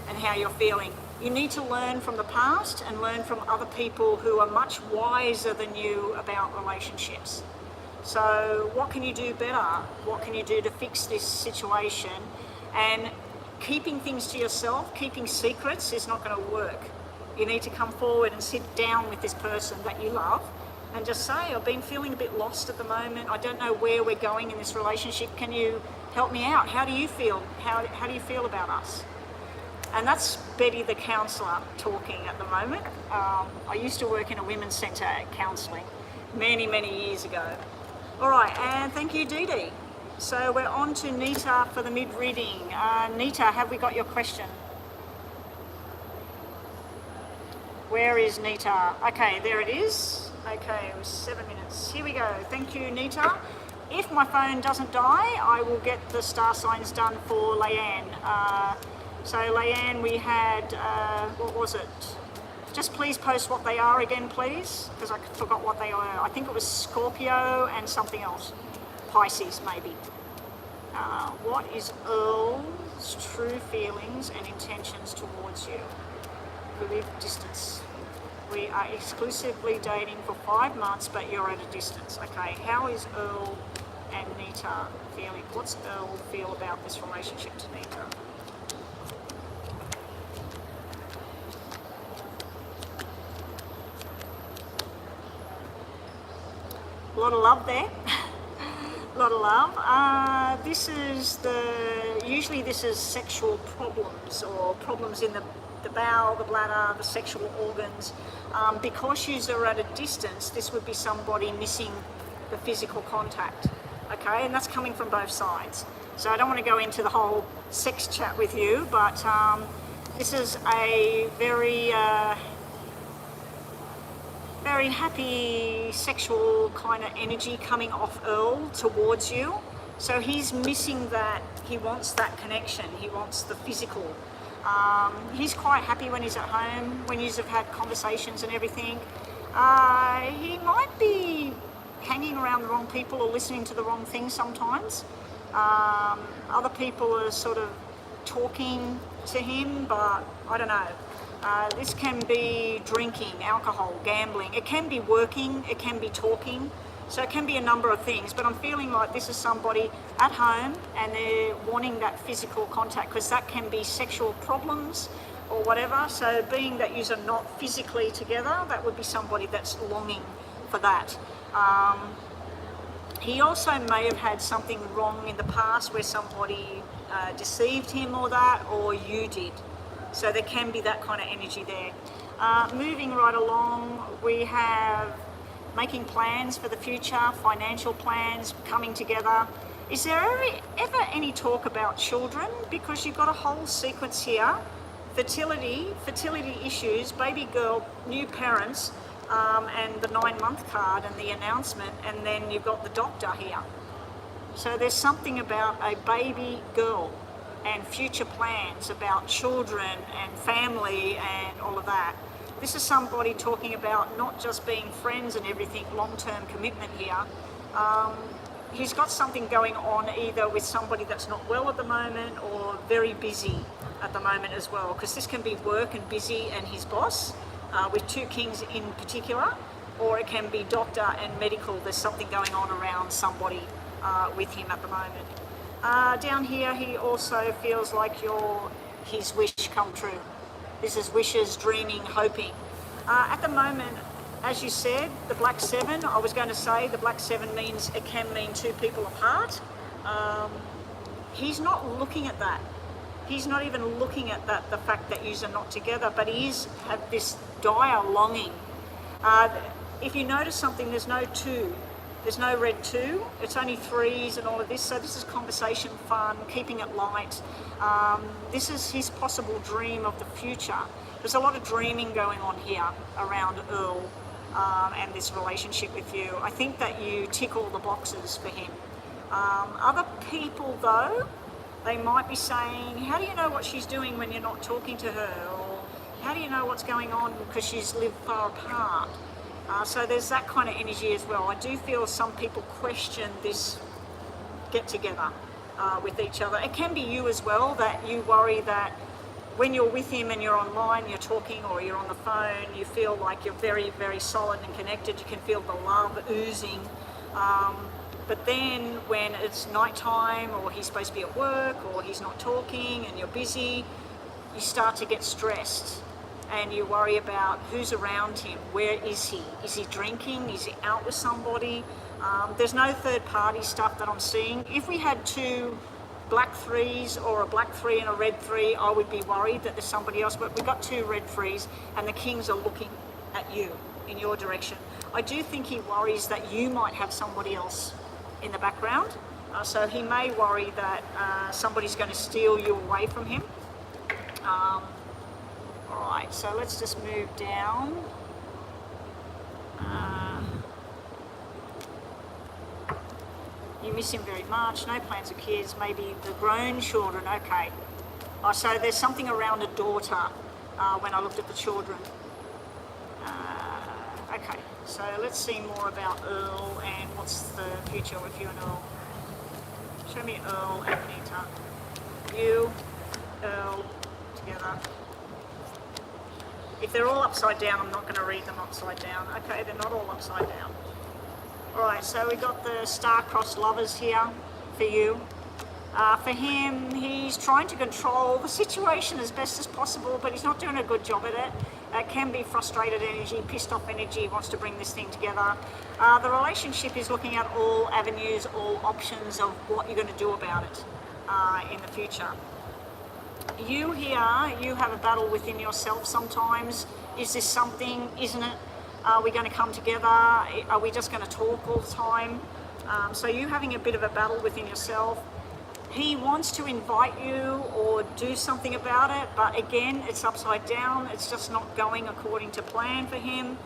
[SPEAKER 1] and how you're feeling. You need to learn from the past and learn from other people who are much wiser than you about relationships. So what can you do better? What can you do to fix this situation? And keeping things to yourself, keeping secrets is not going to work. You need to come forward and sit down with this person that you love and just say, I've been feeling a bit lost at the moment. I don't know where we're going in this relationship. Can you help me out? How do you feel? How do you feel about us? And that's Betty the counsellor talking at the moment. I used to work in a women's centre at counselling many, many years ago. All right, and thank you, Dee Dee. So we're on to Nita for the mid-reading. Nita, have we got your question? Where is Nita? Okay, there it is. Okay, it was 7 minutes. Here we go. Thank you, Nita. If my phone doesn't die, I will get the star signs done for Leanne. So Leanne, we had, what was it? Just please post what they are again, please, because I forgot what they were. I think it was Scorpio and something else. Pisces, maybe. What is Earl's true feelings and intentions towards you? We live distance. We are exclusively dating for 5 months, but you're at a distance. Okay, how is Earl and Nita feeling? What's Earl feel about this relationship to Nita? A lot of love there. A lot of love. Usually this is sexual problems or problems in the bowel, the bladder, the sexual organs. Because you are at a distance, this would be somebody missing the physical contact. Okay, and that's coming from both sides. So I don't want to go into the whole sex chat with you, but this is a very happy sexual kind of energy coming off Earl towards you. So he's missing that. He wants that connection. He wants the physical. He's quite happy when he's at home, when you have had conversations and everything. He might be hanging around the wrong people or listening to the wrong things sometimes. Other people are sort of talking to him, but I don't know. This can be drinking, alcohol, gambling. It can be working, it can be talking. So it can be a number of things, but I'm feeling like this is somebody at home and they're wanting that physical contact, because that can be sexual problems or whatever. So being that you're not physically together, that would be somebody that's longing for that. He also may have had something wrong in the past where somebody deceived him or that, or you did. So there can be that kind of energy there. Moving right along, we have making plans for the future, financial plans, coming together. Is there ever any talk about children? Because you've got a whole sequence here. Fertility issues, baby girl, new parents, and the 9-month card and the announcement, and then you've got the doctor here. So there's something about a baby girl and future plans about children and family and all of that. This is somebody talking about not just being friends and everything, long-term commitment here. He's got something going on either with somebody that's not well at the moment or very busy at the moment as well, because this can be work and busy and his boss, with 2 kings in particular, or it can be doctor and medical. There's something going on around somebody with him at the moment. Down here, he also feels like you're his wish come true. This is wishes, dreaming, hoping. At the moment, as you said, the black 7, I was going to say the black 7 means, it can mean 2 people apart. He's not looking at that. He's not even looking at that, the fact that yous are not together, but he is have this dire longing. If you notice something, there's no 2. There's no red 2, it's only 3s and all of this. So this is conversation, fun, keeping it light. This is his possible dream of the future. There's a lot of dreaming going on here around Earl and this relationship with you. I think that you tick all the boxes for him. Other people though, they might be saying, how do you know what she's doing when you're not talking to her? Or how do you know what's going on because she's lived far apart? So there's that kind of energy as well. I do feel some people question this get together with each other. It can be you as well, that you worry that when you're with him and you're online, you're talking or you're on the phone, you feel like you're very, very solid and connected. You can feel the love oozing. But then when it's nighttime or he's supposed to be at work or he's not talking and you're busy, you start to get stressed. and you worry about who's around him. Where is he? Is he drinking? Is he out with somebody? There's no third party stuff that I'm seeing. If we had two black threes or a black three and a red three, I would be worried that there's somebody else, but we've got two red threes and the kings are looking at you, in your direction. I do think he worries that you might have somebody else in the background. So he may worry that somebody's going to steal you away from him. Alright, so let's just move down. You miss him very much, no plans of kids, maybe the grown children, okay. So there's something around a daughter when I looked at the children. Okay, so let's see more about Earl and what's the future with you and Earl. Show me Earl and Nita. You, Earl, together. If they're all upside down, I'm not going to read them upside down. Okay, they're not all upside down. Alright, so we got the star-crossed lovers here for you. For him, he's trying to control the situation as best as possible, but he's not doing a good job at it. It can be frustrated energy, pissed off energy, he wants to bring this thing together. The relationship is looking at all avenues, all options of what you're going to do about it in the future. You here, you have a battle within yourself sometimes. Is this something, isn't it? Are we going to come together? Are we just going to talk all the time? So you having a bit of a battle within yourself. He wants to invite you or do something about it, but again, it's upside down. It's just not going according to plan for him.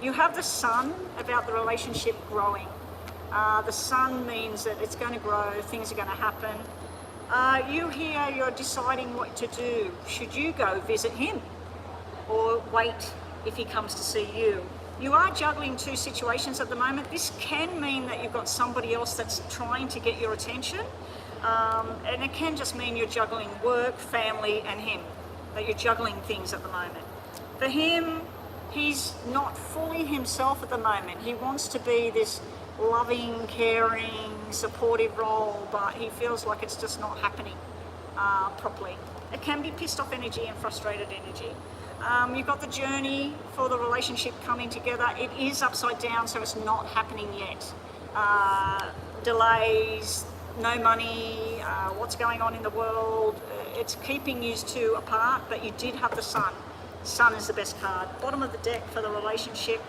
[SPEAKER 1] You have the sun about the relationship growing. The sun means that it's going to grow, things are going to happen. You here, you're deciding what to do. Should you go visit him or wait if he comes to see you? You are juggling two situations at the moment. This can mean that you've got somebody else that's trying to get your attention. And it can just mean you're juggling work, family and him. That you're juggling things at the moment. For him, he's not fully himself at the moment. He wants to be this loving, caring, supportive role, but he feels like it's just not happening properly. It can be pissed off energy and frustrated energy. You've got the journey for the relationship coming together. It is upside down, so it's not happening yet. Delays, no money, what's going on in the world. It's keeping you two apart, but you did have the sun. Sun is the best card. Bottom of the deck for the relationship,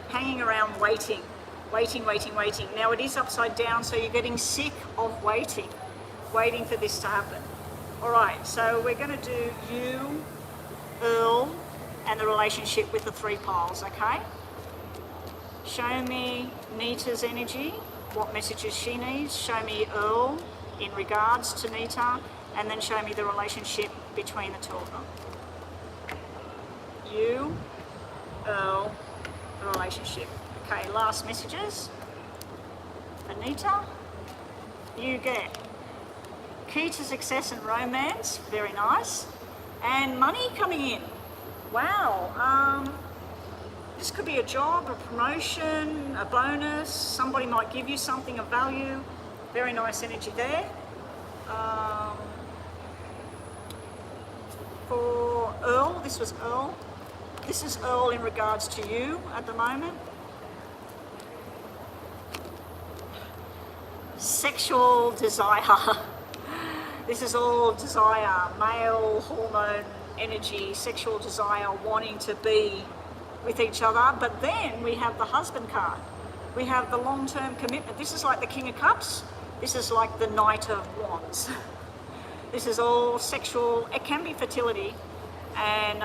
[SPEAKER 1] hanging around waiting. Waiting. Now it is upside down, so you're getting sick of waiting for this to happen. All right, so we're going to do you, Earl, and the relationship with the three piles, okay? Show me Nita's energy, what messages she needs. Show me Earl in regards to Nita, and then show me the relationship between the two of them. You, Earl, the relationship. Okay, last messages. Anita, you get key to success and romance, very nice, and money coming in. Wow, this could be a job, a promotion, a bonus, somebody might give you something of value, very nice energy there. For Earl, this was Earl. This is Earl in regards to you at the moment. Sexual desire. This is all desire, male hormone energy, sexual desire, wanting to be with each other. But then we have the husband card. We have the long-term commitment. This is like the King of Cups. This is like the Knight of Wands. This is all sexual. It can be fertility. And,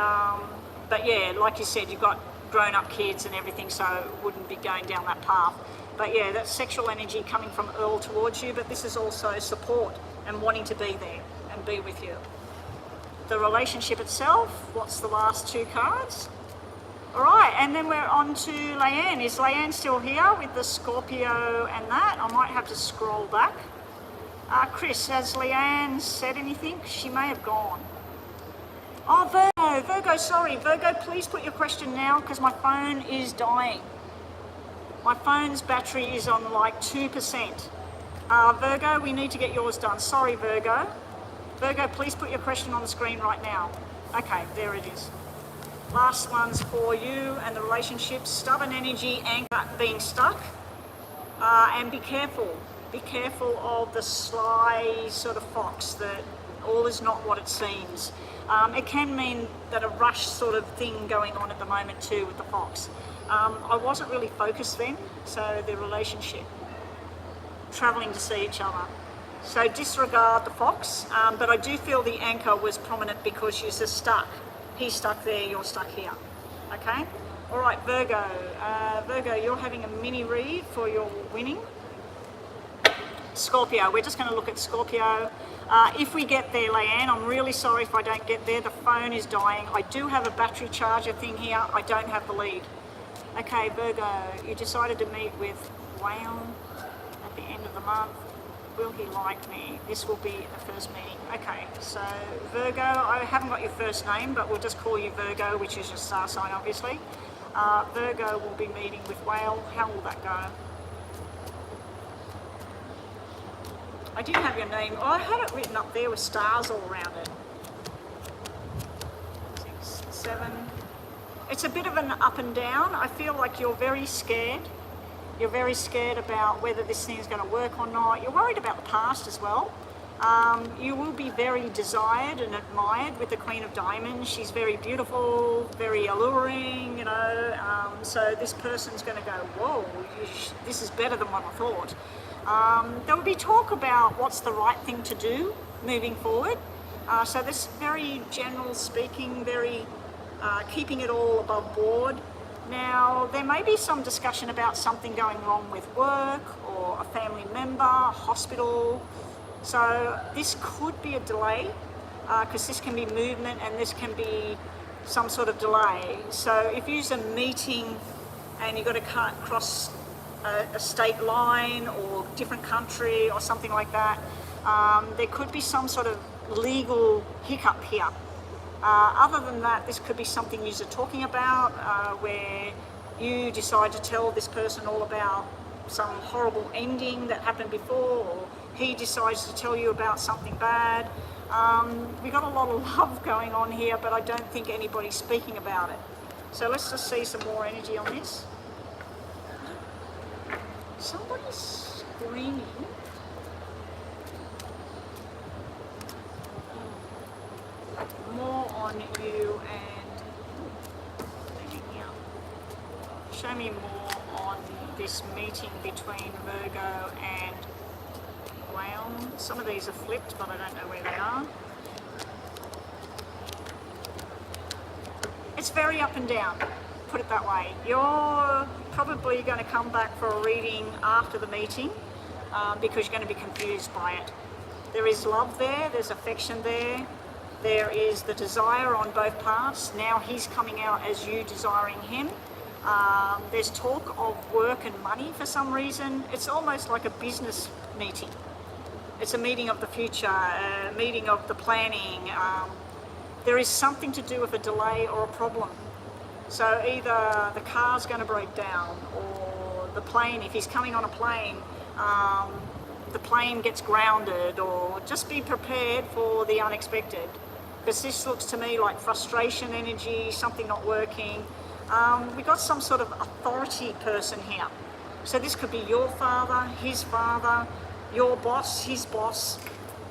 [SPEAKER 1] but yeah, like you said, you've got grown-up kids and everything, so it wouldn't be going down that path. But yeah, that's sexual energy coming from Earl towards you, but this is also support and wanting to be there and be with you. The relationship itself, what's the last two cards? All right, and then we're on to Leanne. Is Leanne still here with the Scorpio and that? I might have to scroll back. Chris, has Leanne said anything? She may have gone. Oh, Virgo, sorry. Virgo, please put your question now because my phone is dying. My phone's battery is on like 2%. Virgo, we need to get yours done. Sorry, Virgo. Virgo, please put your question on the screen right now. Okay, there it is. Last one's for you and the relationship. Stubborn energy, anchor being stuck. And be careful. Be careful of the sly sort of fox that all is not what it seems. It can mean that a rush sort of thing going on at the moment too with the fox. I wasn't really focused then, so the relationship, travelling to see each other. So disregard the fox, but I do feel the anchor was prominent because you're just stuck. He's stuck there, you're stuck here. Okay? All right, Virgo. Virgo, you're having a mini read for your winning. Scorpio, we're just going to look at Scorpio. If we get there, Leanne, I'm really sorry if I don't get there. The phone is dying. I do have a battery charger thing here. I don't have the lead. Okay, Virgo, you decided to meet with Whale at the end of the month. Will he like me? This will be the first meeting. Okay, so Virgo, I haven't got your first name, but we'll just call you Virgo, which is your star sign, obviously. Virgo will be meeting with Whale. How will that go? I didn't have your name. Oh, I had it written up there with stars all around it. 6, 7. It's a bit of an up and down. I feel like you're very scared. You're very scared about whether this thing is going to work or not. You're worried about the past as well. You will be very desired and admired with the Queen of Diamonds. She's very beautiful, very alluring, you know. So this person's going to go, whoa, this is better than what I thought. There will be talk about what's the right thing to do moving forward. So this very general speaking, very keeping it all above board. Now, there may be some discussion about something going wrong with work or a family member, hospital. So this could be a delay because this can be movement and this can be some sort of delay. So if you're a meeting and you've got to cross a state line or different country or something like that, there could be some sort of legal hiccup here. Other than that, this could be something you're talking about where you decide to tell this person all about some horrible ending that happened before, or he decides to tell you about something bad. We got a lot of love going on here, but I don't think anybody's speaking about it. So let's just see some more energy on this. Somebody's screaming. More on you and show me more on this meeting between Virgo and Whale. Some of these are flipped, but I don't know where they are. It's very up and down, put it that way. You're probably going to come back for a reading after the meeting because you're going to be confused by it. There is love there, there's affection there. There is the desire on both parts. Now he's coming out as you desiring him. There's talk of work and money for some reason. It's almost like a business meeting. It's a meeting of the future, a meeting of the planning. There is something to do with a delay or a problem. So either the car's going to break down or the plane, if he's coming on a plane, the plane gets grounded, or just be prepared for the unexpected. Because this looks to me like frustration energy, something not working. We got some sort of authority person here. So this could be your father, his father, your boss, his boss.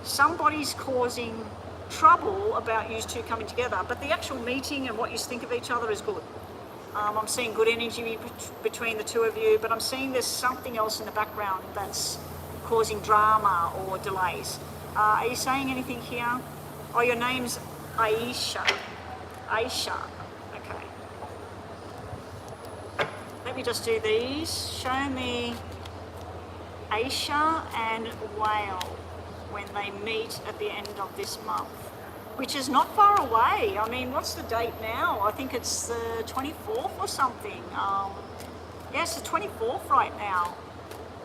[SPEAKER 1] Somebody's causing trouble about you two coming together, but the actual meeting and what you think of each other is good. I'm seeing good energy between the two of you, but I'm seeing there's something else in the background that's causing drama or delays. Are you saying anything here? Oh, your name's Aisha. Aisha. Okay. Let me just do these. Show me Aisha and Whale when they meet at the end of this month, which is not far away. I mean, what's the date now? I think it's the 24th or something. Yes, the 24th right now.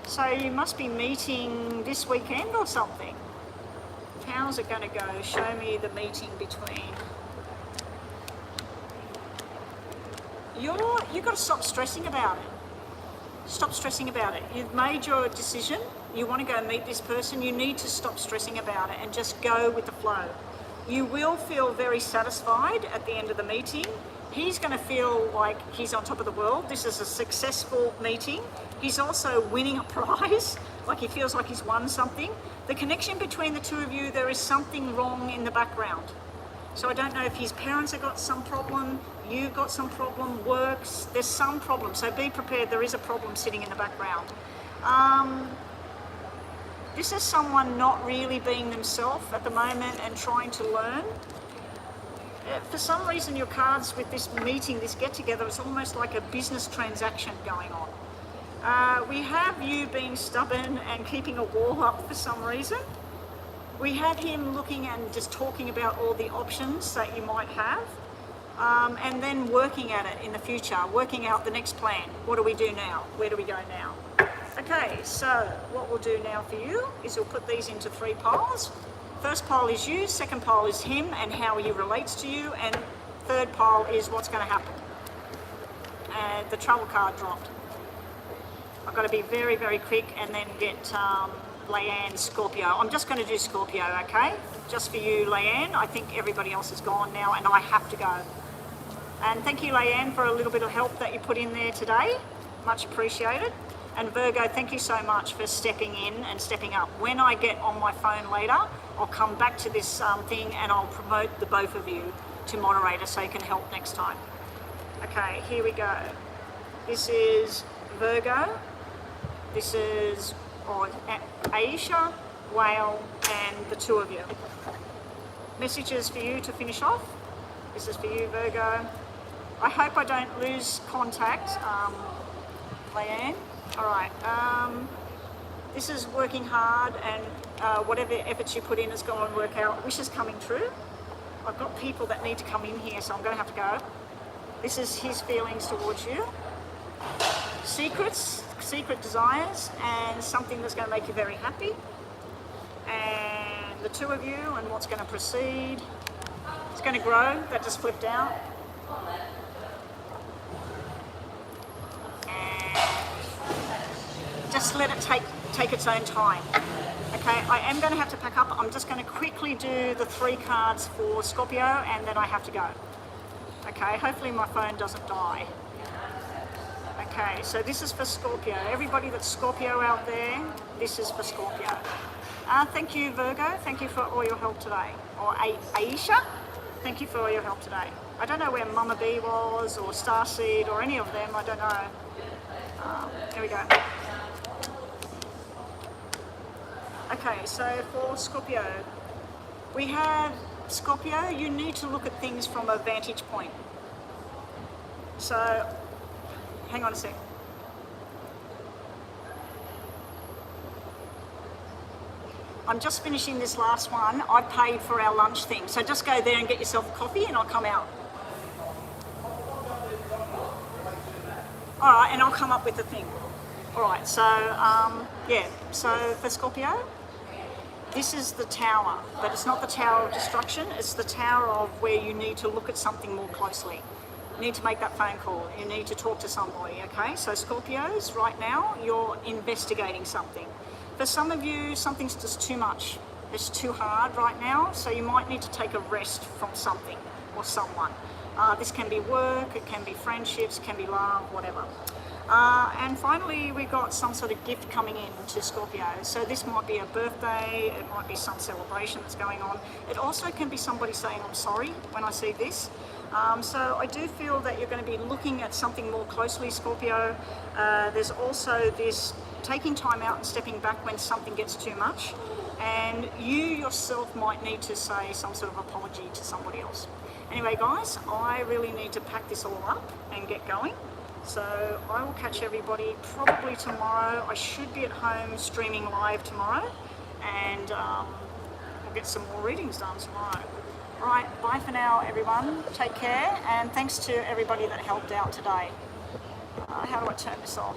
[SPEAKER 1] So you must be meeting this weekend or something. How's it going to go? Show me the meeting between. You've got to stop stressing about it. Stop stressing about it. You've made your decision. You want to go meet this person. You need to stop stressing about it and just go with the flow. You will feel very satisfied at the end of the meeting. He's going to feel like he's on top of the world. This is a successful meeting. He's also winning a prize, like he feels like he's won something. The connection between the two of you, there is something wrong in the background. So I don't know if his parents have got some problem, you've got some problem, works, there's some problem. So be prepared, there is a problem sitting in the background. This is someone not really being themselves at the moment and trying to learn. For some reason, your cards with this meeting, this get-together, it's almost like a business transaction going on. We have you being stubborn and keeping a wall up for some reason. We have him looking and just talking about all the options that you might have, and then working at it in the future, working out the next plan. What do we do now? Where do we go now? Okay, so what we'll do now for you is we'll put these into 3 piles. First pile is you, second pile is him and how he relates to you, and third pile is what's going to happen. And the travel card dropped. I've got to be very, very quick and then get Leanne, Scorpio. I'm just going to do Scorpio, okay? Just for you, Leanne. I think everybody else is gone now and I have to go. And thank you, Leanne, for a little bit of help that you put in there today. Much appreciated. And Virgo, thank you so much for stepping in and stepping up. When I get on my phone later, I'll come back to this thing and I'll promote the both of you to moderator so you can help next time. Okay, here we go. This is Virgo. This is Aisha, Whale, and the 2 of you. Messages for you to finish off. This is for you, Virgo. I hope I don't lose contact, Leanne. All right, this is working hard and whatever efforts you put in is going to work out. Wishes coming true. I've got people that need to come in here, so I'm going to have to go. This is his feelings towards you. Secrets, secret desires, and something that's going to make you very happy. And the 2 of you and what's going to proceed. It's going to grow. That just flipped out. Just let it take its own time. Okay, I am going to have to pack up. I'm just going to quickly do the 3 cards for Scorpio and then I have to go. Okay, hopefully my phone doesn't die. Okay, so this is for Scorpio. Everybody that's Scorpio out there, this is for Scorpio. Thank you, Virgo. Thank you for all your help today. Or Aisha, thank you for all your help today. I don't know where Mama B was or Starseed or any of them. I don't know. There we go. Okay, so for Scorpio, we have Scorpio, you need to look at things from a vantage point. So, hang on a sec. I'm just finishing this last one. I paid for our lunch thing, so just go there and get yourself a coffee and I'll come out. All right, and I'll come up with the thing. All right, so yeah, so for Scorpio, this is the tower, but it's not the tower of destruction, it's the tower of where you need to look at something more closely. You need to make that phone call, you need to talk to somebody, okay? So Scorpios, right now, you're investigating something. For some of you, something's just too much. It's too hard right now, so you might need to take a rest from something or someone. This can be work, it can be friendships, it can be love, whatever. And finally, we've got some sort of gift coming in to Scorpio. So this might be a birthday, it might be some celebration that's going on. It also can be somebody saying, I'm sorry, when I see this. So I do feel that you're going to be looking at something more closely, Scorpio. There's also this taking time out and stepping back when something gets too much. And you yourself might need to say some sort of apology to somebody else. Anyway, guys, I really need to pack this all up and get going. So I will catch everybody probably tomorrow. I should be at home streaming live tomorrow, and we'll get some more readings done tomorrow. All right, bye for now, everyone. Take care, and thanks to everybody that helped out today. How do I turn this off?